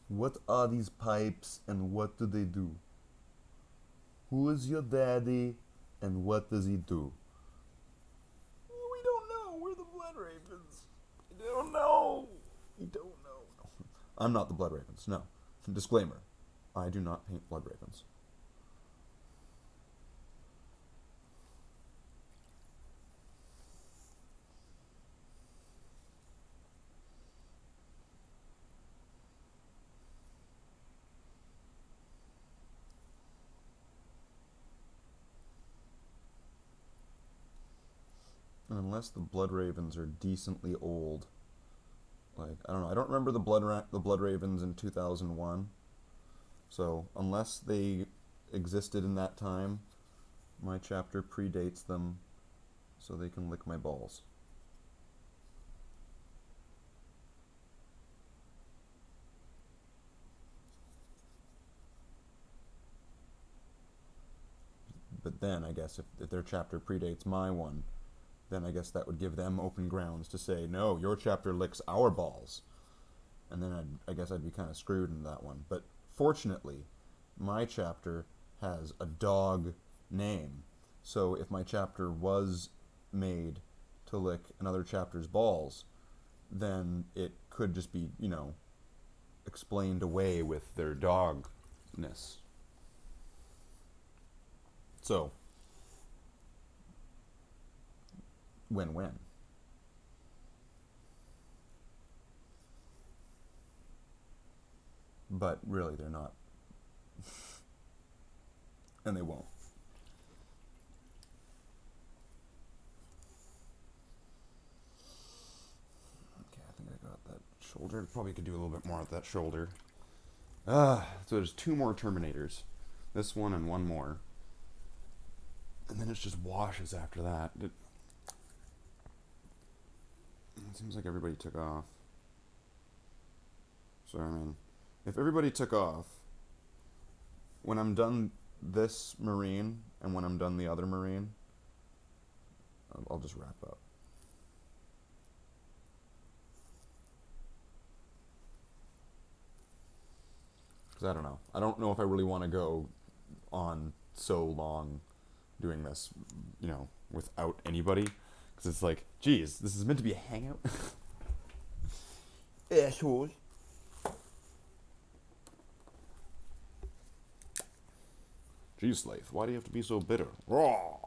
What are these pipes and what do they do? Who is your daddy and what does he do? We don't know. We're the Blood Ravens. We don't know. We don't know. I'm not the Blood Ravens, no. Disclaimer. I do not paint Blood Ravens. Unless the Blood Ravens are decently old. Like, I don't know. I don't remember the Blood Ravens in 2001. So, unless they existed in that time, my chapter predates them, so they can lick my balls. But then, I guess, if their chapter predates my one, then I guess that would give them open grounds to say, no, your chapter licks our balls. And then I guess I'd be kind of screwed in that one. But fortunately, my chapter has a dog name. So if my chapter was made to lick another chapter's balls, then it could just be, you know, explained away with their dogness. So, win-win. But really, they're not. And they won't. Okay, I think I got that shoulder. Probably could do a little bit more with that shoulder. So there's 2 more Terminators. This one and one more. And then it just washes after that. It seems like everybody took off. So, I mean, if everybody took off, when I'm done this Marine, and when I'm done the other Marine, I'll just wrap up. Because I don't know. I don't know if I really want to go on so long doing this, without anybody. Because it's like, geez, this is meant to be a hangout. Assholes. Geez, Slaith, why do you have to be so bitter? Raw.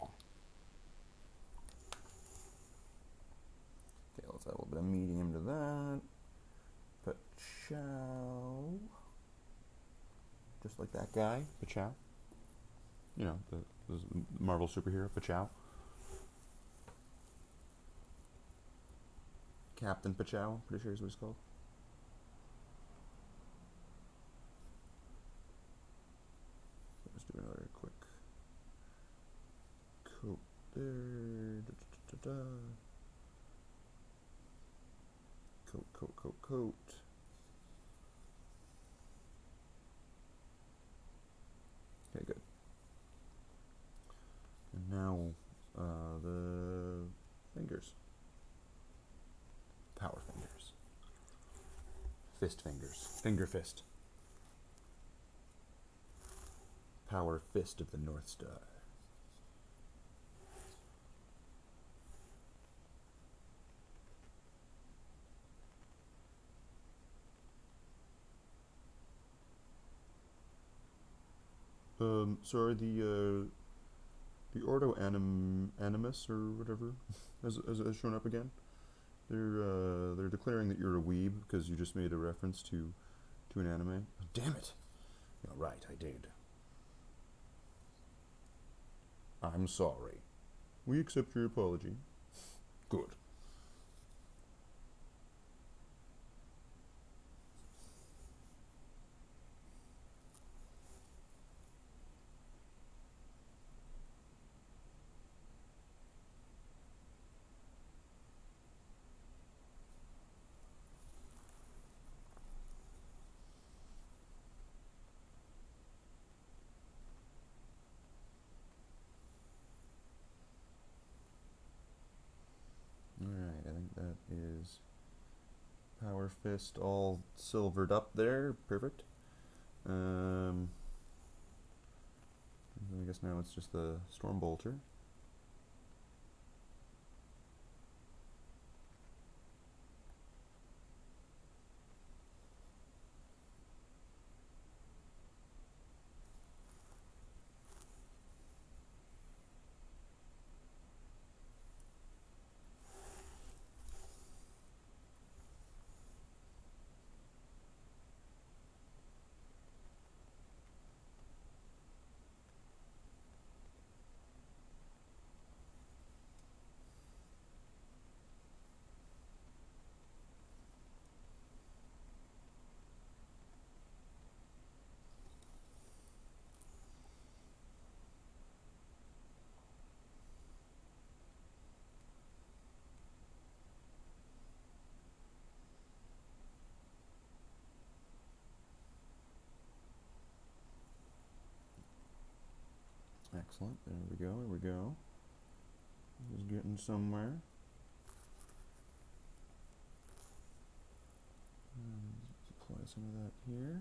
Okay, let's add a little bit of medium to that. Pachow. Just like that guy, Pachow. The Marvel superhero, Pachow. Captain Pachow, pretty sure is what he's called. Let's do another quick coat there. Coat. Okay, good. And now, the fingers. Power fingers. Fist fingers. Finger fist. Power fist of the North Star. Sorry, the Ordo Animus or whatever has shown up again. They're declaring that you're a weeb because you just made a reference to an anime. Oh, damn it! You're right, I did. I'm sorry. We accept your apology. Good. Alright, I think that is Power Fist all silvered up there. Perfect. I guess now it's just the Storm Bolter. Excellent. There we go. Just getting somewhere. Let's apply some of that here.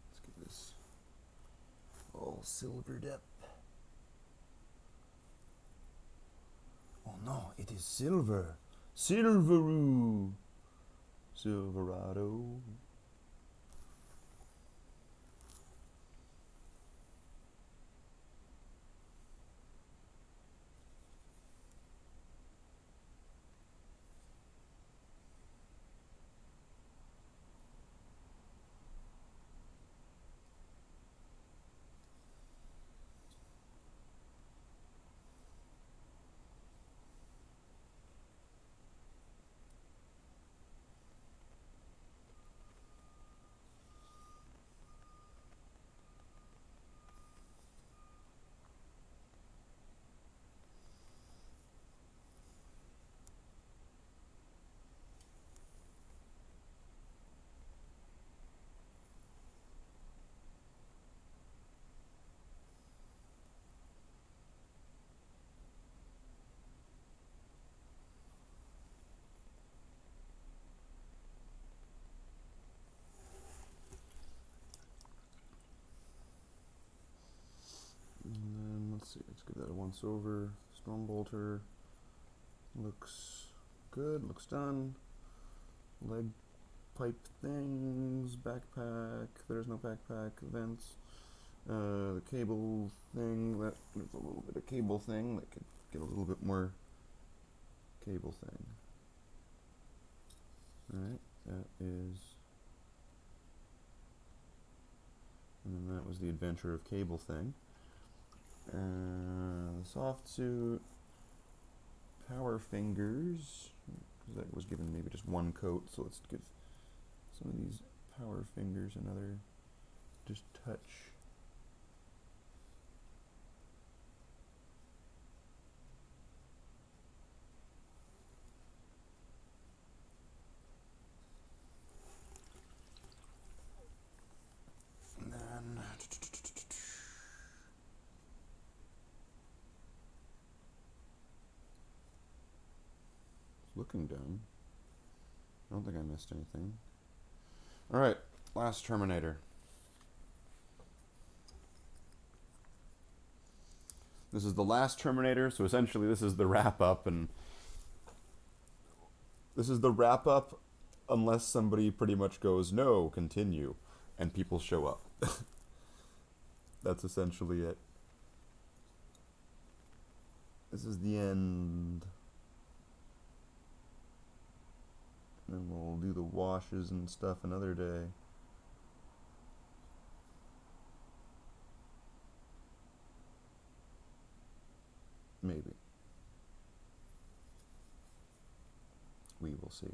Let's get this all silvered up. Oh no, it is silver. Silveroo. Silverado. once over. Stormbolter looks good, looks done. Leg pipe things, backpack, there's no backpack, vents. The cable thing, there's a little bit of cable thing that could get a little bit more cable thing. Alright, that is... And then that was the adventure of cable thing. The soft suit, power fingers, because that was given maybe just one coat, so let's give some of these power fingers another just touch. And then looking done. I don't think I missed anything. Alright, last Terminator. This is the last Terminator, so essentially this is the wrap-up, and this is the wrap-up unless somebody pretty much goes, no, continue, and people show up. That's essentially it. This is the end. And then we'll do the washes and stuff another day. Maybe. We will see.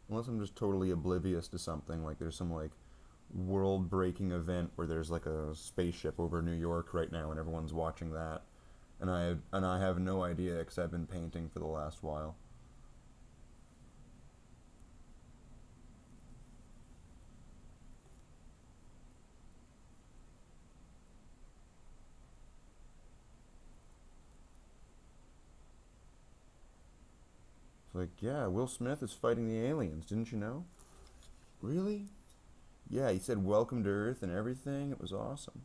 Unless I'm just totally oblivious to something, like there's some like world-breaking event where there's like a spaceship over New York right now and everyone's watching that, and I have no idea because I've been painting for the last while. It's like, yeah, Will Smith is fighting the aliens, didn't you know? Really? Yeah, he said welcome to Earth and everything. It was awesome.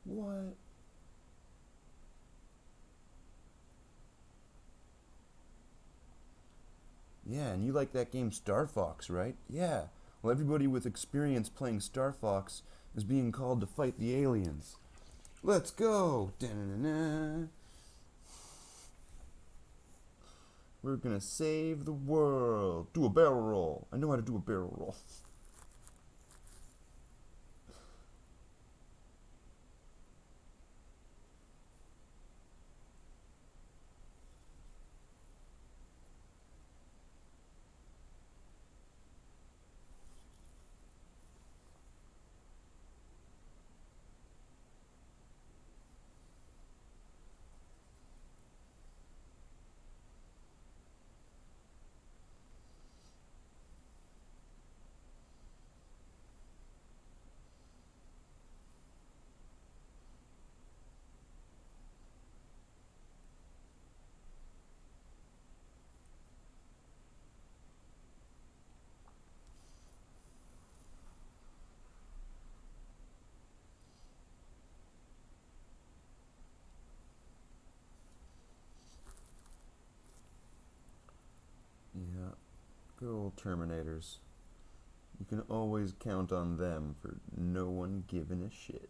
What? Yeah, and you like that game Star Fox, right? Yeah. Well, everybody with experience playing Star Fox is being called to fight the aliens. Let's go! Da-na-na-na. We're gonna save the world. Do a barrel roll. I know how to do a barrel roll. Yeah, good old Terminators. You can always count on them for no one giving a shit.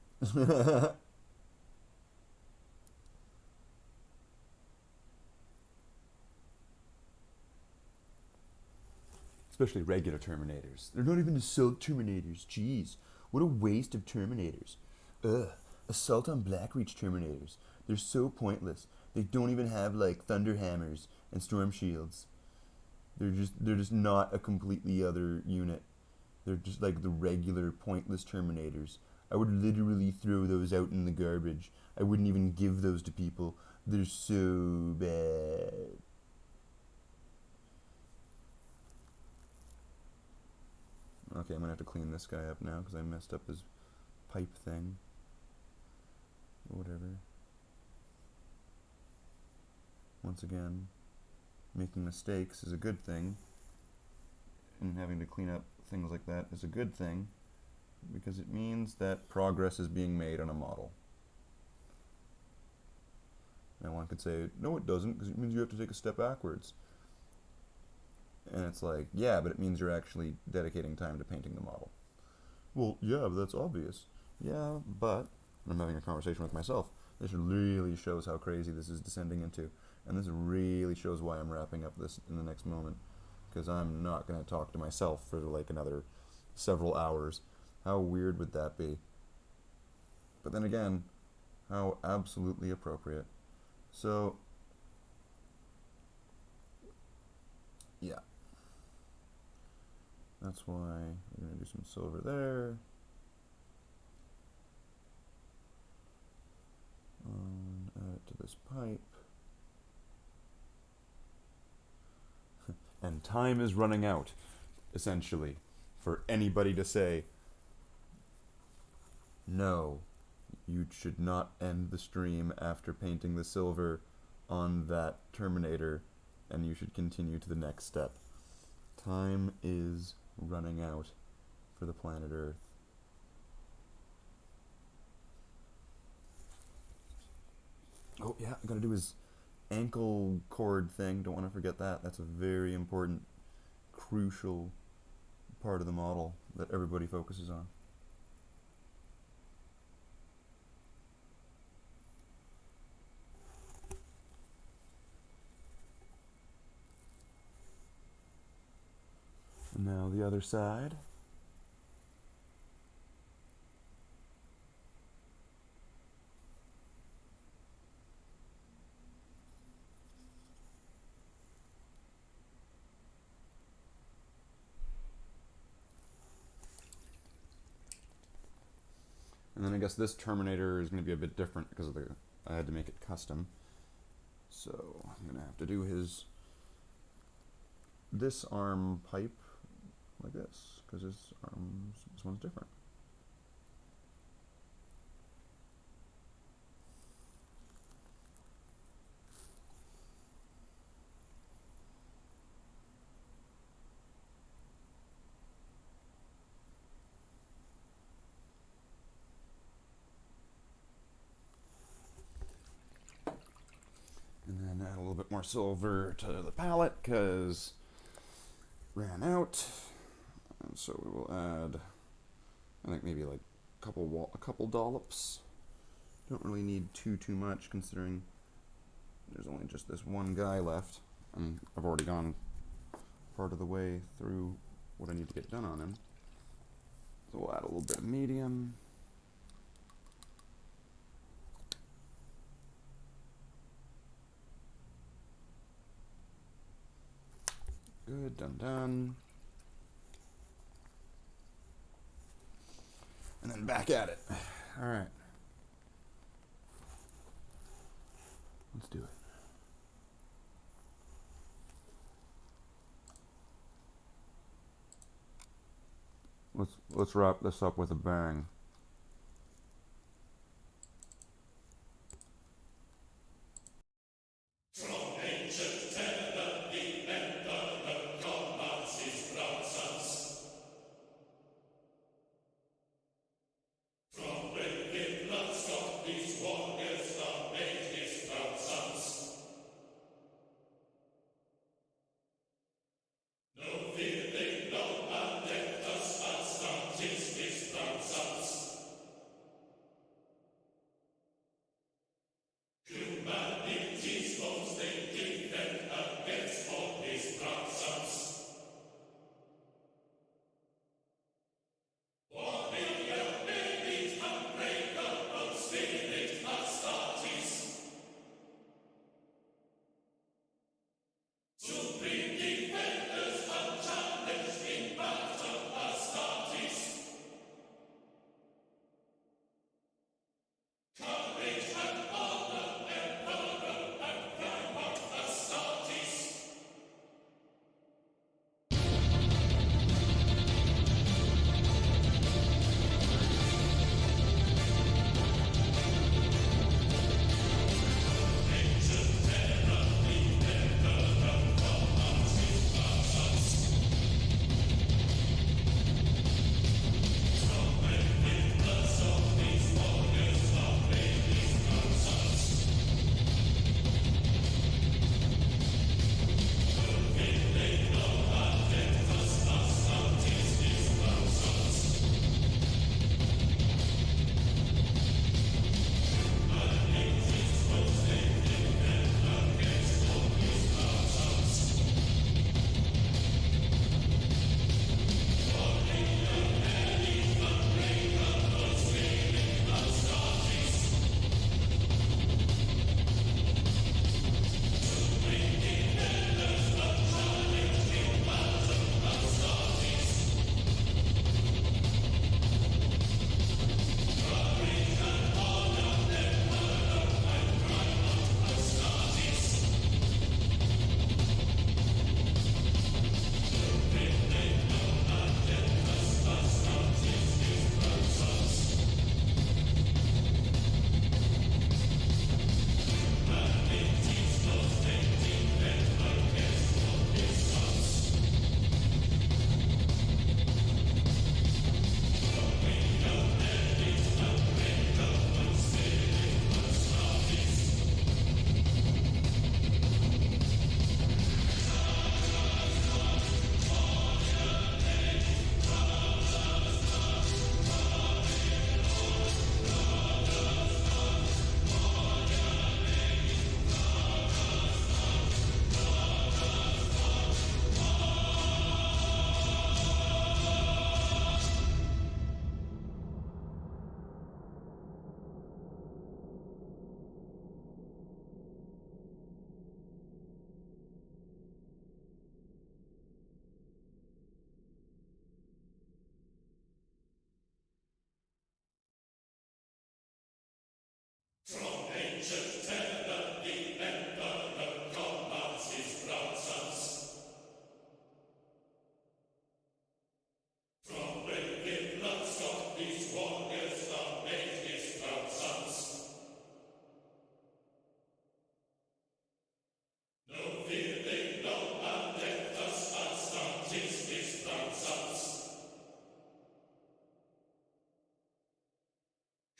Especially regular Terminators. They're not even assault Terminators. Jeez, what a waste of Terminators. Ugh, assault on Blackreach Terminators. They're so pointless. They don't even have like Thunderhammers and Storm Shields. They're just not a completely other unit. They're just like the regular pointless Terminators. I would literally throw those out in the garbage. I wouldn't even give those to people. They're so bad. Okay, I'm gonna have to clean this guy up now because I messed up his pipe thing. Whatever. Once again, making mistakes is a good thing, and having to clean up things like that is a good thing, because it means that progress is being made on a model. Now one could say, no it doesn't, because it means you have to take a step backwards. And it's like, yeah, but it means you're actually dedicating time to painting the model. Well, yeah, but that's obvious. Yeah, but I'm having a conversation with myself. This really shows how crazy this is descending into. And this really shows why I'm wrapping up this in the next moment. Because I'm not going to talk to myself for like another several hours. How weird would that be? But then again, how absolutely appropriate. So, yeah. That's why we're going to do some silver there. Add it to this pipe. And time is running out, essentially, for anybody to say, no, you should not end the stream after painting the silver on that Terminator, and you should continue to the next step. Time is running out for the planet Earth. Oh yeah, I gotta do his ankle cord thing. Don't want to forget that. That's a very important, crucial part of the model that everybody focuses on. And now the other side. And then I guess this Terminator is going to be a bit different because of I had to make it custom. So I'm going to have to do this arm pipe like this, because this one's different. And then add a little bit more silver to the palette, because ran out. And so we will add, I think maybe like a couple dollops. Don't really need too much, considering there's only just this one guy left, and I've already gone part of the way through what I need to get done on him. So we'll add a little bit of medium. Good, done. And then back at it. All right. Let's do it. Let's wrap this up with a bang. From ancient Canada, the emperor commands his proud sons. From red bloodstock, these warriors are made his proud sons. No fear they know, and let us astontish his proud sons. ancient terror, the emperor commands his proud sons. From wicked bloodstock, these warriors are made his proud sons. No fear they know, and death thus Astartes his proud sons.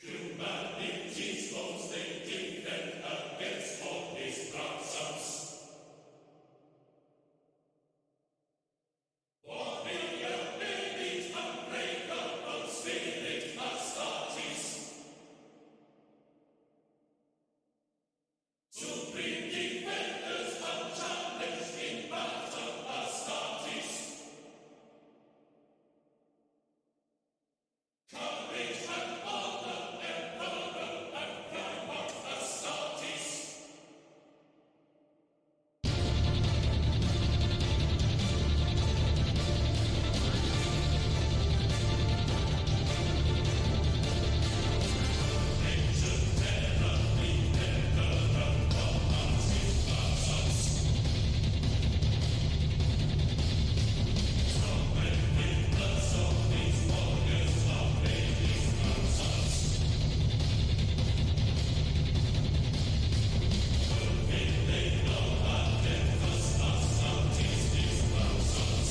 Humanity's foes they defend against all his proud sons. Warrior babies, unbreakable spirit Astartes. Supreme defenders unchallenged in battle Astartes. Courage and honor, emperor and primarch Astartes. Ancient terror, the emperor commands his proud sons. From wicked bloodstock, these warriors are made his proud sons. No fear they know, and death thus Astartes his proud sons.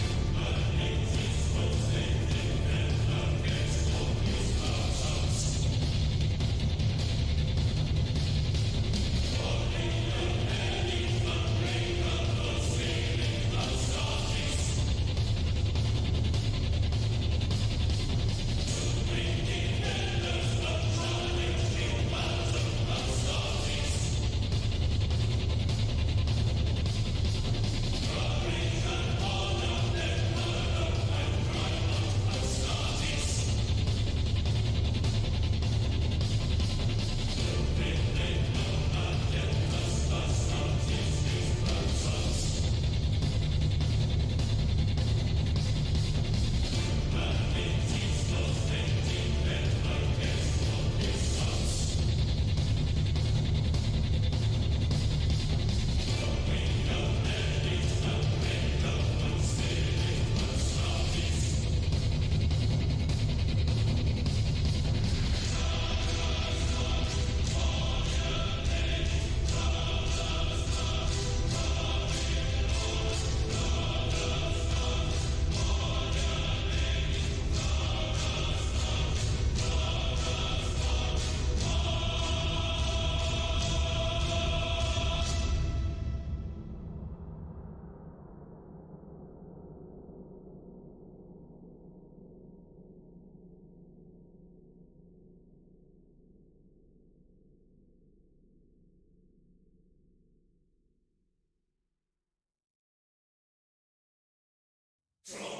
Humanity's foes they defend against all his proud sons. Warrior babies, unbreakable spirit Astartes. Supreme defenders unchallenged in battle Astartes. Courage and honor, emperor and primarch Astartes. No fear they know, and death thus Astartes his proud sons. Humanity's foes they defend against all his sons. Warrior babies, unbreakable spirit Astartes. From